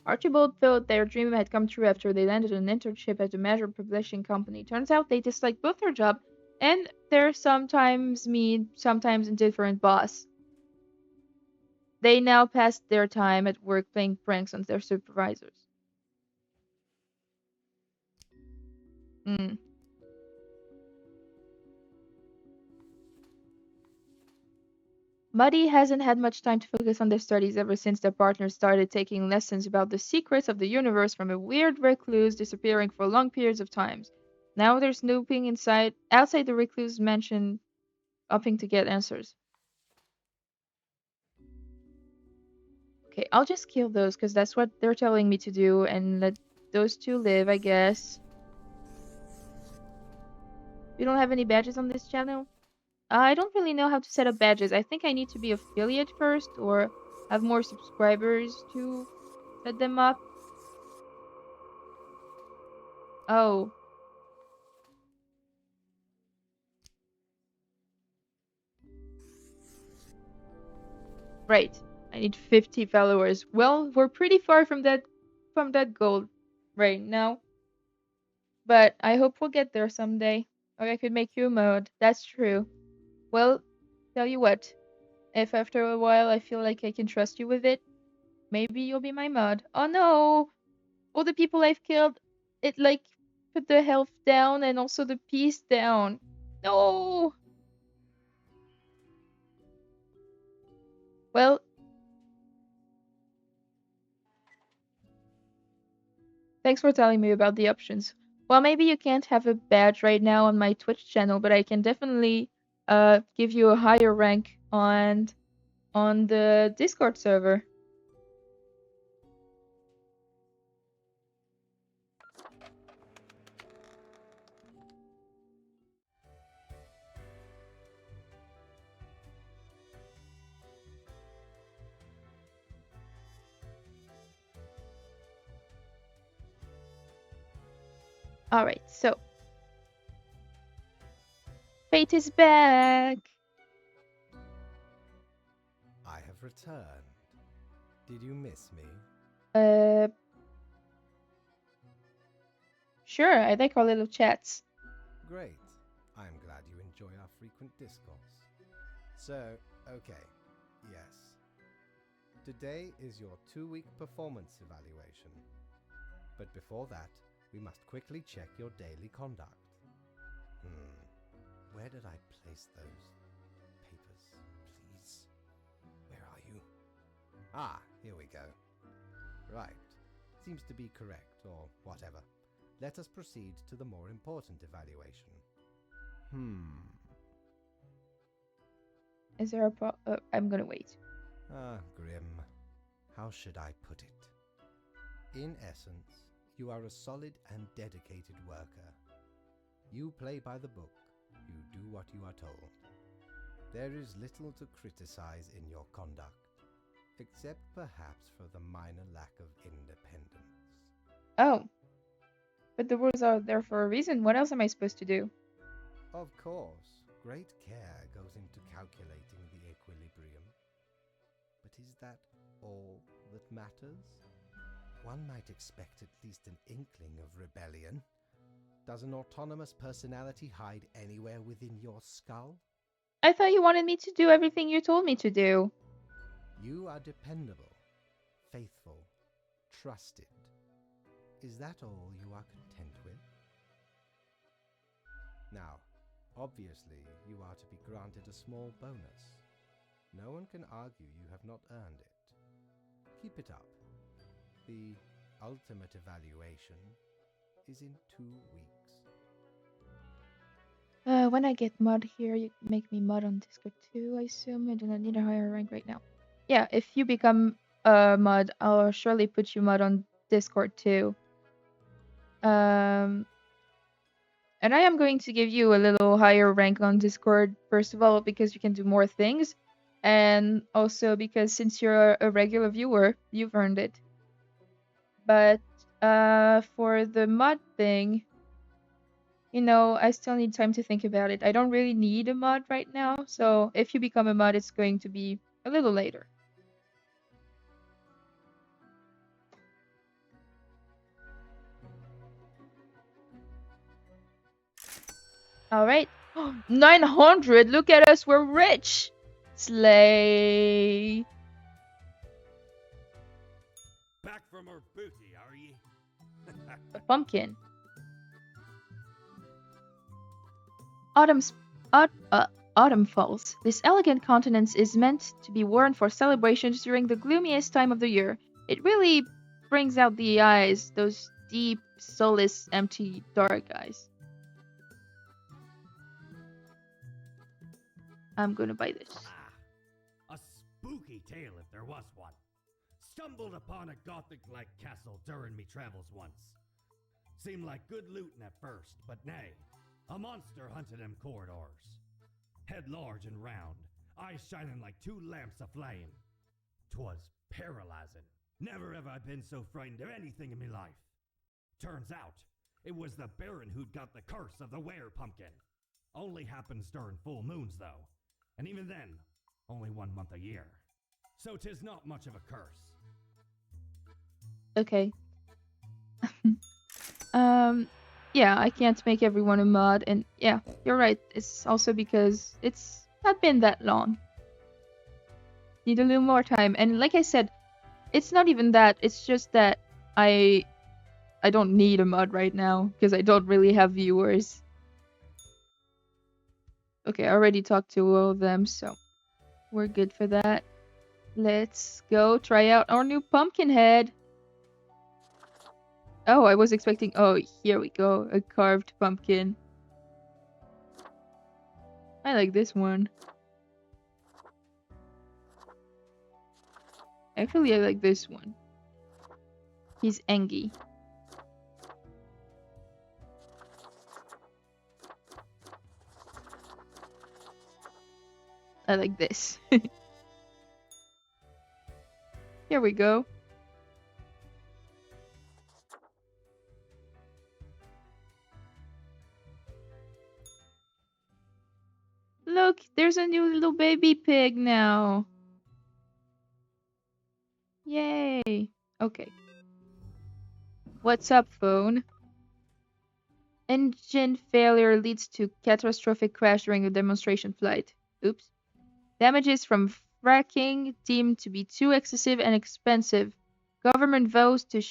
Archibald thought their dream had come true after they landed an internship at a major publishing company. Turns out they dislike both their job and their sometimes mean, sometimes indifferent boss. They now pass their time at work playing pranks on their supervisors. Hmm. Muddy hasn't had much time to focus on their studies ever since their partner started taking lessons about the secrets of the universe from a weird recluse disappearing for long periods of times. Now they're snooping outside the recluse mansion, hoping to get answers. Okay, I'll just kill those because that's what they're telling me to do and let those two live, I guess. We don't have any badges on this channel? I don't really know how to set up badges. I think I need to be affiliate first or have more subscribers to set them up. Oh, right. I need 50 followers. Well, we're pretty far from that goal right now, but I hope we'll get there someday. Or I could make you a mod. That's true. Well, tell you what, if after a while I feel like I can trust you with it, maybe you'll be my mod. Oh no! All the people I've killed, it like put the health down and also the peace down. No! Well, thanks for telling me about the options. Well, maybe you can't have a badge right now on my Twitch channel, but I can definitely give you a higher rank on the Discord server. All right, so Fate is back. I have returned. Did you miss me? Sure, I like our little chats. Great. I'm glad you enjoy our frequent discourse. So, okay, yes. Today is your 2-week performance evaluation. But before that, we must quickly check your daily conduct. Where did I place those papers, please? Where are you? Ah, here we go. Right. Seems to be correct, or whatever. let us proceed to the more important evaluation. Is there a I'm gonna wait. Grim. How should I put it? In essence, you are a solid and dedicated worker. You play by the book. You do what you are told. There is little to criticize in your conduct, except perhaps for the minor lack of independence. Oh. But the rules are there for a reason. What else am I supposed to do? Of course, great care goes into calculating the equilibrium. But is that all that matters? One might expect at least an inkling of rebellion. Does an autonomous personality hide anywhere within your skull? I thought you wanted me to do everything you told me to do. You are dependable, faithful, trusted. Is that all you are content with? Now, obviously, you are to be granted a small bonus. No one can argue you have not earned it. Keep it up. The ultimate evaluation is in 2 weeks. When I get mod here, you make me mod on Discord too, I assume. I do not need a higher rank right now. Yeah, if you become a mod, I'll surely put you mod on Discord too. And I am going to give you a little higher rank on Discord, first of all, because you can do more things, and also because since you're a regular viewer, you've earned it. But for the mod thing, you know, I still need time to think about it. I don't really need a mod right now, so if you become a mod, it's going to be a little later. Alright. 900! Look at us, we're rich! Slay! Back from her booty, are ye? A pumpkin. Autumn falls. This elegant countenance is meant to be worn for celebrations during the gloomiest time of the year. It really brings out the eyes, those deep, soulless, empty, dark eyes. I'm gonna buy this. A spooky tale if there was one. Stumbled upon a Gothic-like castle during me travels once. Seemed like good looting at first, but nay, a monster hunted them corridors. Head large and round, eyes shining like 2 lamps aflame. 'Twas paralyzing. Never have I been so frightened of anything in me life. Turns out, it was the Baron who'd got the curse of the were-pumpkin. Only happens during full moons, though. And even then, only 1 month a year. So 'tis not much of a curse. Okay. Yeah, I can't make everyone a mod, and yeah, you're right. It's also because it's not been that long. Need a little more time, and like I said, it's not even that. It's just that I don't need a mod right now because I don't really have viewers. Okay, I already talked to all of them, so we're good for that. Let's go try out our new pumpkin head. Oh, I was expecting... Oh, here we go. A carved pumpkin. I like this one. Actually, I like this one. He's Engie. I like this. Here we go. Look, there's a new little baby pig now. Yay. Okay. What's up, phone? Engine failure leads to catastrophic crash during a demonstration flight. Oops. Damages from fracking deemed to be too excessive and expensive. Government vows to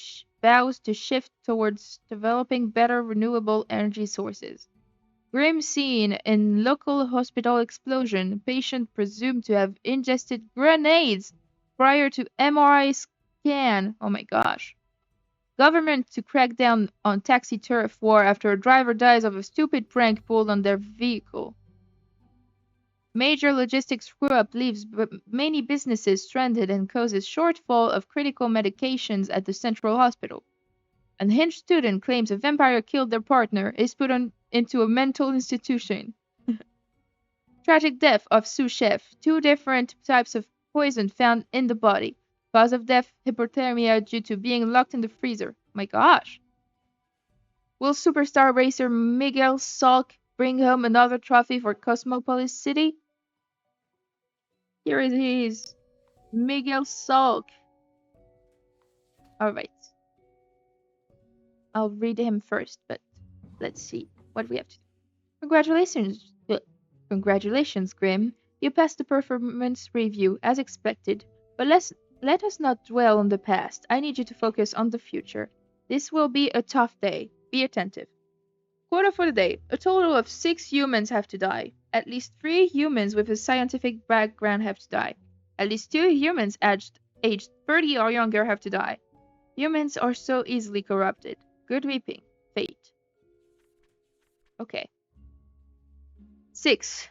shift towards developing better renewable energy sources. Grim scene in local hospital explosion. Patient presumed to have ingested grenades prior to MRI scan. Oh my gosh. Government to crack down on taxi turf war after a driver dies of a stupid prank pulled on their vehicle. Major logistics screw-up leaves many businesses stranded and causes shortfall of critical medications at the central hospital. Unhinged student claims a vampire killed their partner, is put into a mental institution. Tragic death of sous chef. 2 different types of poison found in the body. Cause of death, hypothermia due to being locked in the freezer. My gosh. Will superstar racer Miguel Salk bring home another trophy for Cosmopolis City? Here it is. Miguel Salk. Alright. I'll read him first, but let's see what we have to do. Congratulations. Congratulations, Grim. You passed the performance review, as expected. But let us not dwell on the past. I need you to focus on the future. This will be a tough day. Be attentive. Quota for the day. A total of 6 humans have to die. At least 3 humans with a scientific background have to die. At least 2 humans aged 30 or younger have to die. Humans are so easily corrupted. Good reaping. Fate. Okay. 6.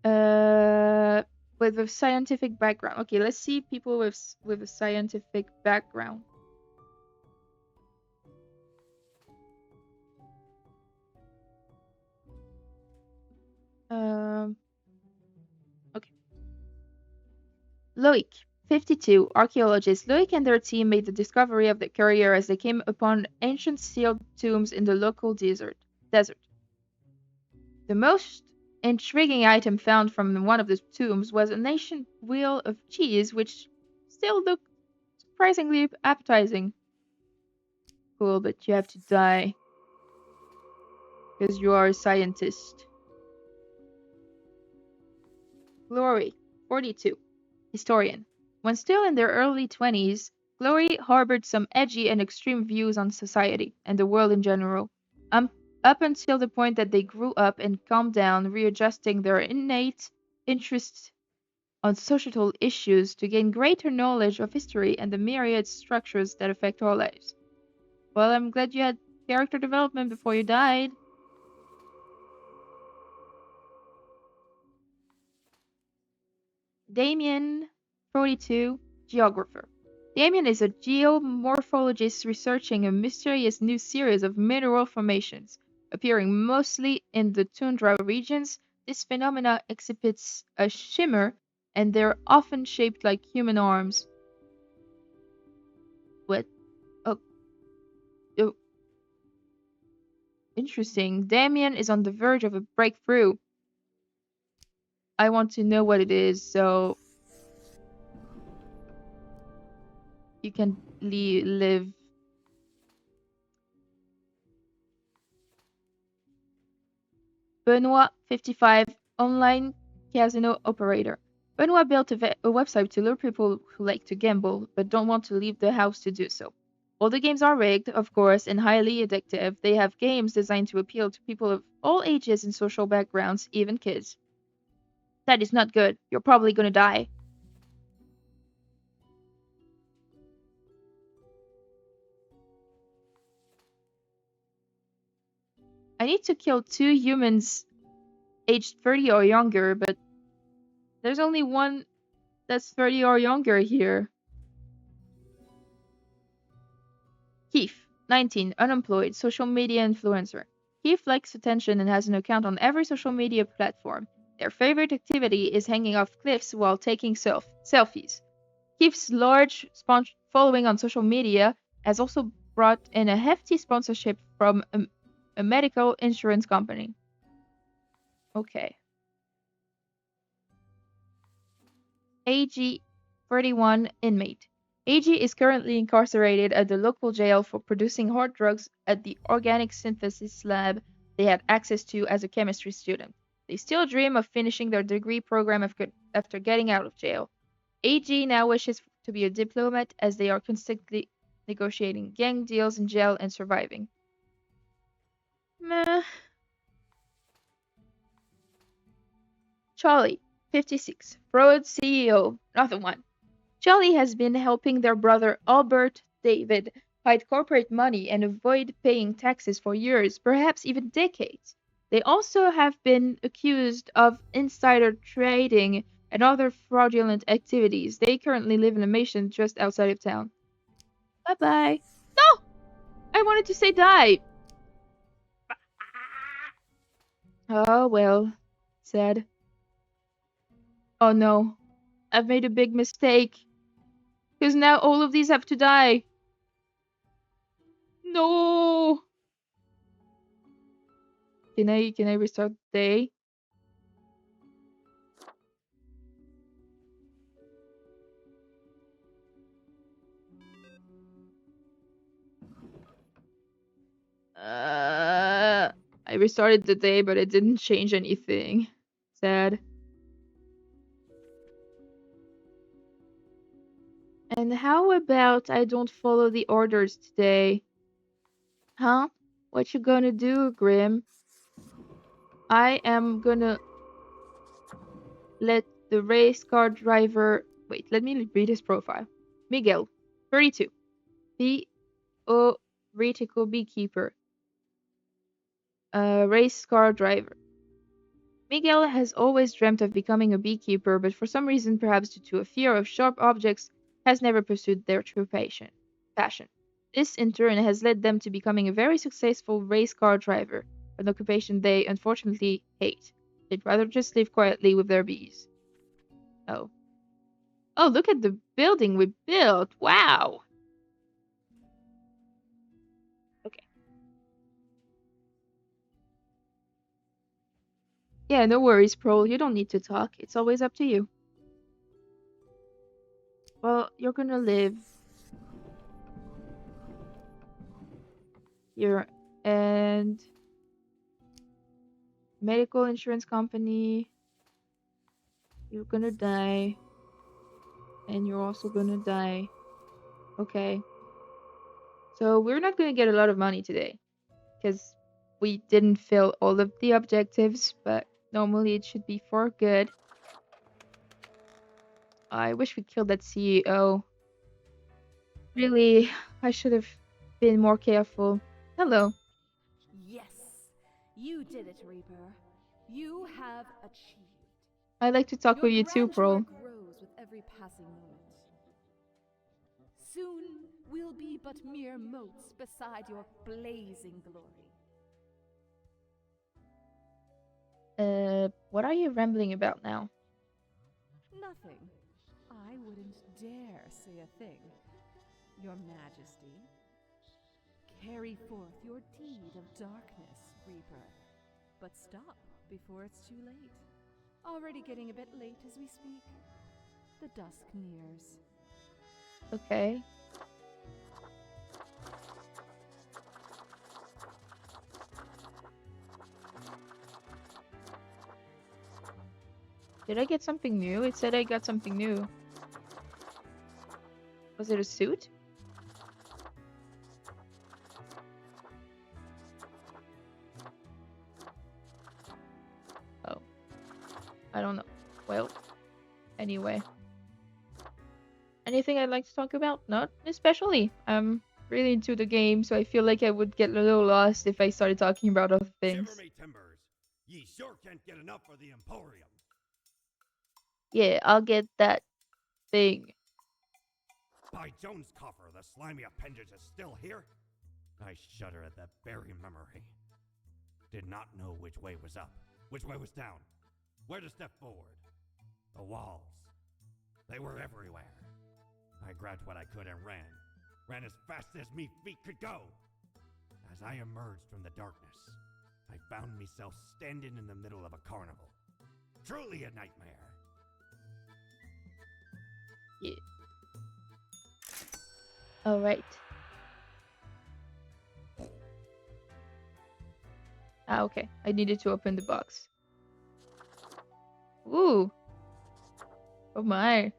With a scientific background. Okay, let's see people with a scientific background. Okay. Loic, 52, archaeologist. Loic and their team made the discovery of the courier as they came upon ancient sealed tombs in the local desert. The most intriguing item found from one of the tombs was an ancient wheel of cheese, which still looked surprisingly appetizing. Cool, but you have to die. Because you are a scientist. Glory, 42, historian. When still in their early 20s, Glory harbored some edgy and extreme views on society and the world in general. Up until the point that they grew up and calmed down, readjusting their innate interests on societal issues to gain greater knowledge of history and the myriad structures that affect our lives. Well, I'm glad you had character development before you died. Damien, 42, geographer. Damien is a geomorphologist researching a mysterious new series of mineral formations. Appearing mostly in the tundra regions, this phenomena exhibits a shimmer, and they're often shaped like human arms. What? Oh. Interesting. Damien is on the verge of a breakthrough. I want to know what it is, so you can live. Benoit, 55, online casino operator. Benoit built a website to lure people who like to gamble but don't want to leave the house to do so. All the games are rigged, of course, and highly addictive. They have games designed to appeal to people of all ages and social backgrounds, even kids. That is not good. You're probably gonna die. I need to kill 2 humans aged 30 or younger, but there's only one that's 30 or younger here. Keith, 19, unemployed, social media influencer. Keith likes attention and has an account on every social media platform. Their favorite activity is hanging off cliffs while taking selfies. Keith's large following on social media has also brought in a hefty sponsorship from a medical insurance company. Okay. AG, 31, inmate. AG is currently incarcerated at the local jail for producing hard drugs at the organic synthesis lab they had access to as a chemistry student. They still dream of finishing their degree program after getting out of jail. AG now wishes to be a diplomat as they are constantly negotiating gang deals in jail and surviving. Meh. Charlie, 56, Broad CEO, another one. Charlie has been helping their brother Albert David hide corporate money, and avoid paying taxes for years, perhaps even decades. They also have been accused of insider trading and other fraudulent activities. They currently live in a mansion just outside of town. Bye bye. No! I wanted to say die. Oh well, sad. Oh no, I've made a big mistake. Because now all of these have to die. No! Can I restart the day? I restarted the day, but it didn't change anything. Sad. And how about I don't follow the orders today? Huh? What you gonna do, Grim? I am gonna let the race car driver... Wait, let me read his profile. Miguel, 32. Theoretical beekeeper. Race car driver. Miguel has always dreamt of becoming a beekeeper, but for some reason, perhaps due to a fear of sharp objects, has never pursued their true passion. This, in turn, has led them to becoming a very successful race car driver, an occupation they unfortunately hate. They'd rather just live quietly with their bees. Oh. Oh, look at the building we built! Wow! Okay. Yeah, no worries, Prol. You don't need to talk. It's always up to you. Well, you're gonna live here and medical insurance company. You're gonna die. And you're also gonna die. Okay. So we're not gonna get a lot of money today. Because we didn't fill all of the objectives, but normally it should be for good. I wish we killed that CEO. Really, I should have been more careful. Hello. Yes, you did it, Reaper. You have achieved. I'd like to talk Your with you too, grandeur Pearl. grows with every passing moment. Soon we'll be but mere motes beside your blazing glory. What are you rambling about now? Nothing. I wouldn't dare say a thing. Your Majesty. Carry forth your deed of darkness, Reaper. But stop before it's too late. Already getting a bit late as we speak. The dusk nears. Okay. Did I get something new? It said I got something new. Was it a suit? Oh. I don't know. Well, anyway. Anything I'd like to talk about? Not especially. I'm really into the game, so I feel like I would get a little lost if I started talking about other things. Shiver me timbers. Ye sure can't get enough for the Emporium. Yeah, I'll get that thing. By Jones' coffer, the slimy appendage is still here? I shudder at that very memory. Did not know which way was up, which way was down, where to step forward. The walls. They were everywhere. I grabbed what I could and ran as fast as me feet could go. As I emerged from the darkness, I found myself standing in the middle of a carnival. Truly a nightmare. Yeah. Alright. Ah, okay. I needed to open the box. Ooh. Oh my.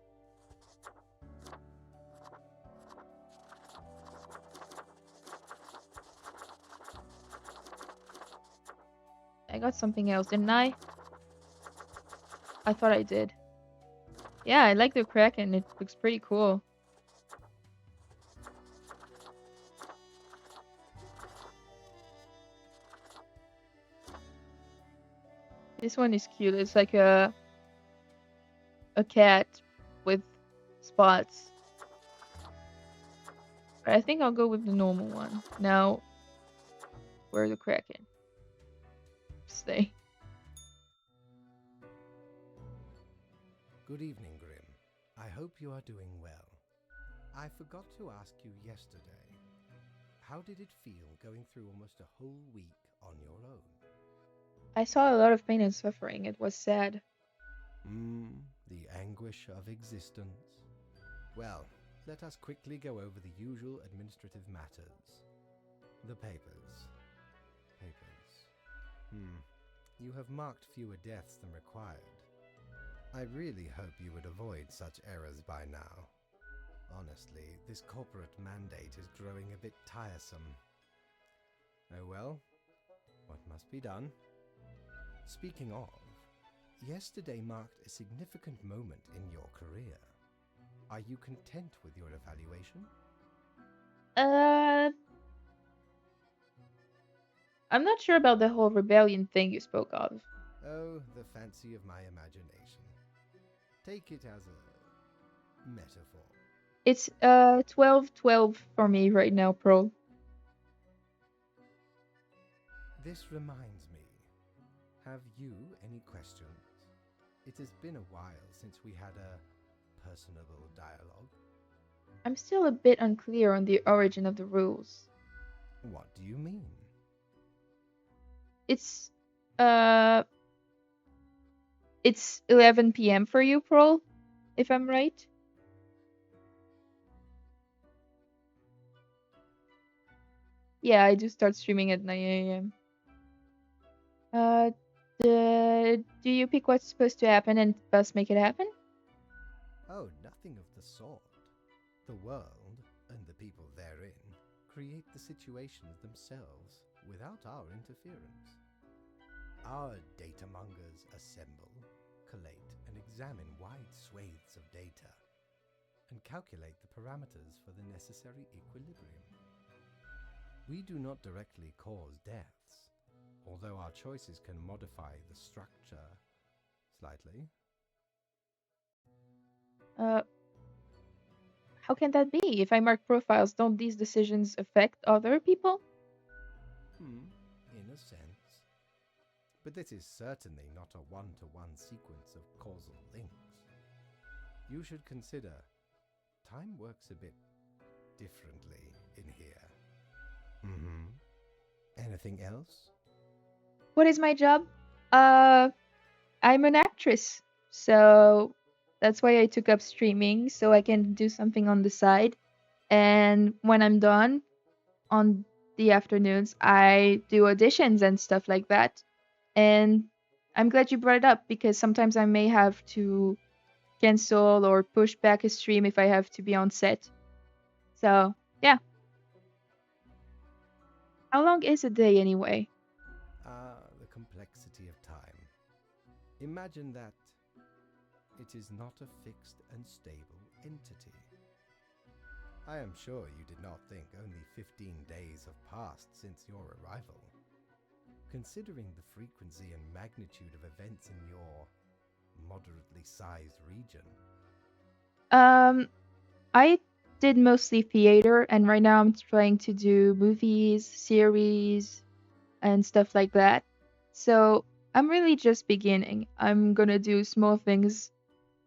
I got something else, didn't I? I thought I did. Yeah, I like the Kraken. It looks pretty cool. This one is cute. It's like a cat with spots. But I think I'll go with the normal one. Now, where's the Kraken? Stay. Good evening, Grim. I hope you are doing well. I forgot to ask you yesterday. How did it feel going through almost a whole week on your own? I saw a lot of pain and suffering. It was sad. The anguish of existence. Well, let us quickly go over the usual administrative matters. The papers. You have marked fewer deaths than required. I really hope you would avoid such errors by now. Honestly, this corporate mandate is growing a bit tiresome. Oh well, what must be done? Speaking of, yesterday marked a significant moment in your career. Are you content with your evaluation? I'm not sure about the whole rebellion thing you spoke of. Oh, the fancy of my imagination. Take it as a metaphor. It's 12-12 for me right now, Pearl. This reminds me. Have you any questions? It has been a while since we had a personable dialogue. I'm still a bit unclear on the origin of the rules. What do you mean? It's 11 p.m. for you, Pearl, if I'm right. Yeah, I do start streaming at 9 a.m. Do you pick what's supposed to happen and thus make it happen? Oh, nothing of the sort. The world, and the people therein, create the situations themselves without our interference. Our datamongers assemble, collate, and examine wide swathes of data, and calculate the parameters for the necessary equilibrium. We do not directly cause deaths, although our choices can modify the structure slightly. How can that be? If I mark profiles, don't these decisions affect other people? In a sense. But this is certainly not a one-to-one sequence of causal links. You should consider time works a bit differently in here. Anything else? What is my job? I'm an actress. So that's why I took up streaming, so I can do something on the side. And when I'm done on the afternoons, I do auditions and stuff like that. And I'm glad you brought it up because sometimes I may have to cancel or push back a stream if I have to be on set. So, yeah. How long is a day anyway? The complexity of time. Imagine that it is not a fixed and stable entity. I am sure you did not think only 15 days have passed since your arrival. Considering the frequency and magnitude of events in your moderately sized region. I did mostly theater, and right now I'm trying to do movies, series, and stuff like that. So I'm really just beginning. I'm gonna do small things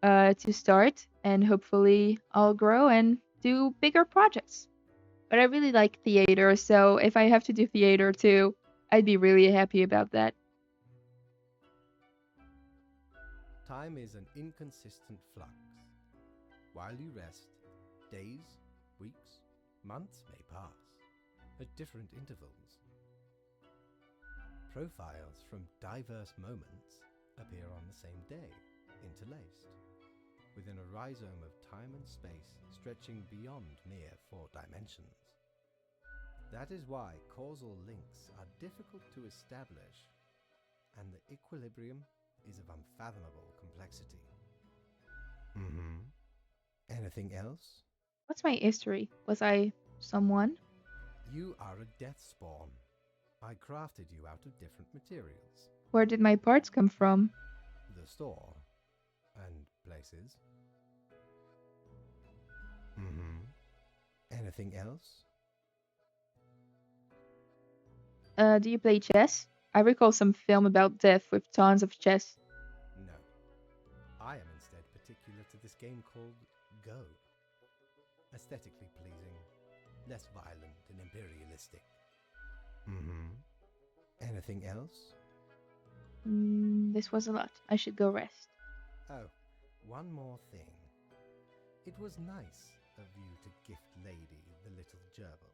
to start, and hopefully I'll grow and do bigger projects. But I really like theater, so if I have to do theater too, I'd be really happy about that. Time is an inconsistent flux. While you rest, days, weeks, months may pass at different intervals. Profiles from diverse moments appear on the same day, interlaced, within a rhizome of time and space stretching beyond mere 4 dimensions. That is why causal links are difficult to establish, and the equilibrium is of unfathomable complexity. Anything else? What's my history? Was I someone? You are a death spawn. I crafted you out of different materials. Where did my parts come from? The store. And places. Mm-hmm. Anything else? Do you play chess? I recall some film about death with tons of chess. No. I am instead particular to this game called Go. Aesthetically pleasing, less violent and imperialistic. Mm-hmm. Anything else? This was a lot. I should go rest. Oh, one more thing. It was nice of you to gift Lady the little gerbil.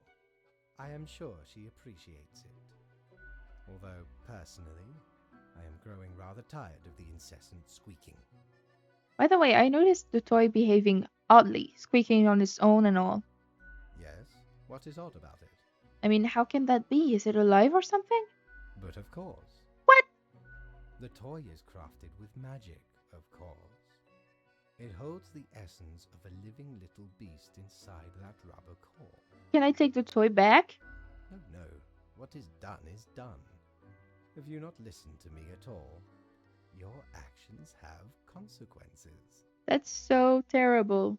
I am sure she appreciates it. Although, personally, I am growing rather tired of the incessant squeaking. By the way, I noticed the toy behaving oddly, squeaking on its own and all. Yes? What is odd about it? I mean, how can that be? Is it alive or something? But of course. What? The toy is crafted with magic, of course. It holds the essence of a living little beast inside that rubber core. Can I take the toy back? No, no. What is done. Have you not listened to me at all? Your actions have consequences. That's so terrible.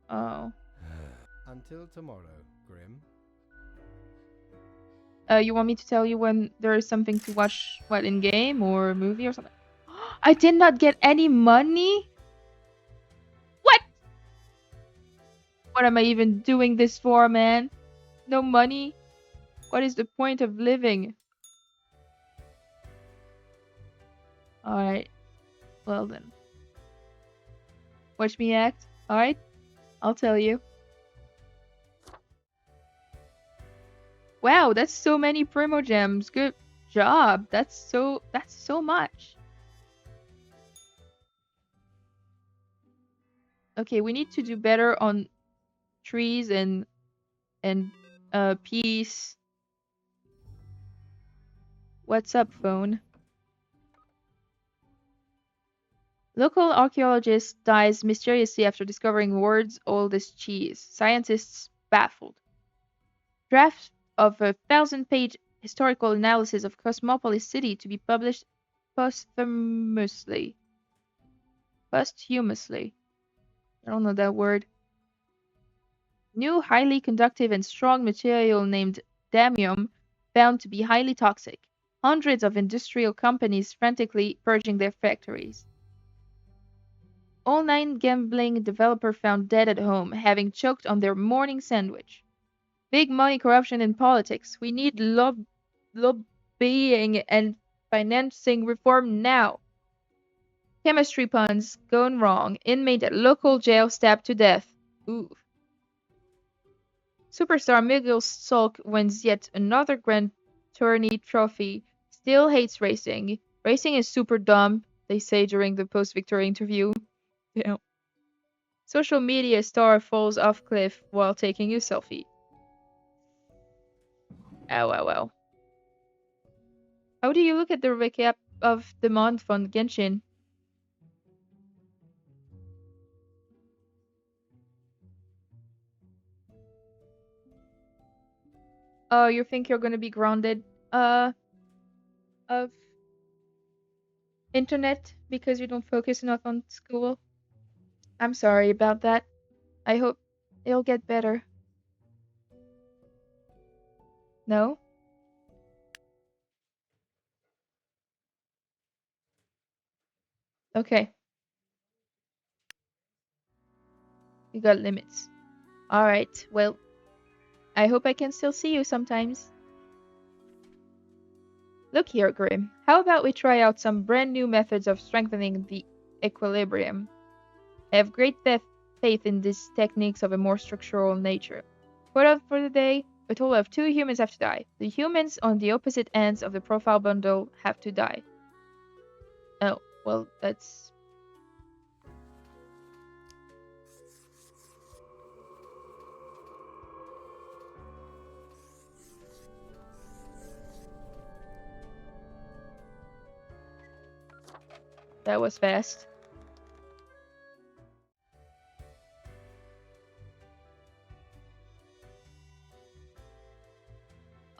Oh. Until tomorrow, Grim. You want me to tell you when there is something to watch, what, in game or movie or something? I did not get any money? What? What am I even doing this for, man? No money? What is the point of living? Alright. Well then. Watch me act. Alright? I'll tell you. Wow, that's so many Primogems. Good job. That's so much. Okay, we need to do better on trees and peace. What's up, phone? Local archaeologist dies mysteriously after discovering world's oldest cheese. Scientists baffled. Draft of a 1,000-page historical analysis of Cosmopolis City to be published posthumously. Posthumously. I don't know that word. New highly conductive and strong material named damium found to be highly toxic. Hundreds of industrial companies frantically purging their factories. Online gambling developer found dead at home, having choked on their morning sandwich. Big money corruption in politics. We need lobbying and financing reform now. Chemistry puns gone wrong. Inmate at local jail stabbed to death. Ooh. Superstar Miguel Sulk wins yet another Grand Tourney trophy. Still hates racing. Racing is super dumb, they say during the post-victory interview. Yeah. Social media star falls off cliff while taking a selfie. Oh. How do you look at the recap of the month on Genshin? Oh, you think you're gonna be grounded of internet because you don't focus enough on school? I'm sorry about that. I hope it'll get better. No? Okay. You got limits. Alright, well, I hope I can still see you sometimes. Look here, Grim. How about we try out some brand new methods of strengthening the equilibrium? I have great faith in these techniques of a more structural nature. Quote out for the day, a total of 2 humans have to die. The humans on the opposite ends of the profile bundle have to die. Oh, well, that's... That was fast.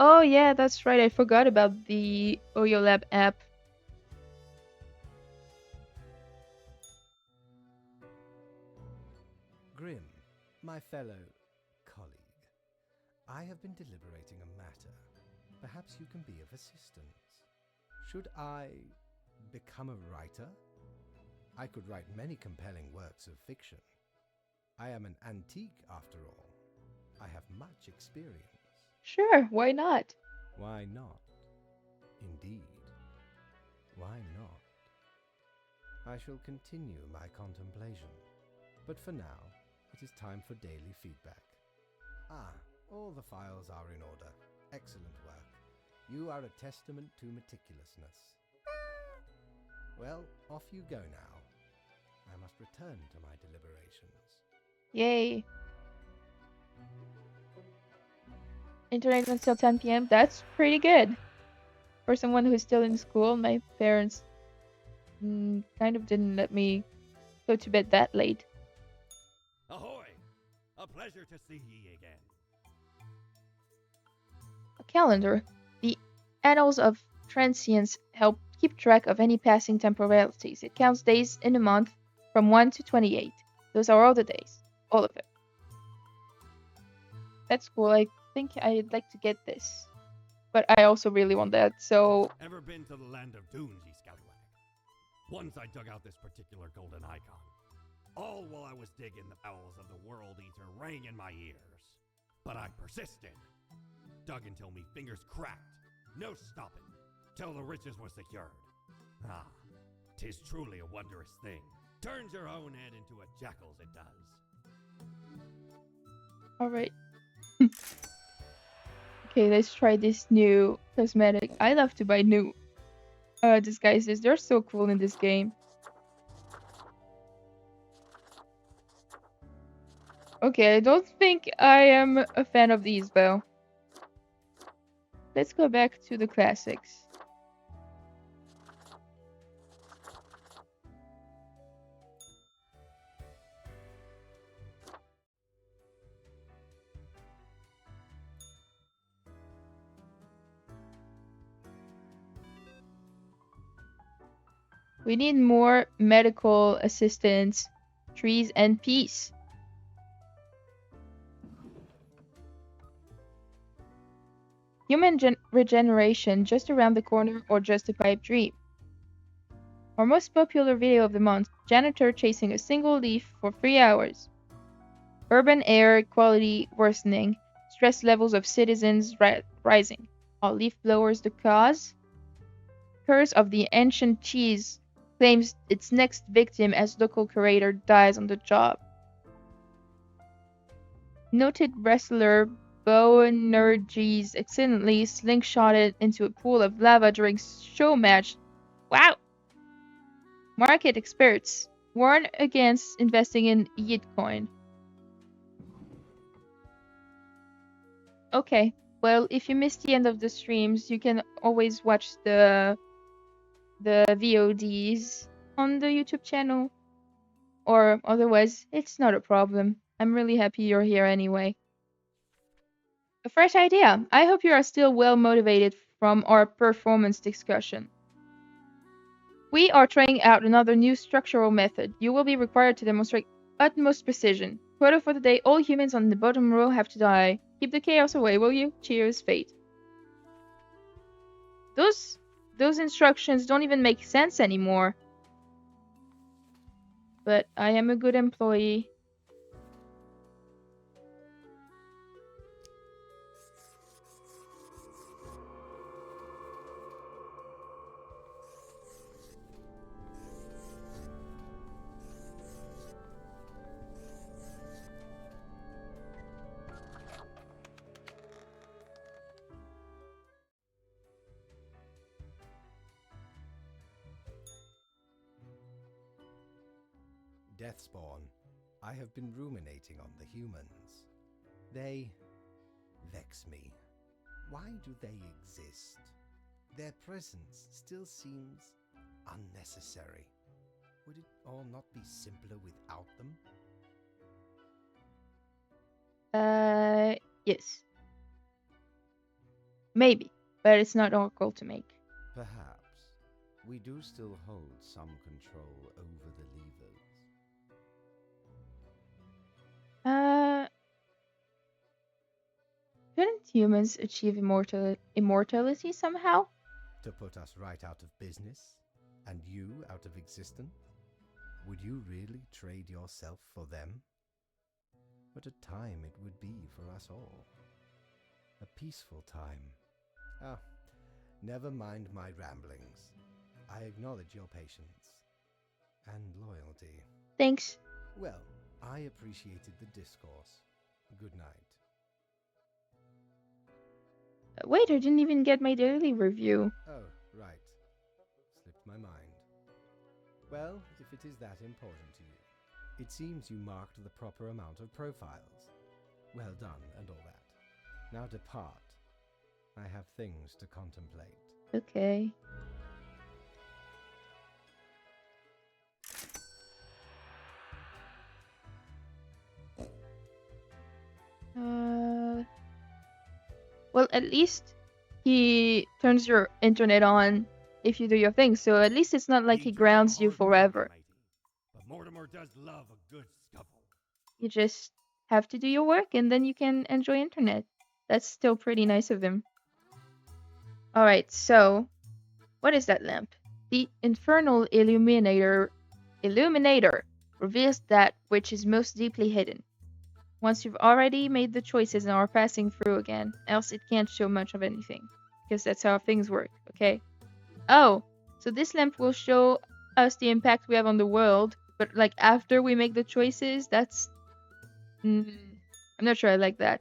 Oh yeah, that's right. I forgot about the OYO app. Grim, my fellow colleague, I have been deliberating a matter. Perhaps you can be of assistance. Should I become a writer? I could write many compelling works of fiction. I am an antique, after all. I have much experience. Sure, why not? Why not? Indeed, why not? I shall continue my contemplation. But for now, it is time for daily feedback. Ah, all the files are in order. Excellent work. You are a testament to meticulousness. Well, off you go now. I must return to my deliberations. Yay. Internet until 10 p.m. That's pretty good. For someone who's still in school, my parents kind of didn't let me go to bed that late. Ahoy! A pleasure to see ye again. A calendar. The annals of transience help keep track of any passing temporalities. It counts days in a month from 1 to 28. Those are all the days. All of them. That's cool. I think I'd like to get this. But I also really want that, so... Ever been to the land of dunes, ye scallywag? Once I dug out this particular golden icon. All while I was digging, the bowels of the World Eater rang in my ears. But I persisted. Dug until me fingers cracked. No stopping. Till the riches were secured. Ah, 'tis truly a wondrous thing. Turns your own head into a jackal's, it does. Alright. Okay, let's try this new cosmetic. I love to buy new disguises. They're so cool in this game. Okay, I don't think I am a fan of these though. Let's go back to the classics. We need more medical assistants, trees, and peace. Human regeneration just around the corner or just a pipe dream. Our most popular video of the month, janitor chasing a single leaf for 3 hours. Urban air quality worsening, stress levels of citizens rising. Are leaf blowers the cause? Curse of the ancient cheese claims its next victim as local curator dies on the job. Noted wrestler Boanerges accidentally slingshotted into a pool of lava during show match. Wow! Market experts warn against investing in Yitcoin. Okay, well, if you missed the end of the streams, you can always watch the VODs on the YouTube channel. Or otherwise, it's not a problem. I'm really happy you're here anyway. A fresh idea. I hope you are still well motivated from our performance discussion. We are trying out another new structural method. You will be required to demonstrate utmost precision. Quota for the day, all humans on the bottom row have to die. Keep the chaos away, will you? Cheers, Fate. Those instructions don't even make sense anymore. But I am a good employee. Deathspawn, I have been ruminating on the humans. They vex me. Why do they exist? Their presence still seems unnecessary. Would it all not be simpler without them? Yes. Maybe, but it's not our goal to make. Perhaps. We do still hold some control over the levers. Couldn't humans achieve immortality somehow? To put us right out of business? And you out of existence? Would you really trade yourself for them? What a time it would be for us all. A peaceful time. Ah, never mind my ramblings. I acknowledge your patience. And loyalty. Thanks. Well, I appreciated the discourse. Good night. Wait, I didn't even get my daily review. Oh, right. Slipped my mind. Well, if it is that important to you, it seems you marked the proper amount of profiles. Well done and all that. Now depart. I have things to contemplate. Okay. Well, at least he turns your internet on if you do your thing, so at least it's not like he grounds you forever. But Mortimer does love a good scuffle. You just have to do your work and then you can enjoy internet. That's still pretty nice of him. Alright, so what is that lamp? The infernal illuminator reveals that which is most deeply hidden. Once you've already made the choices and are passing through again, else it can't show much of anything. Because that's how things work, okay? Oh, so this lamp will show us the impact we have on the world, but like after we make the choices, that's... I'm not sure I like that.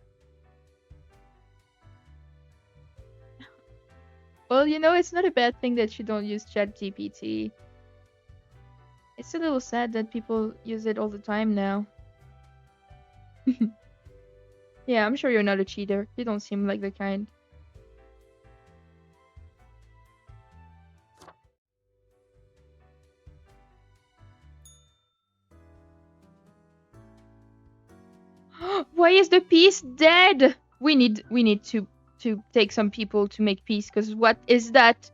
Well, you know, it's not a bad thing that you don't use ChatGPT. It's a little sad that people use it all the time now. Yeah, I'm sure you're not a cheater. You don't seem like the kind. Why is the peace dead? We need to take some people to make peace, because what is that?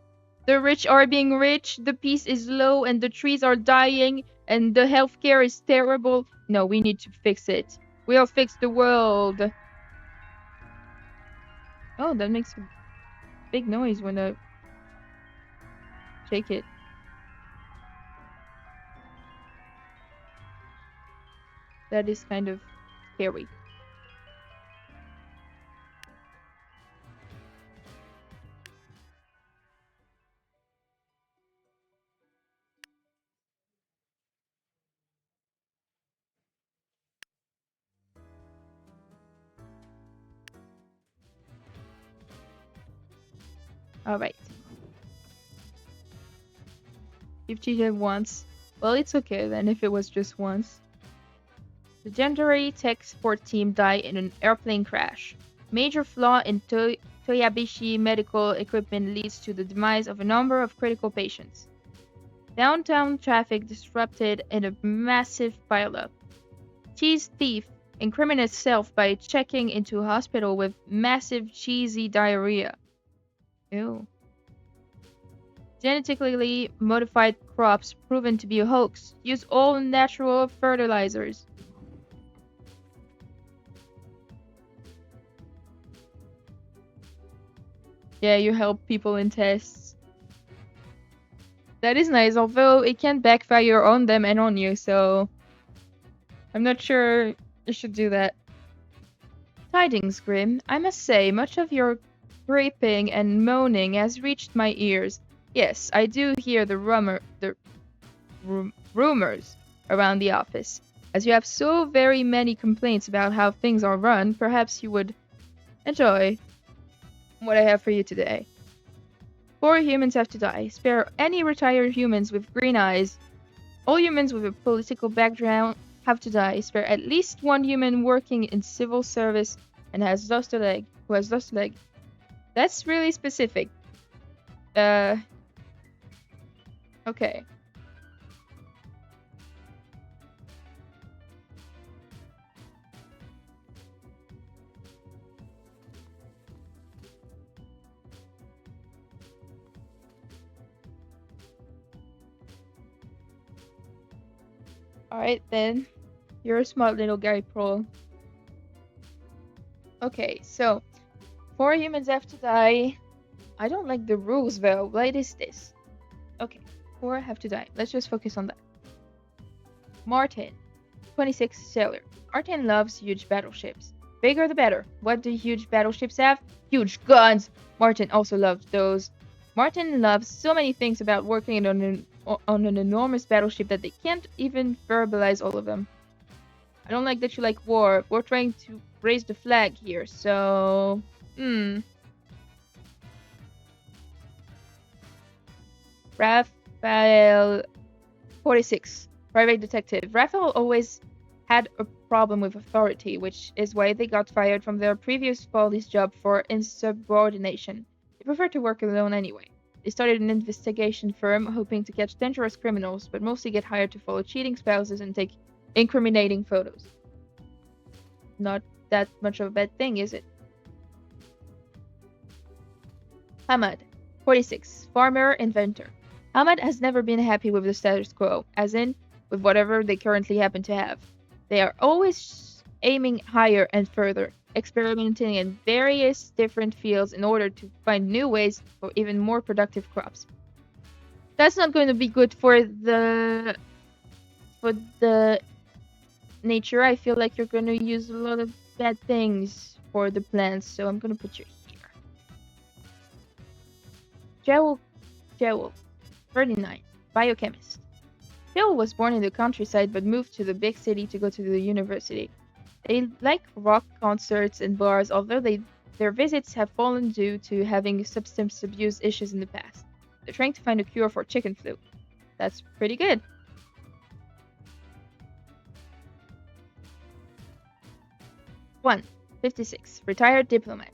The rich are being rich, the peace is low, and the trees are dying, and the healthcare is terrible. No, we need to fix it. We'll fix the world. Oh, that makes a big noise when I shake it. That is kind of scary. Alright. You've cheated once. Well, it's okay then if it was just once. Legendary tech support team die in an airplane crash. Major flaw in Toyabishi medical equipment leads to the demise of a number of critical patients. Downtown traffic disrupted in a massive pileup. Cheese thief incriminates self by checking into a hospital with massive cheesy diarrhea. Ew. Genetically modified crops proven to be a hoax. Use all natural fertilizers. Yeah, you help people in tests. That is nice, although it can backfire on them and on you, so... I'm not sure you should do that. Tidings, Grim. I must say, much of your griping and moaning has reached my ears. Yes, I do hear the rumors around the office. As you have so very many complaints about how things are run, perhaps you would enjoy what I have for you today. 4 humans have to die. Spare any retired humans with green eyes. All humans with a political background have to die. Spare at least 1 human working in civil service and who has lost a leg. That's really specific. Okay. Alright then. You're a smart little guy, Pro. Okay, so 4 humans have to die. I don't like the rules though. What is this? Okay, 4 have to die. Let's just focus on that. Martin, 26 sailor. Martin loves huge battleships. Bigger the better. What do huge battleships have? Huge guns. Martin also loves those. Martin loves so many things about working on an enormous battleship that they can't even verbalize all of them. I don't like that you like war. We're trying to raise the flag here, so... Raphael, 46, private detective. Raphael always had a problem with authority, which is why they got fired from their previous police job for insubordination. They prefer to work alone anyway. They started an investigation firm hoping to catch dangerous criminals, but mostly get hired to follow cheating spouses and take incriminating photos. Not that much of a bad thing, is it? Hamad, 46, farmer, inventor. Hamad has never been happy with the status quo, as in, with whatever they currently happen to have. They are always aiming higher and further, experimenting in various different fields in order to find new ways for even more productive crops. That's not going to be good for the nature. I feel like you're going to use a lot of bad things for the plants, so I'm going to put you here. Joel, 39, biochemist. Joel was born in the countryside but moved to the big city to go to the university. They like rock concerts and bars, although their visits have fallen due to having substance abuse issues in the past. They're trying to find a cure for chicken flu. That's pretty good. Juan, 56, retired diplomat.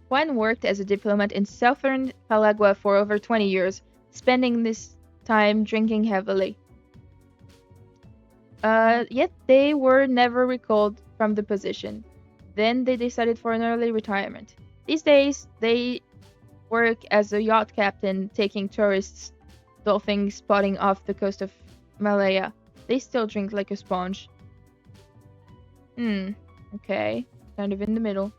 Juan worked as a diplomat in southern Palagua for over 20 years, spending this time drinking heavily. Yet they were never recalled from the position. Then they decided for an early retirement. These days, they work as a yacht captain, taking tourists dolphin spotting off the coast of Malaya. They still drink like a sponge. Okay. Kind of in the middle.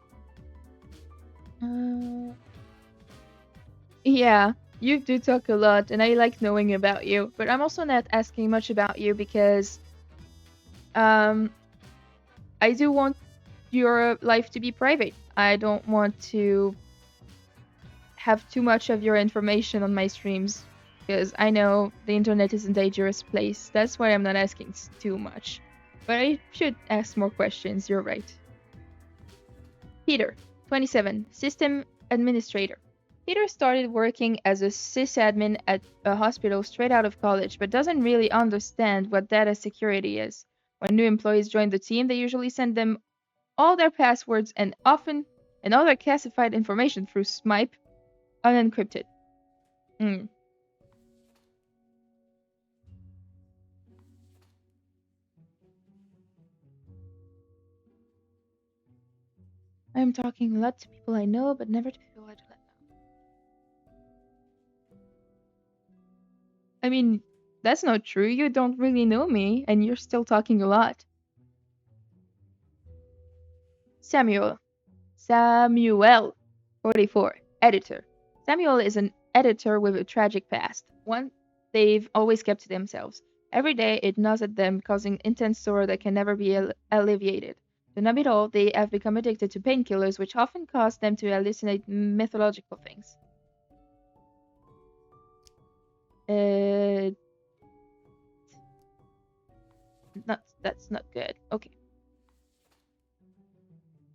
Yeah, you do talk a lot, and I like knowing about you, but I'm also not asking much about you because I do want your life to be private. I don't want to have too much of your information on my streams because I know the internet is a dangerous place. That's why I'm not asking too much. But I should ask more questions, you're right. Peter, 27, system administrator. Peter started working as a sysadmin at a hospital straight out of college, but doesn't really understand what data security is. When new employees join the team, they usually send them all their passwords and other classified information through Smipe, unencrypted. I'm talking a lot to people I know, but never to people I do not know. I mean, that's not true. You don't really know me, and you're still talking a lot. Samuel, 44, editor. Samuel is an editor with a tragic past, one they've always kept to themselves. Every day it gnaws at them, causing intense sorrow that can never be alleviated. To numb it all, they have become addicted to painkillers, which often cause them to hallucinate mythological things. That's not good. Okay.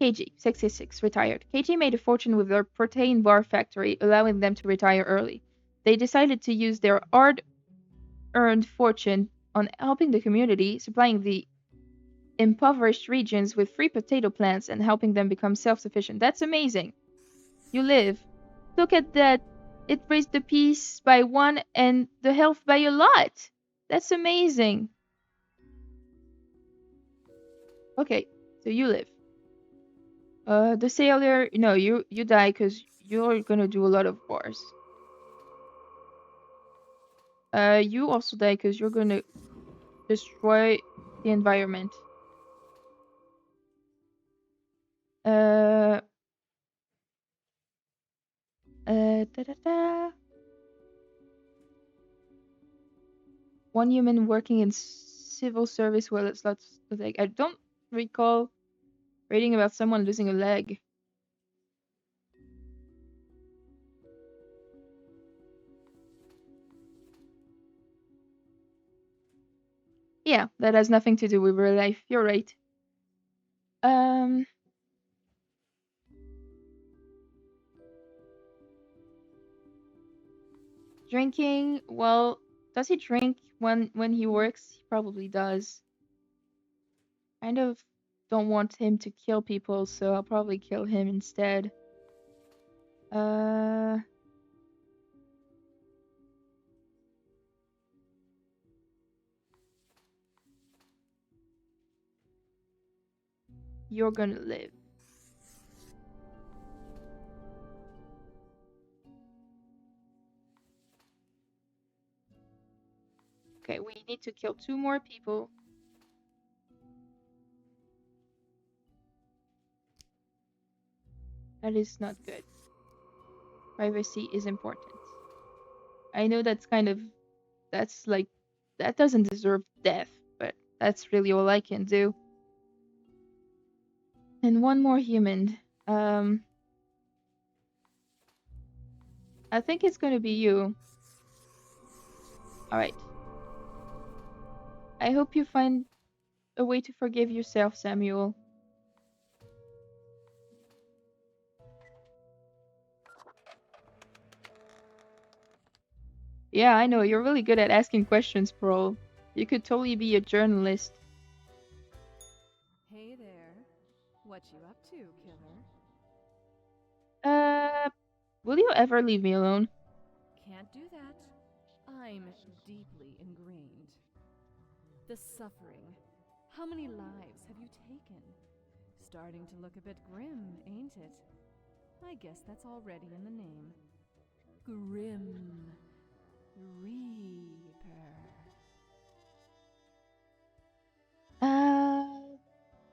KG, 66, retired. KG made a fortune with their protein bar factory, allowing them to retire early. They decided to use their hard-earned fortune on helping the community, supplying the impoverished regions with free potato plants and helping them become self-sufficient. That's amazing. You live. Look at that. It raised the peace by 1 and the health by a lot. That's amazing. Okay, so you live. The sailor, no, you die because you're gonna do a lot of wars. You also die because you're gonna destroy the environment. Da, da, da. One human working in civil service. Well, it's lots. Like I don't recall reading about someone losing a leg. Yeah, that has nothing to do with real life. You're right. Drinking. Well, does he drink when he works? He probably does. Kind of don't want him to kill people, so I'll probably kill him instead. You're gonna live. Okay, we need to kill 2 more people. That is not good. Privacy is important. I know that's like, that doesn't deserve death, but that's really all I can do. And 1 more human. I think it's gonna be you. Alright. I hope you find a way to forgive yourself, Samuel. Yeah, I know. You're really good at asking questions, Pearl. You could totally be a journalist. Hey there. What you up to, killer? Will you ever leave me alone? Can't do that. I'm deeply ingrained. The suffering. How many lives have you taken? Starting to look a bit grim, ain't it? I guess that's already in the name. Grim Reaper.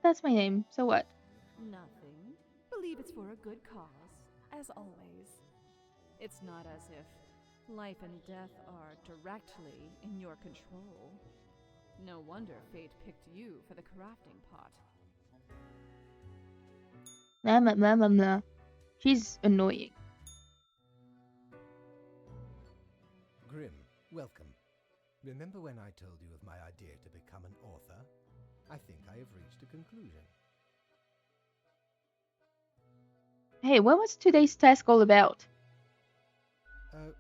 That's my name. So what? Nothing. Believe it's for a good cause, as always. It's not as if life and death are directly in your control. No wonder fate picked you for the crafting pot. Nah. She's annoying. Grim, welcome. Remember when I told you of my idea to become an author? I think I have reached a conclusion. Hey, what was today's task all about? I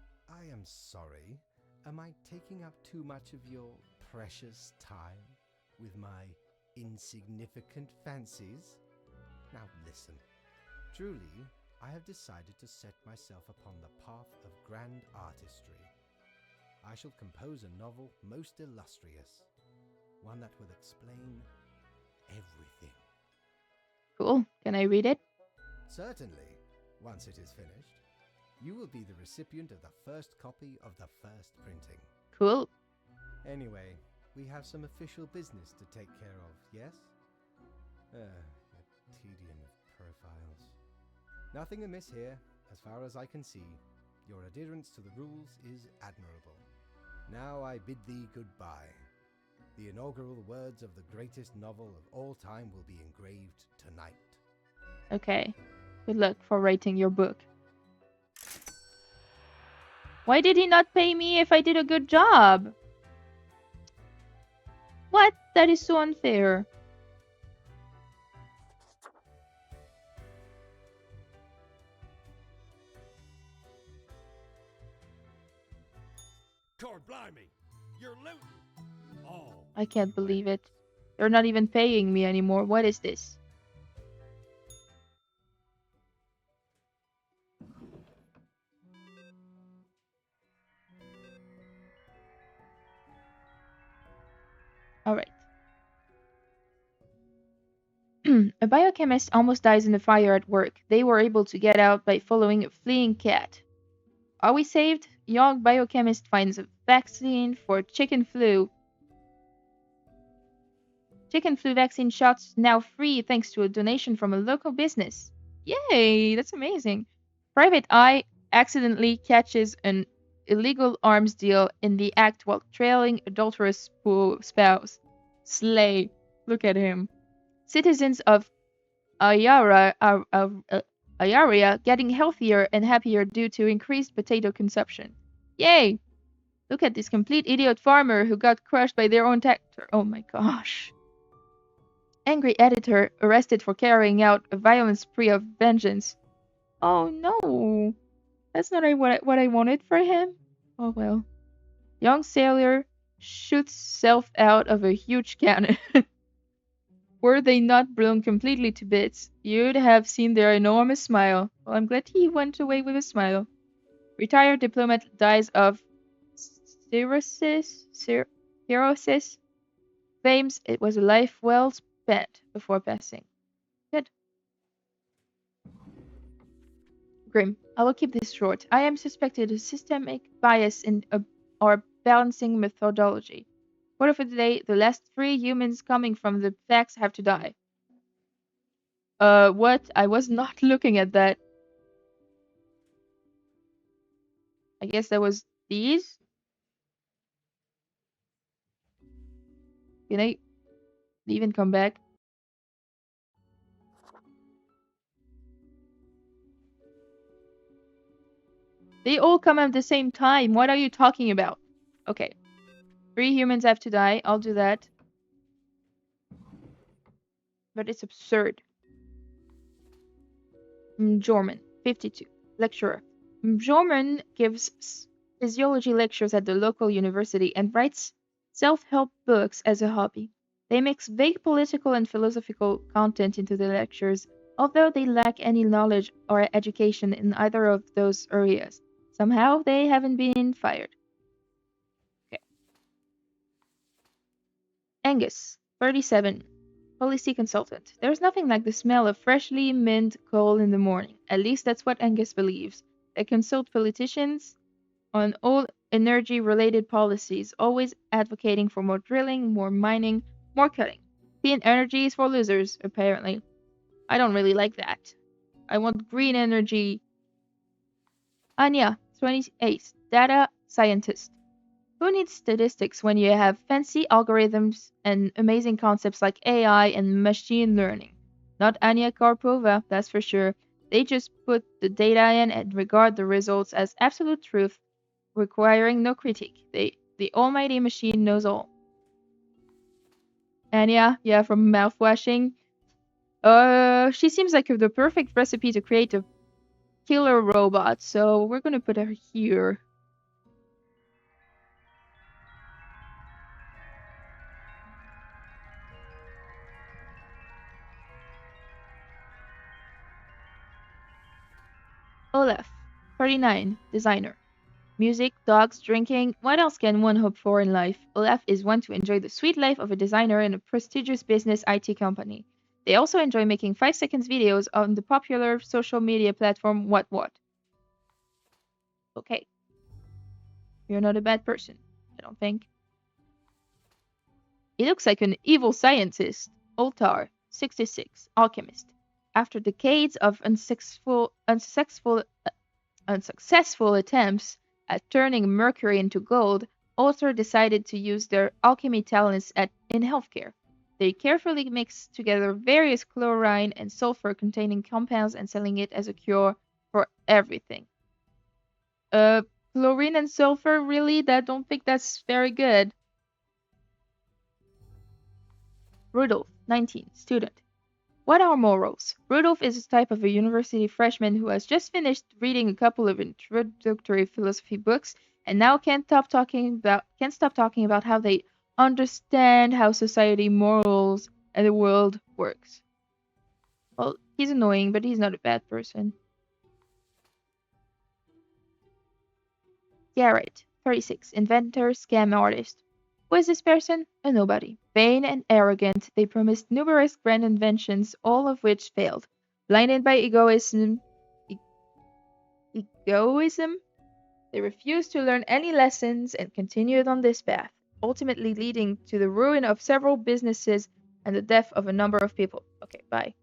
am sorry. Am I taking up too much of your precious time with my insignificant fancies? Now listen. Truly, I have decided to set myself upon the path of grand artistry. I shall compose a novel most illustrious, one that will explain everything. Cool. Can I read it? Certainly. Once it is finished, you will be the recipient of the first copy of the first printing. Cool. Anyway, we have some official business to take care of, yes? The tedium of profiles. Nothing amiss here, as far as I can see. Your adherence to the rules is admirable. Now I bid thee goodbye. The inaugural words of the greatest novel of all time will be engraved tonight. Okay. Good luck for writing your book. Why did he not pay me if I did a good job? What? That is so unfair. God blimey! You're looting! Oh. I can't believe it. They're not even paying me anymore. What is this? Alright. A biochemist almost dies in a fire at work. They were able to get out by following a fleeing cat. Are we saved? Young biochemist finds a vaccine for chicken flu. Chicken flu vaccine shots now free thanks to a donation from a local business. Yay, that's amazing. Private Eye accidentally catches an illegal arms deal in the act while trailing adulterous spouse. Slay. Look at him. Citizens of Ayaria getting healthier and happier due to increased potato consumption. Yay! Look at this complete idiot farmer who got crushed by their own tractor. Oh my gosh. Angry editor arrested for carrying out a violent spree of vengeance. Oh no. That's not what I wanted for him. Oh well. Young sailor shoots self out of a huge cannon. Were they not blown completely to bits, you'd have seen their enormous smile. Well, I'm glad he went away with a smile. Retired diplomat dies of cirrhosis. Claims it was a life well spent before passing. Good. Grim, I will keep this short. I am suspected of systemic bias in our balancing methodology. Order for the day, the last 3 humans coming from the facts have to die. What? I was not looking at that. I guess that was these? Can I leave and come back? They all come at the same time. What are you talking about? Okay. 3 humans have to die. I'll do that. But it's absurd. Jorman, 52. Lecturer. Jorman gives physiology lectures at the local university and writes self-help books as a hobby. They mix vague political and philosophical content into the lectures, although they lack any knowledge or education in either of those areas. Somehow they haven't been fired. Okay. Angus, 37. Policy consultant. There's nothing like the smell of freshly minced coal in the morning. At least that's what Angus believes. They consult politicians on all energy-related policies, always advocating for more drilling, more mining, more cutting. Clean energy is for losers, apparently. I don't really like that. I want green energy. Anya, 28, data scientist. Who needs statistics when you have fancy algorithms and amazing concepts like AI and machine learning? Not Anya Karpova, that's for sure. They just put the data in and regard the results as absolute truth, requiring no critique. The almighty machine knows all. Anya, yeah, from mouthwashing. She seems like the perfect recipe to create a killer robot, so we're gonna put her here. Olaf, 39, designer. Music, dogs, drinking. What else can one hope for in life? Olaf is one to enjoy the sweet life of a designer in a prestigious business IT company. They also enjoy making 5 seconds videos on the popular social media platform What. Okay. You're not a bad person, I don't think. He looks like an evil scientist. Oltar, 66, alchemist. After decades of unsuccessful attempts at turning mercury into gold, Oltar decided to use their alchemy talents in healthcare. They carefully mixed together various chlorine and sulfur-containing compounds and selling it as a cure for everything. Chlorine and sulfur, really? I don't think that's very good. Rudolph, 19, student. What are morals? Rudolph is a type of a university freshman who has just finished reading a couple of introductory philosophy books and now can't stop talking about how they understand how society, morals, and the world works. Well, he's annoying, but he's not a bad person. Garrett, 36, inventor, scam artist. Who is this person? A nobody. Vain and arrogant, they promised numerous grand inventions, all of which failed. Blinded by egoism, they refused to learn any lessons and continued on this path, ultimately leading to the ruin of several businesses and the death of a number of people. Okay, bye.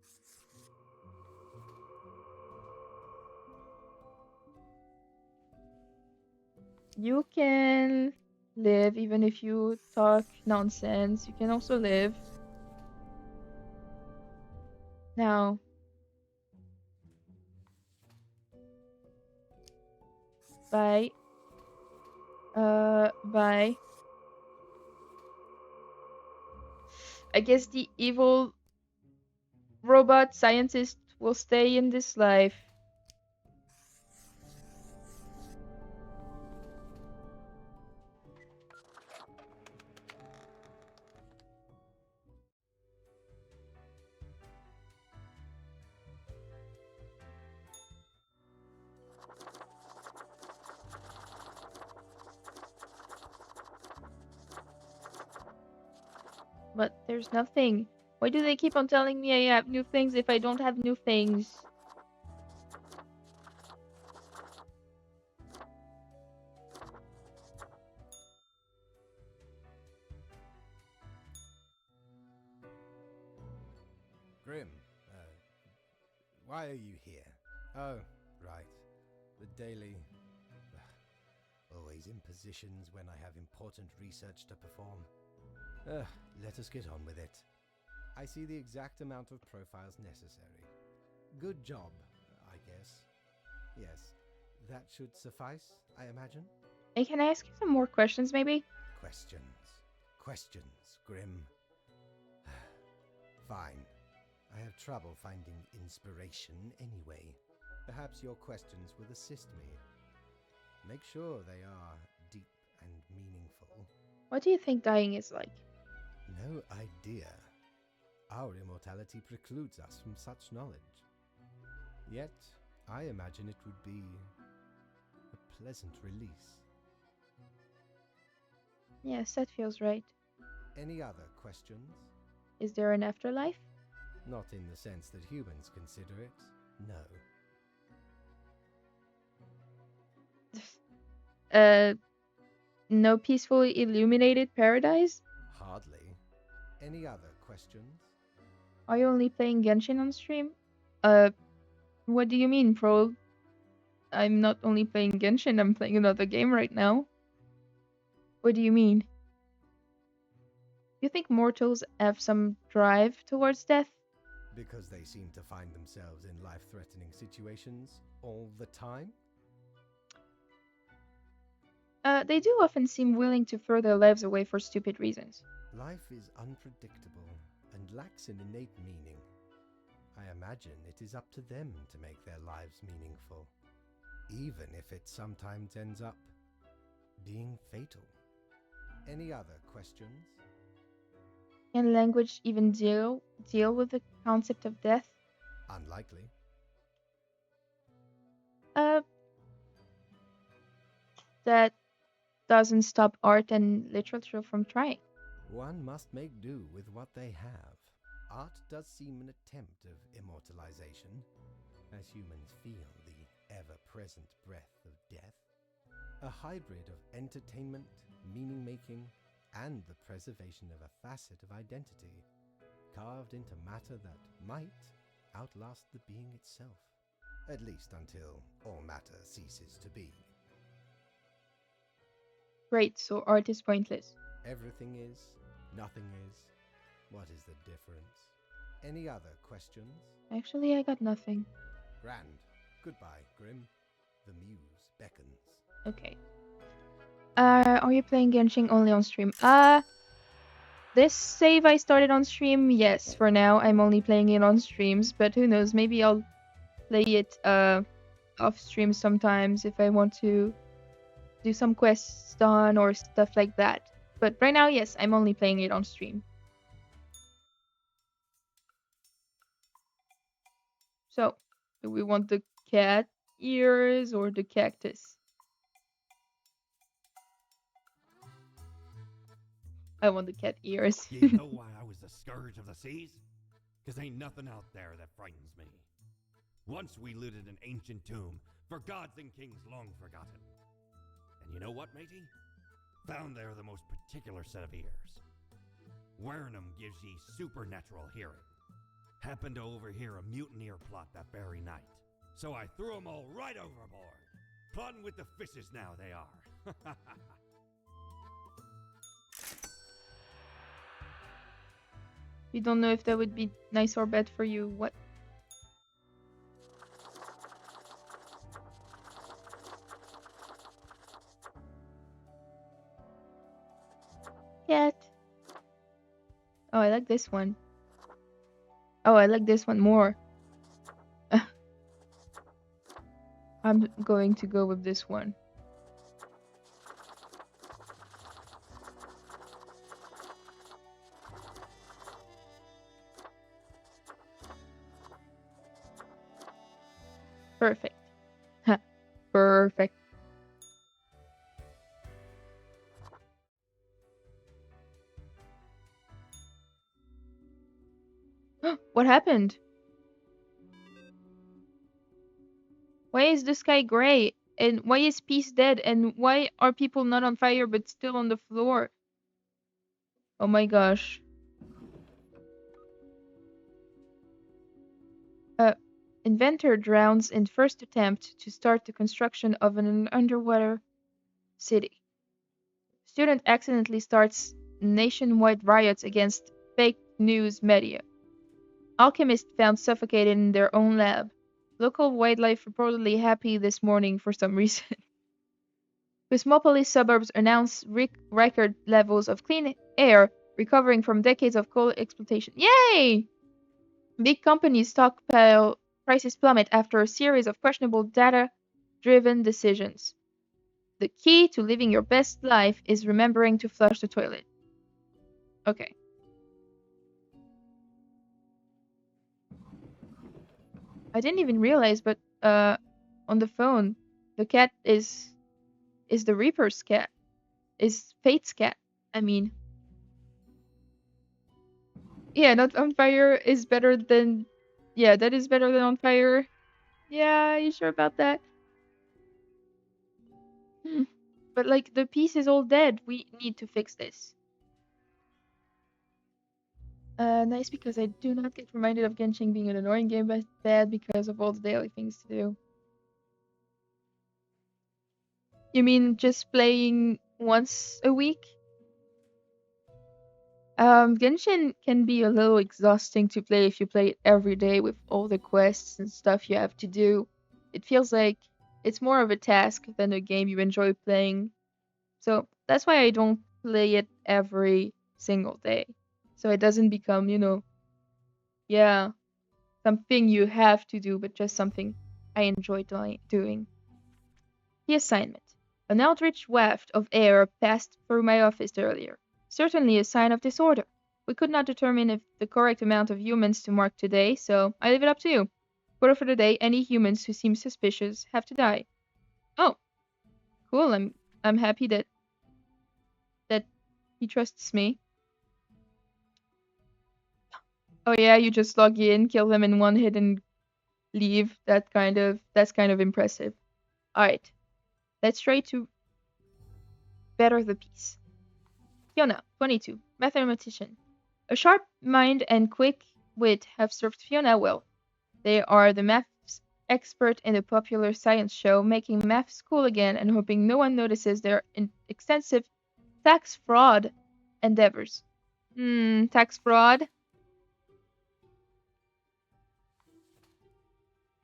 You can live even if you talk nonsense. You can also live. Now, bye. Bye. I guess the evil robot scientist will stay in this life. But there's nothing. Why do they keep on telling me I have new things if I don't have new things? Grim, why are you here? Oh, right. The daily... Always in positions when I have important research to perform. Let us get on with it. I see the exact amount of profiles necessary. Good job, I guess. Yes, that should suffice, I imagine? Hey, can I ask you some more questions, maybe? Questions. Questions, Grim. Fine. I have trouble finding inspiration anyway. Perhaps your questions will assist me. Make sure they are deep and meaningful. What do you think dying is like? No idea. Our immortality precludes us from such knowledge. Yet, I imagine it would be a pleasant release. Yes, that feels right. Any other questions? Is there an afterlife? Not in the sense that humans consider it, no. No peacefully illuminated paradise? Hardly. Any other questions? Are you only playing Genshin on stream? What do you mean, Pro? I'm not only playing Genshin, I'm playing another game right now. What do you mean? You think mortals have some drive towards death? Because they seem to find themselves in life-threatening situations all the time? They do often seem willing to throw their lives away for stupid reasons. Life is unpredictable and lacks an innate meaning. I imagine it is up to them to make their lives meaningful, even if it sometimes ends up being fatal. Any other questions? Can language even deal with the concept of death? Unlikely. That doesn't stop art and literature from trying. One must make do with what they have. Art does seem an attempt of immortalization, as humans feel the ever-present breath of death. A hybrid of entertainment, meaning-making, and the preservation of a facet of identity, carved into matter that might outlast the being itself, at least until all matter ceases to be. Great, so art is pointless. Everything is, nothing is. What is the difference? Any other questions? Actually, I got nothing. Grand. Goodbye, Grim. The muse beckons. Okay. Are you playing Genshin only on stream? This save I started on stream, yes. For now, I'm only playing it on streams, but who knows? Maybe I'll play it off stream sometimes if I want to do some quests done or stuff like that. But right now, yes, I'm only playing it on stream. So, do we want the cat ears or the cactus? I want the cat ears. You know why I was the scourge of the seas? 'Cause ain't nothing out there that frightens me. Once we looted an ancient tomb for gods and kings long forgotten. And you know what, matey? Found there the most particular set of ears. Wernham gives ye supernatural hearing. Happened to overhear a mutineer plot that very night. So I threw 'em all right overboard. Plotting with the fishes now they are. You don't know if that would be nice or bad for you. What? Cat. Oh, I like this one. Oh, I like this one more. I'm going to go with this one. Perfect. Perfect. What happened? Why is the sky gray? And why is peace dead? And why are people not on fire but still on the floor? Oh my gosh. Inventor drowns in first attempt to start the construction of an underwater city. Student accidentally starts nationwide riots against fake news media. Alchemist found suffocated in their own lab. Local wildlife reportedly happy this morning for some reason. Cosmopolis suburbs announce record levels of clean air recovering from decades of coal exploitation. Yay! Big companies stockpile prices plummet after a series of questionable data-driven decisions. The key to living your best life is remembering to flush the toilet. Okay. I didn't even realize, but on the phone, the cat is the Reaper's cat. Is Fate's cat. I mean. Yeah, not on fire is better than. Yeah, that is better than on fire. Yeah, you sure about that? But like the piece is all dead. We need to fix this. Nice because I do not get reminded of Genshin being an annoying game, but bad because of all the daily things to do. You mean just playing once a week? Genshin can be a little exhausting to play if you play it every day with all the quests and stuff you have to do. It feels like it's more of a task than a game you enjoy playing. So that's why I don't play it every single day. So it doesn't become, yeah, something you have to do, but just something I enjoy doing. The assignment. An eldritch waft of air passed through my office earlier. Certainly a sign of disorder. We could not determine if the correct amount of humans to mark today, so I leave it up to you. Quote for the day, any humans who seem suspicious have to die. Oh, cool. I'm happy that he trusts me. Oh yeah, you just log in, kill them in one hit and leave. That's kind of impressive. Alright. Let's try to better the piece. Fiona, 22, mathematician. A sharp mind and quick wit have served Fiona well. They are the maths expert in a popular science show, making maths cool again and hoping no one notices their extensive tax fraud endeavors. Tax fraud?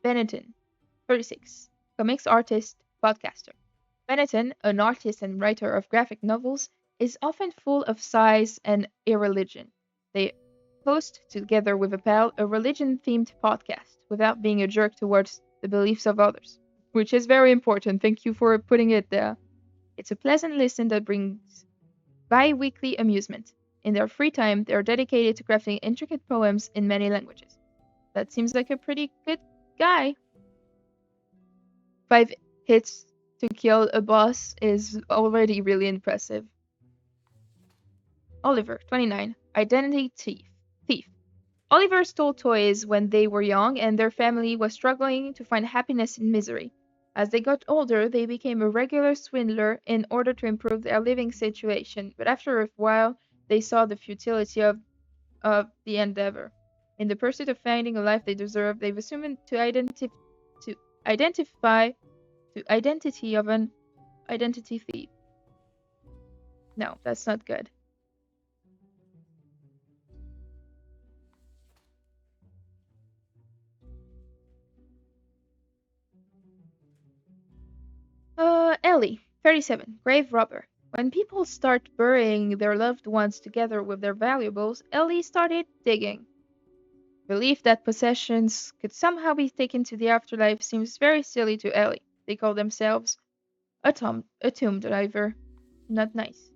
Benetton, 36, comics artist, podcaster. Benetton, an artist and writer of graphic novels, is often full of sighs and irreligion. They host, together with a pal, a religion-themed podcast without being a jerk towards the beliefs of others, which is very important. Thank you for putting it there. It's a pleasant listen that brings bi-weekly amusement. In their free time, they are dedicated to crafting intricate poems in many languages. That seems like a pretty good guy. 5 hits to kill a boss is already really impressive. Oliver, 29, identity thief. Oliver stole toys when they were young and their family was struggling to find happiness in misery. As they got older, they became a regular swindler in order to improve their living situation, but after a while, they saw the futility of the endeavor. In the pursuit of finding a life they deserve, they've assumed to identify the identity of an identity thief. No, that's not good. Ellie, 37, grave robber. When people start burying their loved ones together with their valuables, Ellie started digging. Belief that possessions could somehow be taken to the afterlife seems very silly to Ellie. They call themselves a tomb diver. Not nice.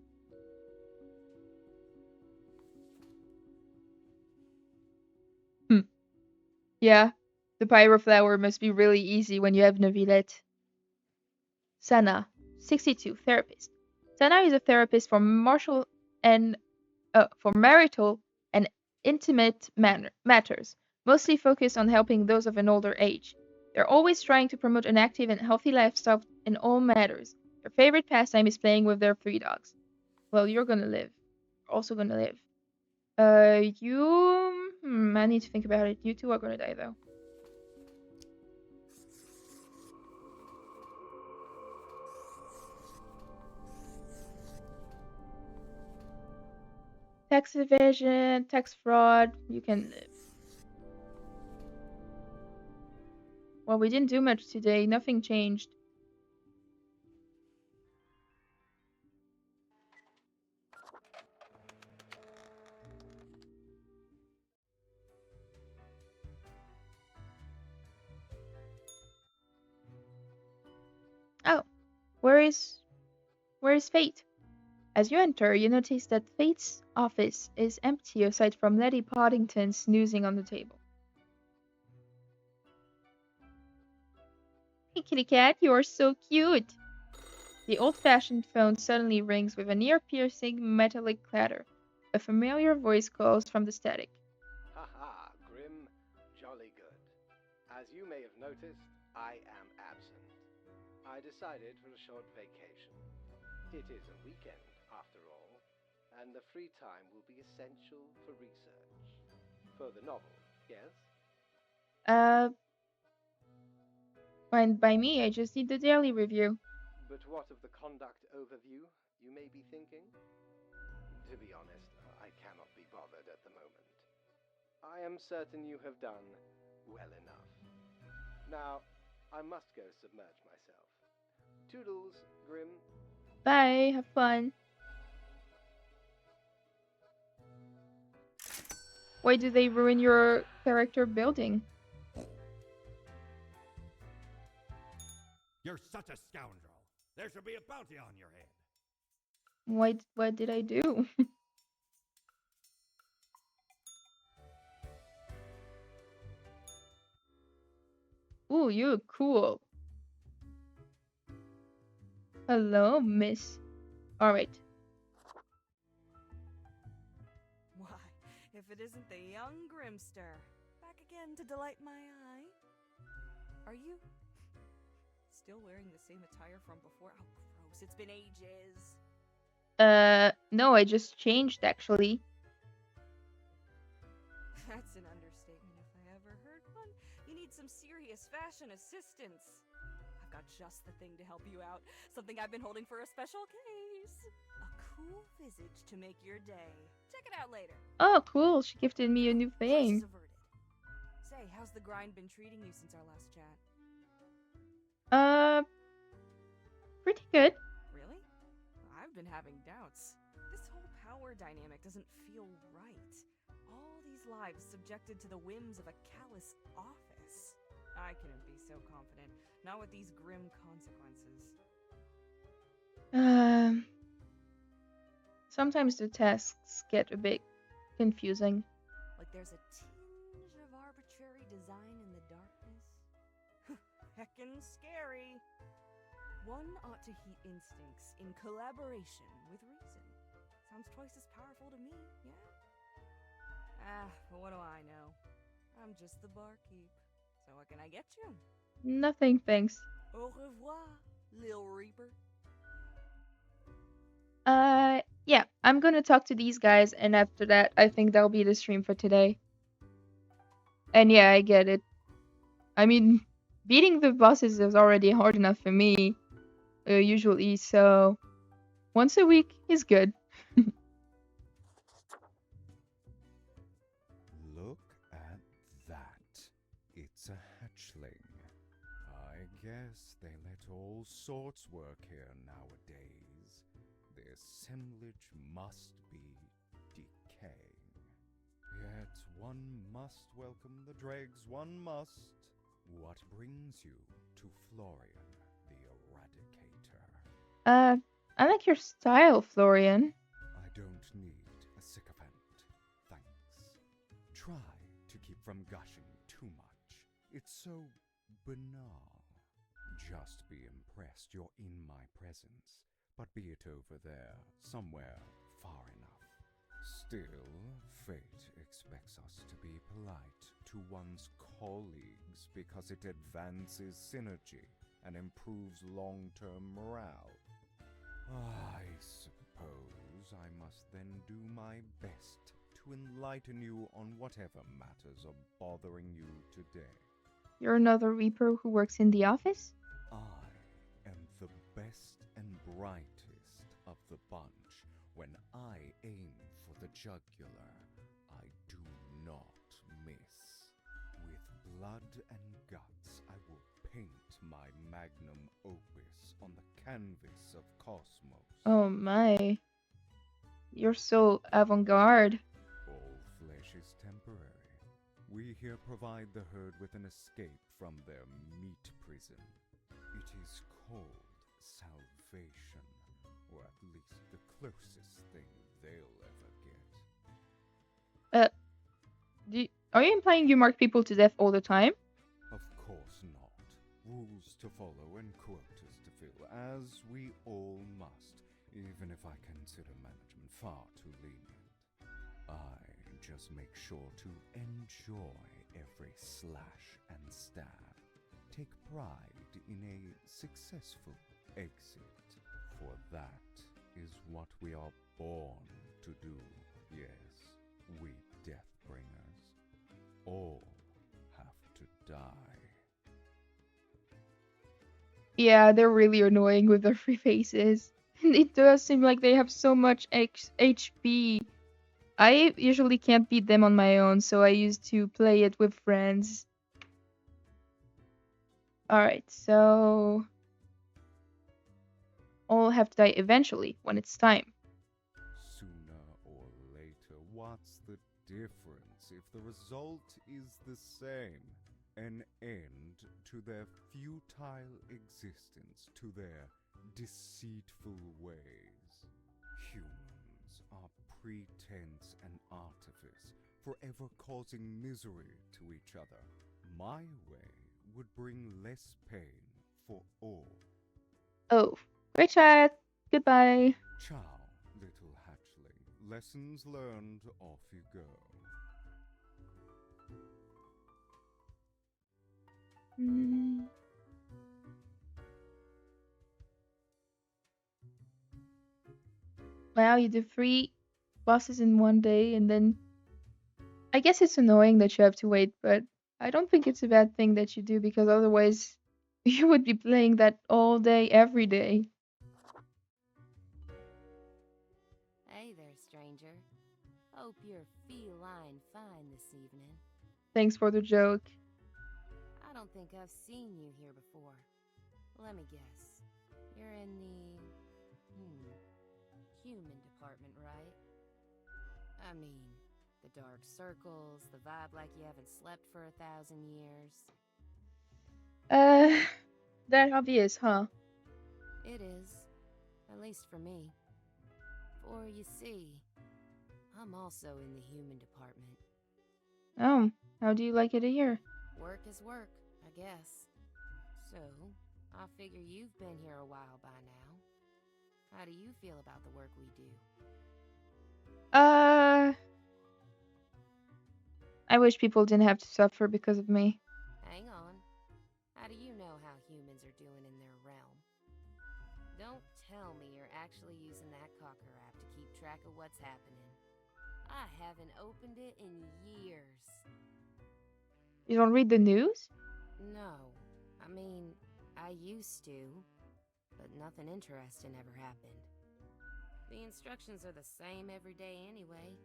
Hmm. Yeah, the pyroflower must be really easy when you have no Villette. Sana, 62, therapist. Sana is a therapist for for marital and intimate matters, mostly focused on helping those of an older age. They're always trying to promote an active and healthy lifestyle in all matters. Their favorite pastime is playing with their 3 dogs. Well, you're gonna live. Also gonna live. I need to think about it. You two are gonna die though. Tax evasion, tax fraud, you can live. Well, we didn't do much today. Nothing changed. Oh, where is Fate? As you enter, you notice that Fate's office is empty aside from Letty Poddington snoozing on the table. Hey, kitty cat, you are so cute! The old-fashioned phone suddenly rings with an ear-piercing metallic clatter. A familiar voice calls from the static. Haha, Grim, jolly good. As you may have noticed, I am absent. I decided for a short vacation. It is a weekend, after all, and the free time will be essential for research. For the novel, yes? And by me, I just need the daily review. But what of the conduct overview, you may be thinking? To be honest, I cannot be bothered at the moment. I am certain you have done well enough. Now, I must go submerge myself. Toodles, Grim. Bye, have fun. Why do they ruin your character building? You're such a scoundrel. There should be a bounty on your head. What did I do? Ooh, you look cool. Hello, miss. Alright. Why, if it isn't the young Grimster, back again to delight my eye. Are you still wearing the same attire from before? Oh, gross, it's been ages. No, I just changed actually. That's an understatement if I ever heard one. You need some serious fashion assistance. I've got just the thing to help you out. Something I've been holding for a special case. A cool visage to make your day. Check it out later. Oh, cool. She gifted me a new thing. Say, how's the grind been treating you since our last chat? Pretty good. Really? I've been having doubts. This whole power dynamic doesn't feel right. All these lives subjected to the whims of a callous office. I couldn't be so confident, not with these grim consequences. Sometimes the tasks get a bit confusing. Like there's a tinge of arbitrary design in the darkness. Heckin' scary. One ought to heat instincts in collaboration with reason. Sounds twice as powerful to me, yeah? But what do I know? I'm just the barkeep. So what can I get you? Nothing, thanks. Au revoir, Lil Reaper. Yeah. I'm gonna talk to these guys, and after that, I think that'll be the stream for today. And yeah, I get it. I mean, beating the bosses is already hard enough for me, usually, so once a week is good. Look at that. It's a hatchling. I guess they let all sorts work here nowadays. The assemblage must be decaying. Yet one must welcome the dregs, one must. What brings you to Florian, the Eradicator? I like your style, Florian. I don't need a sycophant, thanks. Try to keep from gushing too much. It's so banal. Just be impressed you're in my presence, but be it over there, somewhere far enough. Still, fate expects us to be polite to one's colleagues because it advances synergy and improves long-term morale. I suppose I must then do my best to enlighten you on whatever matters are bothering you today. You're another Reaper who works in the office? I am the best and brightest of the bunch. When I aim for the jugular, I do not miss. With blood and guts, I will paint my magnum opus on the canvas of cosmos. Oh my. You're so avant-garde. All flesh is temporary. We here provide the herd with an escape from their meat prison. It is called salvation, or at least the closest thing they'll ever get. Are you implying you mark people to death all the time? Of course not. Rules to follow and quotas to fill, as we all must, even if I consider management far too lenient. I just make sure to enjoy every slash and stab. Take pride in a successful exit, for that is what we are born to do. Yes, we Deathbringers all have to die. Yeah, they're really annoying with their free faces. And it does seem like they have so much HP. I usually can't beat them on my own, so I used to play it with friends. Alright, so all have to die eventually, when it's time. Sooner or later, what's the difference if the result is the same? An end to their futile existence, to their deceitful ways. Humans are pretense and artifice, forever causing misery to each other. My way would bring less pain for all. Oh, great chat. Goodbye. Ciao, little hatchling. Lessons learned, off you go. Wow, you do 3 bosses in one day, and then I guess it's annoying that you have to wait, but I don't think it's a bad thing that you do, because otherwise you would be playing that all day, every day. Hey there, stranger. Hope you're feline fine this evening. Thanks for the joke. I don't think I've seen you here before. Let me guess. You're in the... human department, right? I mean, the dark circles, the vibe like you haven't slept for 1,000 years. That obvious, huh? It is. At least for me. For you see, I'm also in the human department. Oh, how do you like it here? Work is work, I guess. So, I figure you've been here a while by now. How do you feel about the work we do? I wish people didn't have to suffer because of me. Hang on. How do you know how humans are doing in their realm? Don't tell me you're actually using that Cocker app to keep track of what's happening. I haven't opened it in years. You don't read the news? No. I mean, I used to, but nothing interesting ever happened. The instructions are the same every day anyway.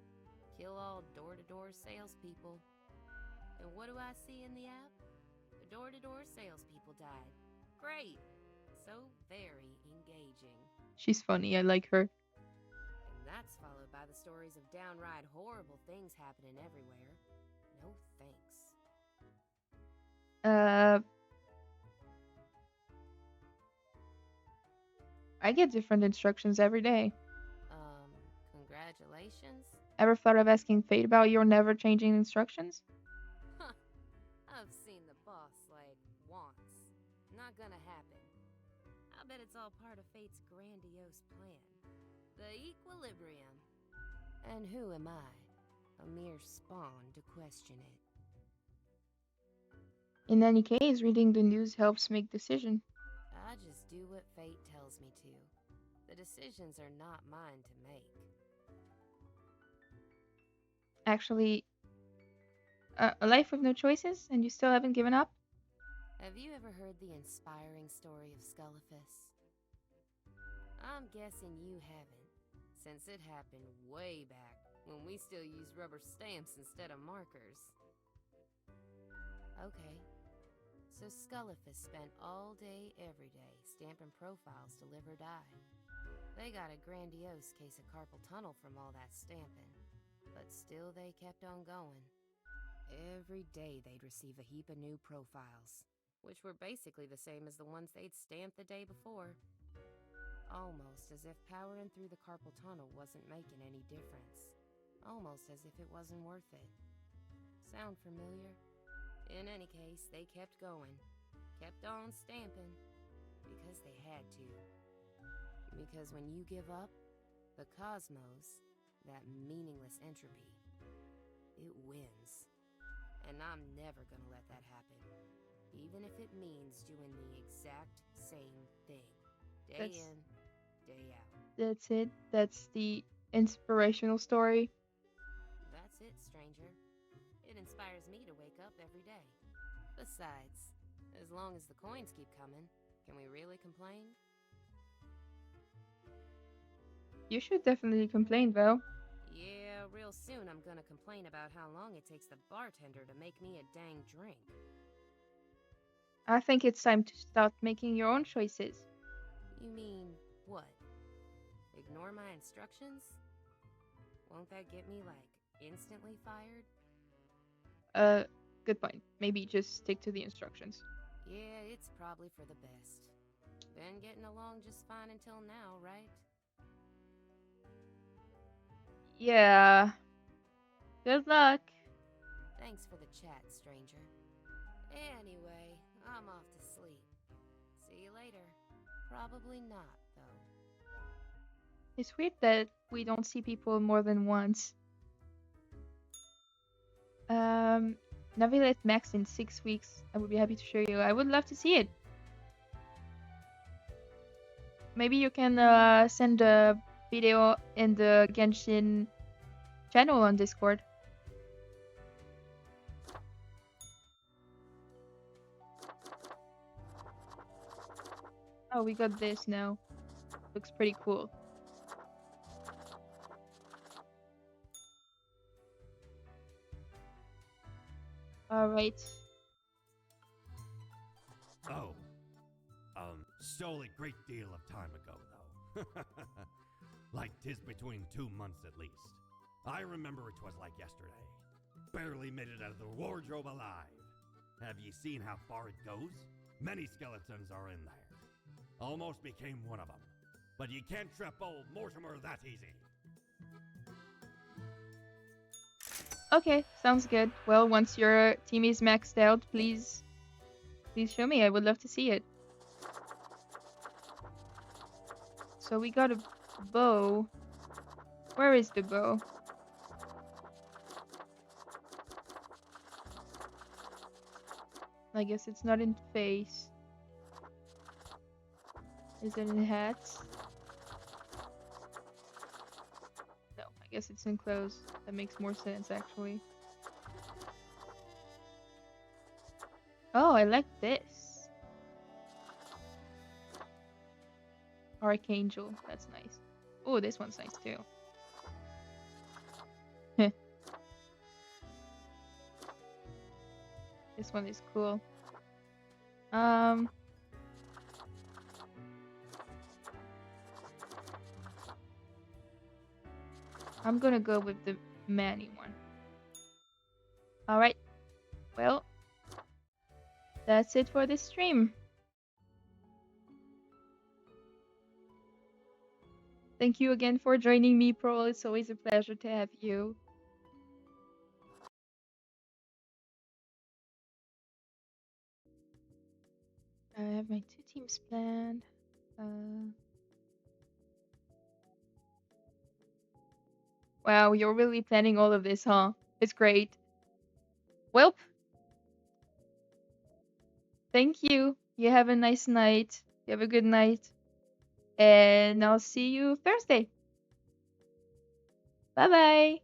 Kill all door-to-door salespeople. And what do I see in the app? The door-to-door salespeople died. Great! So very engaging. She's funny. I like her. And that's followed by the stories of downright horrible things happening everywhere. No thanks. I get different instructions every day. Congratulations? Ever thought of asking Fate about your never changing instructions? Huh. I've seen the boss, like, once. Not gonna happen. I bet it's all part of Fate's grandiose plan. The equilibrium. And who am I? A mere spawn to question it. In any case, reading the news helps make decisions. I just do what Fate tells me to. The decisions are not mine to make. Actually, a life with no choices, and you still haven't given up? Have you ever heard the inspiring story of Skullifus? I'm guessing you haven't, since it happened way back when we still used rubber stamps instead of markers. Okay, so Skullifus spent all day, every day, stamping profiles to live or die. They got a grandiose case of carpal tunnel from all that stamping, but still they kept on going. Every day they'd receive a heap of new profiles, which were basically the same as the ones they'd stamped the day before. Almost as if powering through the carpal tunnel wasn't making any difference. Almost as if it wasn't worth it. Sound familiar? In any case, they kept going. Kept on stamping. Because they had to. Because when you give up, the cosmos, that meaningless entropy, it wins. And I'm never gonna let that happen. Even if it means doing the exact same thing. Day in, day out. That's it? That's the inspirational story? That's it, stranger. It inspires me to wake up every day. Besides, as long as the coins keep coming, can we really complain? You should definitely complain, though. Yeah, real soon I'm gonna complain about how long it takes the bartender to make me a dang drink. I think it's time to start making your own choices. You mean what? Ignore my instructions? Won't that get me, like, instantly fired? Good point. Maybe just stick to the instructions. Yeah, it's probably for the best. Been getting along just fine until now, right? Yeah. Good luck. Thanks for the chat, stranger. Anyway, I'm off to sleep. See you later. Probably not, though. It's weird that we don't see people more than once. Navigate Max in 6 weeks. I would be happy to show you. I would love to see it. Maybe you can send a video in the Genshin channel on Discord. Oh, we got this now. Looks pretty cool. Alright. Oh. Stole a great deal of time ago, though. Like 'tis between 2 months at least. I remember it was like yesterday. Barely made it out of the wardrobe alive. Have ye seen how far it goes? Many skeletons are in there. Almost became one of them. But you can't trap old Mortimer that easy. Okay, sounds good. Well, once your team is maxed out, please show me. I would love to see it. So we got a bow. Where is the bow? I guess it's not in face. Is it in hats? Guess it's enclosed. That makes more sense, actually. Oh, I like this. Archangel. That's nice. Oh, this one's nice too. This one is cool. I'm gonna go with the Manny one. Alright. Well, that's it for this stream. Thank you again for joining me, Pearl. It's always a pleasure to have you. I have my 2 teams planned. Wow, you're really planning all of this, huh? It's great. Well, thank you. You have a nice night. You have a good night. And I'll see you Thursday. Bye-bye.